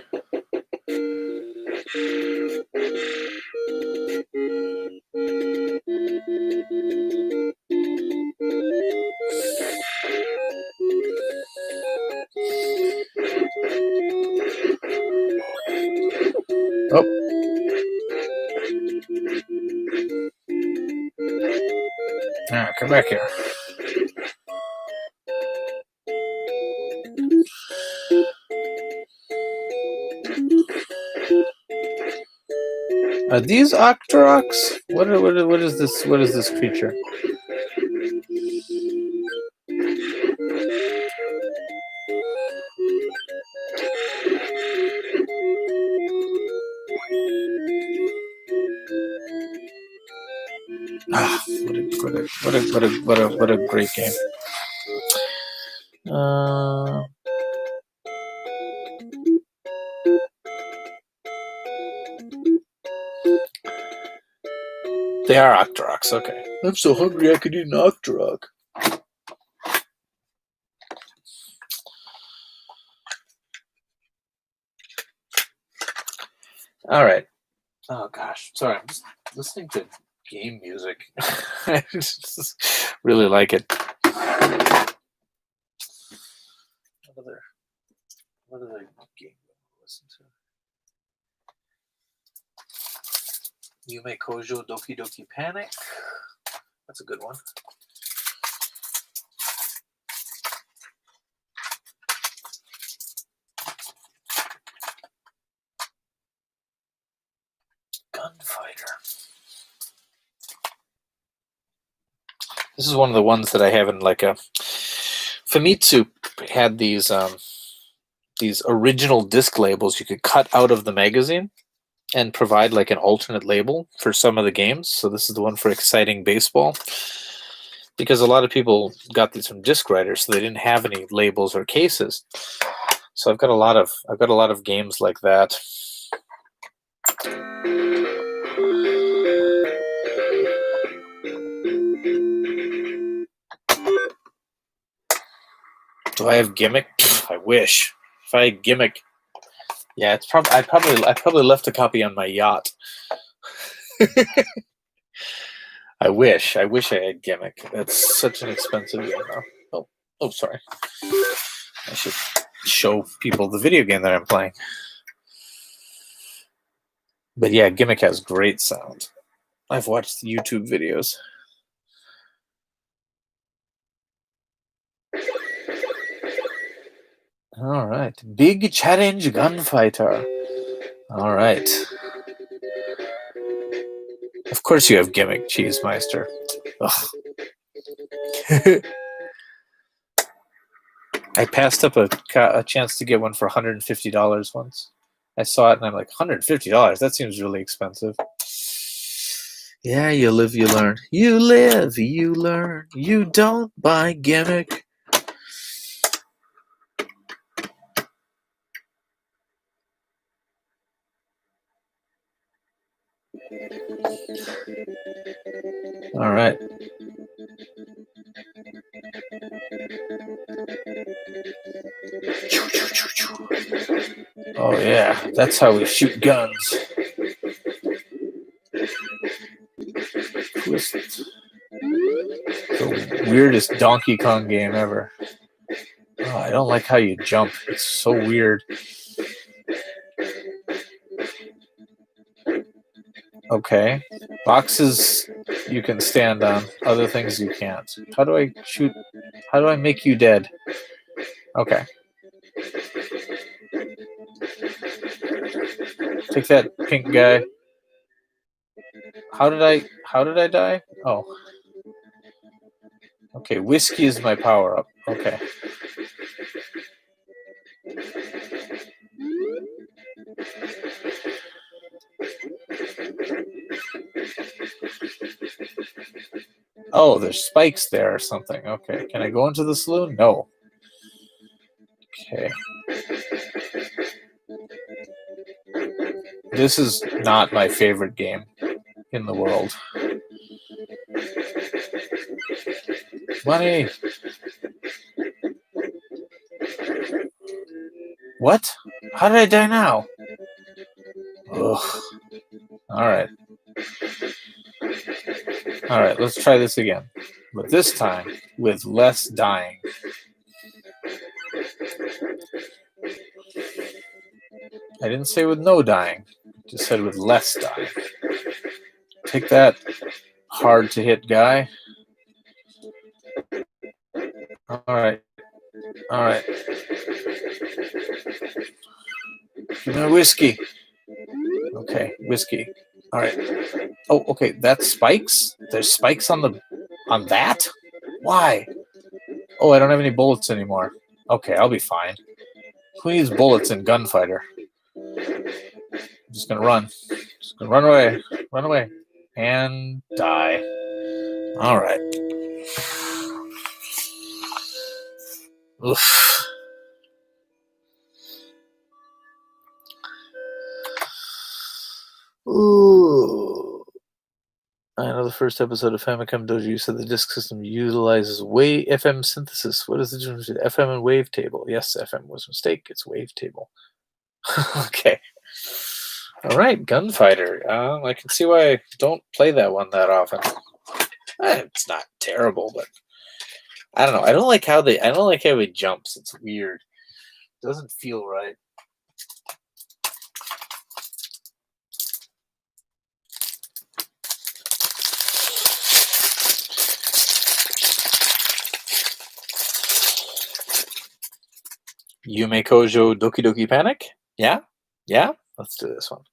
Oh. Ah, come back here. Are these Octoroks? What is this? What is this creature? Ah, what a great game. They are Octoroks, okay. I'm so hungry I could eat an Octorok. All right. Oh gosh, sorry. I'm just listening to game music. I just really like it. What other game do I listen to? Yume Kojo Doki Doki Panic. That's a good one. Gunfighter. This is one of the ones that I have in like a... Famitsu had these original disc labels you could cut out of the magazine and provide like an alternate label for some of the games. So this is the one for Exciting Baseball, because a lot of people got these from disc writers, so they didn't have any labels or cases. So I've got a lot of games like that. Do I have Gimmick? I wish. If I had Gimmick, yeah, it's probably I probably left a copy on my yacht. I wish I had Gimmick. That's such an expensive game though. Oh, sorry. I should show people the video game that I'm playing. But yeah, Gimmick has great sound. I've watched YouTube videos. All right. Big Challenge Gunfighter. All right. Of course you have Gimmick, Cheesemeister. Ugh. I passed up a chance to get one for $150 once. I saw it and I'm like, $150? That seems really expensive. Yeah, you live, you learn. You live, you learn. You don't buy Gimmick. All right. Oh yeah, that's how we shoot guns. Twist. The weirdest Donkey Kong game ever. Oh, I don't like how you jump. It's so weird. Okay. Boxes you can stand on. Other things you can't. How do I shoot? How do I make you dead? Okay. Take that, pink guy. How did I die? Oh. Okay, whiskey is my power up. Okay. Oh, there's spikes there or something. Okay, can I go into the saloon? No. Okay. This is not my favorite game in the world. Money! What? How did I die now? Ugh. Alright. Alright, let's try this again. But this time, with less dying. I didn't say with no dying. I just said with less dying. Take that, hard to hit guy. Alright. Alright. Give me a whiskey. Okay, whiskey. Alright. Oh, okay, that's spikes? There's spikes on that? Why? Oh, I don't have any bullets anymore. Okay, I'll be fine. Who needs bullets in Gunfighter? I'm just gonna run. Just gonna run away. Run away. And die. Alright. Oof. Ooh. I know the first episode of Famicom Dojo, you said the disk system utilizes FM synthesis. What is the difference between FM and wavetable? Yes, FM was a mistake. It's wavetable. Okay. All right, Gunfighter. I can see why I don't play that one that often. It's not terrible, but I don't know. I don't like how it jumps. It's weird. It doesn't feel right. Yume Kojo Doki Doki Panic? Yeah? Yeah? Let's do this one.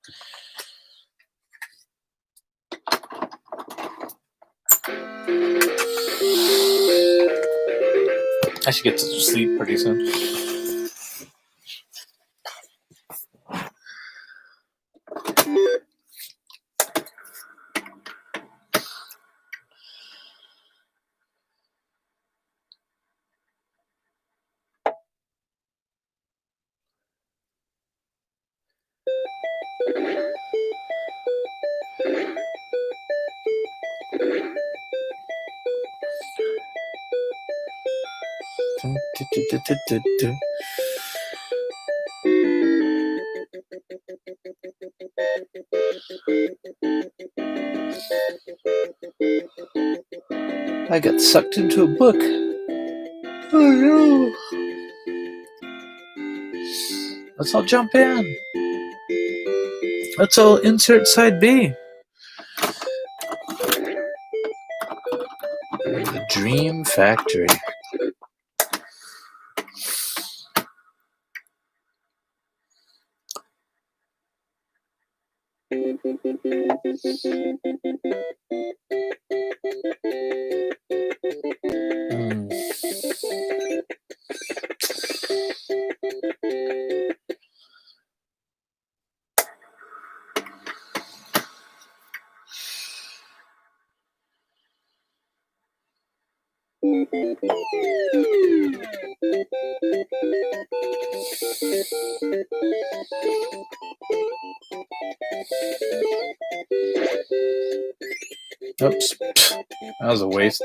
I should get to sleep pretty soon. I got sucked into a book. Oh no! Let's all jump in. Let's all insert side B. The Dream Factory. Oops, that was a waste.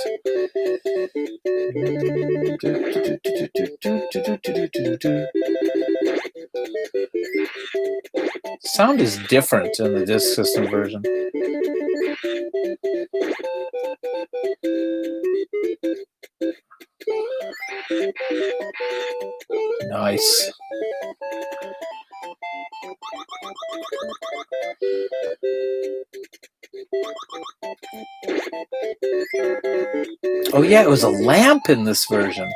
Sound is different in the disk system version. Nice. Oh yeah, it was a lamp in this version.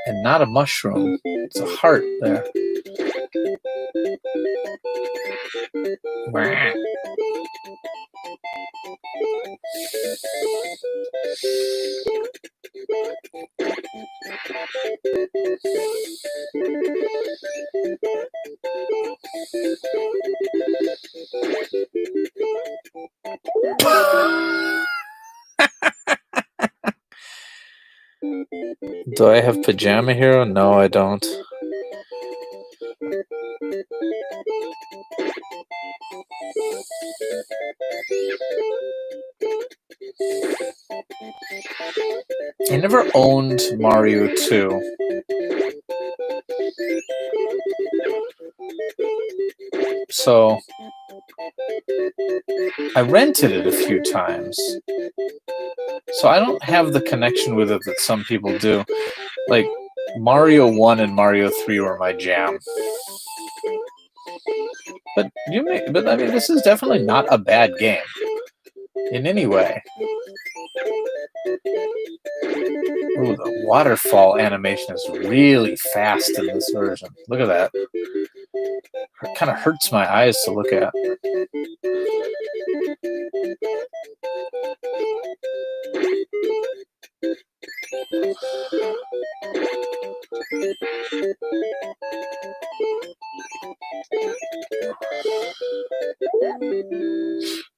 And not a mushroom. It's a heart there. Do I have Pajama Hero? No, I don't. I never owned Mario 2. So I rented it a few times. So I don't have the connection with it that some people do. Like Mario 1 and Mario 3 were my jam. But I mean, this is definitely not a bad game in any way. Ooh, the waterfall animation is really fast in this version. Look at that. It kind of hurts my eyes to look at.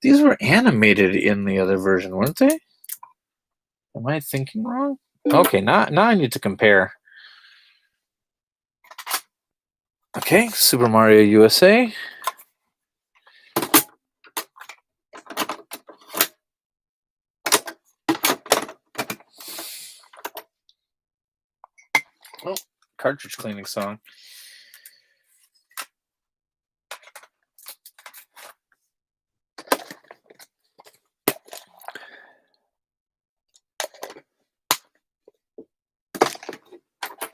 These were animated in the other version, weren't they? Am I thinking wrong? Okay, now I need to compare. Okay, Super Mario USA. Oh, cartridge cleaning song.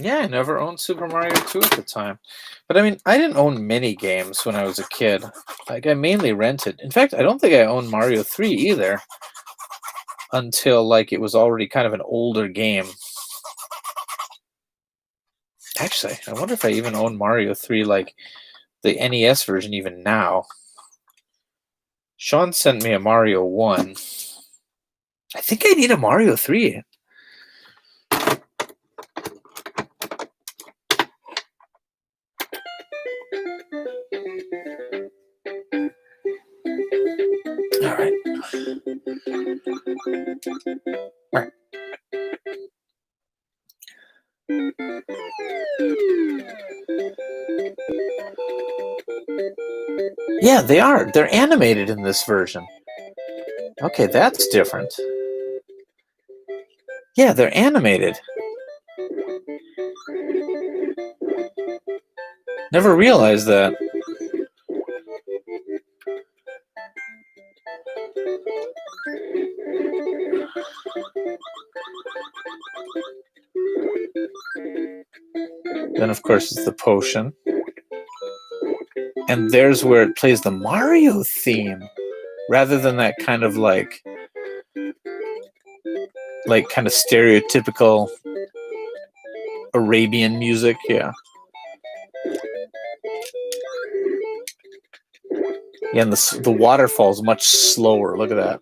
Yeah, I never owned Super Mario 2 at the time. But I mean, I didn't own many games when I was a kid. Like, I mainly rented. In fact, I don't think I owned Mario 3 either until, like, it was already kind of an older game. Actually, I wonder if I even own Mario 3, like, the NES version even now. Sean sent me a Mario 1. I think I need a Mario 3. All right. All right. Yeah, they are. They're animated in this version. Okay, that's different. Yeah, they're animated. Never realized that. Then, of course, it's the potion. And there's where it plays the Mario theme, rather than that kind of like kind of stereotypical Arabian music. Yeah. Yeah, and the waterfall is much slower. Look at that.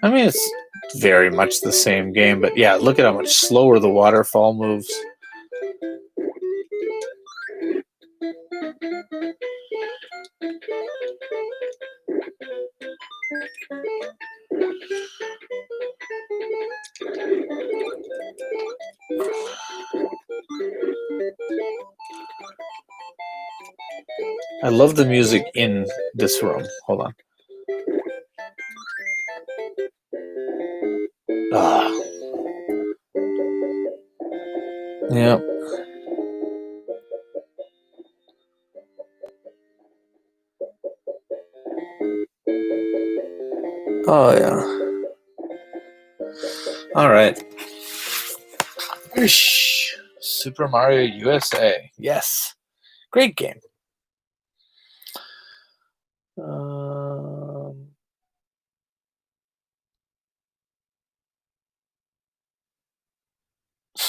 I mean, it's very much the same game, but yeah, look at how much slower the waterfall moves. I love the music in this room. Hold on. Yep. Oh, yeah. All right. Super Mario USA. Yes. Great game.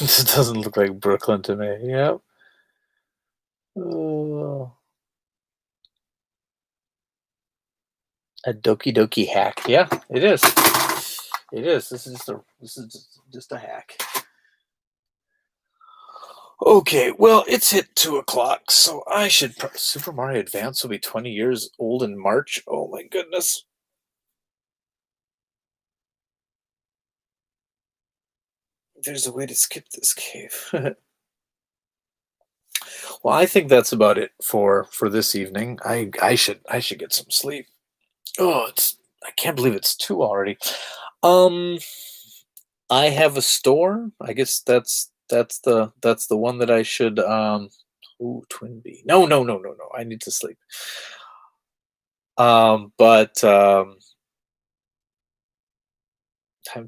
This doesn't look like Brooklyn to me. Yep. A Doki Doki hack. Yeah, it is. It is. This is just a hack. Okay, well, it's hit 2 o'clock, so I should. Super Mario Advance will be 20 years old in March. Oh my goodness. There's a way to skip this cave. Well, I think that's about it for this evening. I should get some sleep. Oh, I can't believe it's 2 already. Um, I have a store. I guess that's the one that I should. Ooh, Twin B. No, no, no, no, no. I need to sleep. But time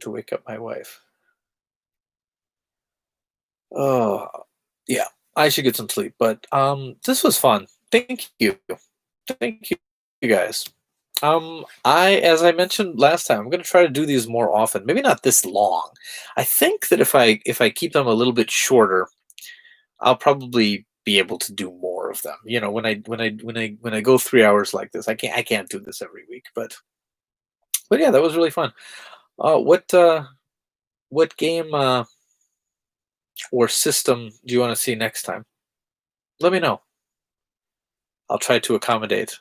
to wake up my wife. Oh, yeah. I should get some sleep. But this was fun. Thank you. Thank you guys. As I mentioned last time, I'm going to try to do these more often. Maybe not this long. I think that if I keep them a little bit shorter, I'll probably be able to do more of them. When I go 3 hours like this, I can't do this every week. But yeah, that was really fun. What game or system do you want to see next time? Let me know. I'll try to accommodate.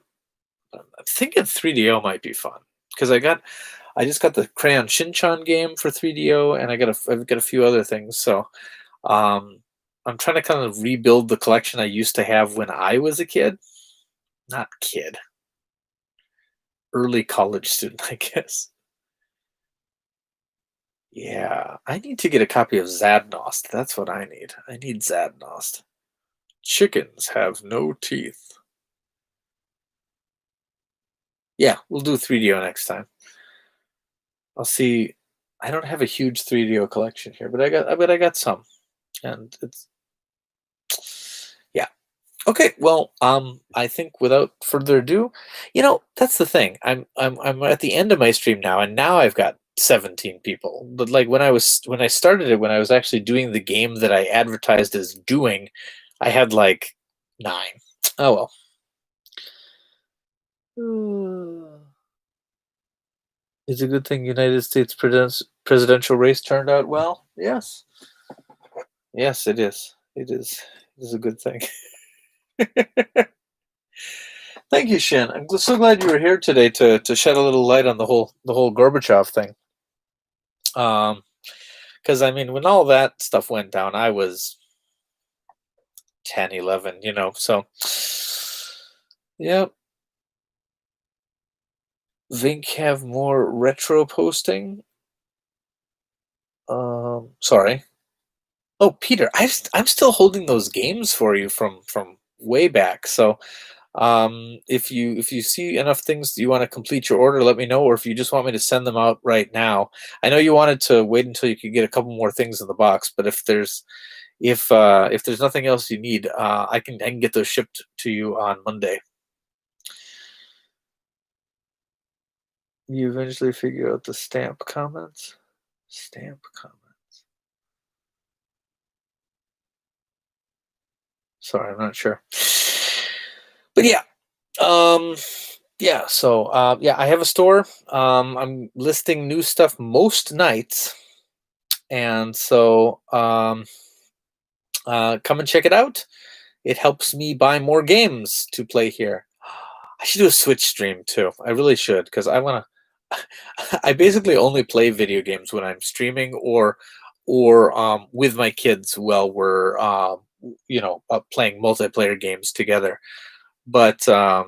I'm thinking 3DO might be fun because I just got the Crayon Shinchan game for 3DO, and I've got a few other things. So um, I'm trying to kind of rebuild the collection I used to have when I was a kid. Not kid, early college student, I guess. Yeah, I need to get a copy of Zadnost. That's what I need. I need Zadnost. Chickens have no teeth. Yeah, we'll do 3DO next time. I'll see. I don't have a huge 3DO collection here, but I got some, and it's yeah. Okay, well, I think without further ado, that's the thing. I'm at the end of my stream now, and now I've got 17 people. But like when I started it, when I was actually doing the game that I advertised as doing, I had like 9. Oh well. It's a good thing United States presidential race turned out well. Yes. Yes, it is. It is. It is a good thing. Thank you, Shin. I'm so glad you were here today to shed a little light on the whole Gorbachev thing. Because I mean, when all that stuff went down, I was 10, 11. So yep. Vinnk have more retro posting. Sorry. Oh, Peter, I'm still holding those games for you from way back. So if you see enough things you want to complete your order, let me know. Or if you just want me to send them out right now, I know you wanted to wait until you could get a couple more things in the box. But if there's nothing else you need, I can get those shipped to you on Monday. You eventually figure out the stamp comments. Stamp comments. Sorry, I'm not sure. But yeah, yeah. So yeah, I have a store. I'm listing new stuff most nights, and so come and check it out. It helps me buy more games to play here. I should do a Switch stream too. I really should because I want to. I basically only play video games when I'm streaming or with my kids while we're playing multiplayer games together. But I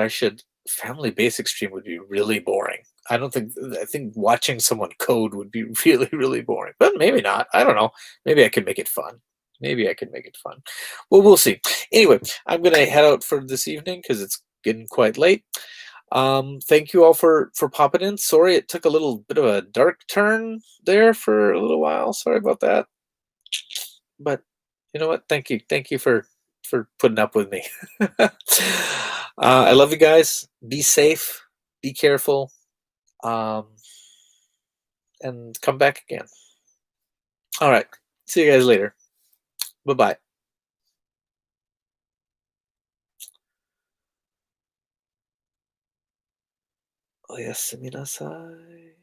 should. Family Basic stream would be really boring. I think watching someone code would be really really boring. But maybe not. I don't know. Maybe I could make it fun. Maybe I could make it fun. Well, we'll see. Anyway, I'm gonna head out for this evening because it's getting quite late. Thank you all for popping in. Sorry it took a little bit of a dark turn there for a little while. Sorry about that. But you know what? Thank you for putting up with me. I love you guys. Be safe. Be careful. Um, and come back again. All right. See you guys later. Bye bye. おやすみなさい。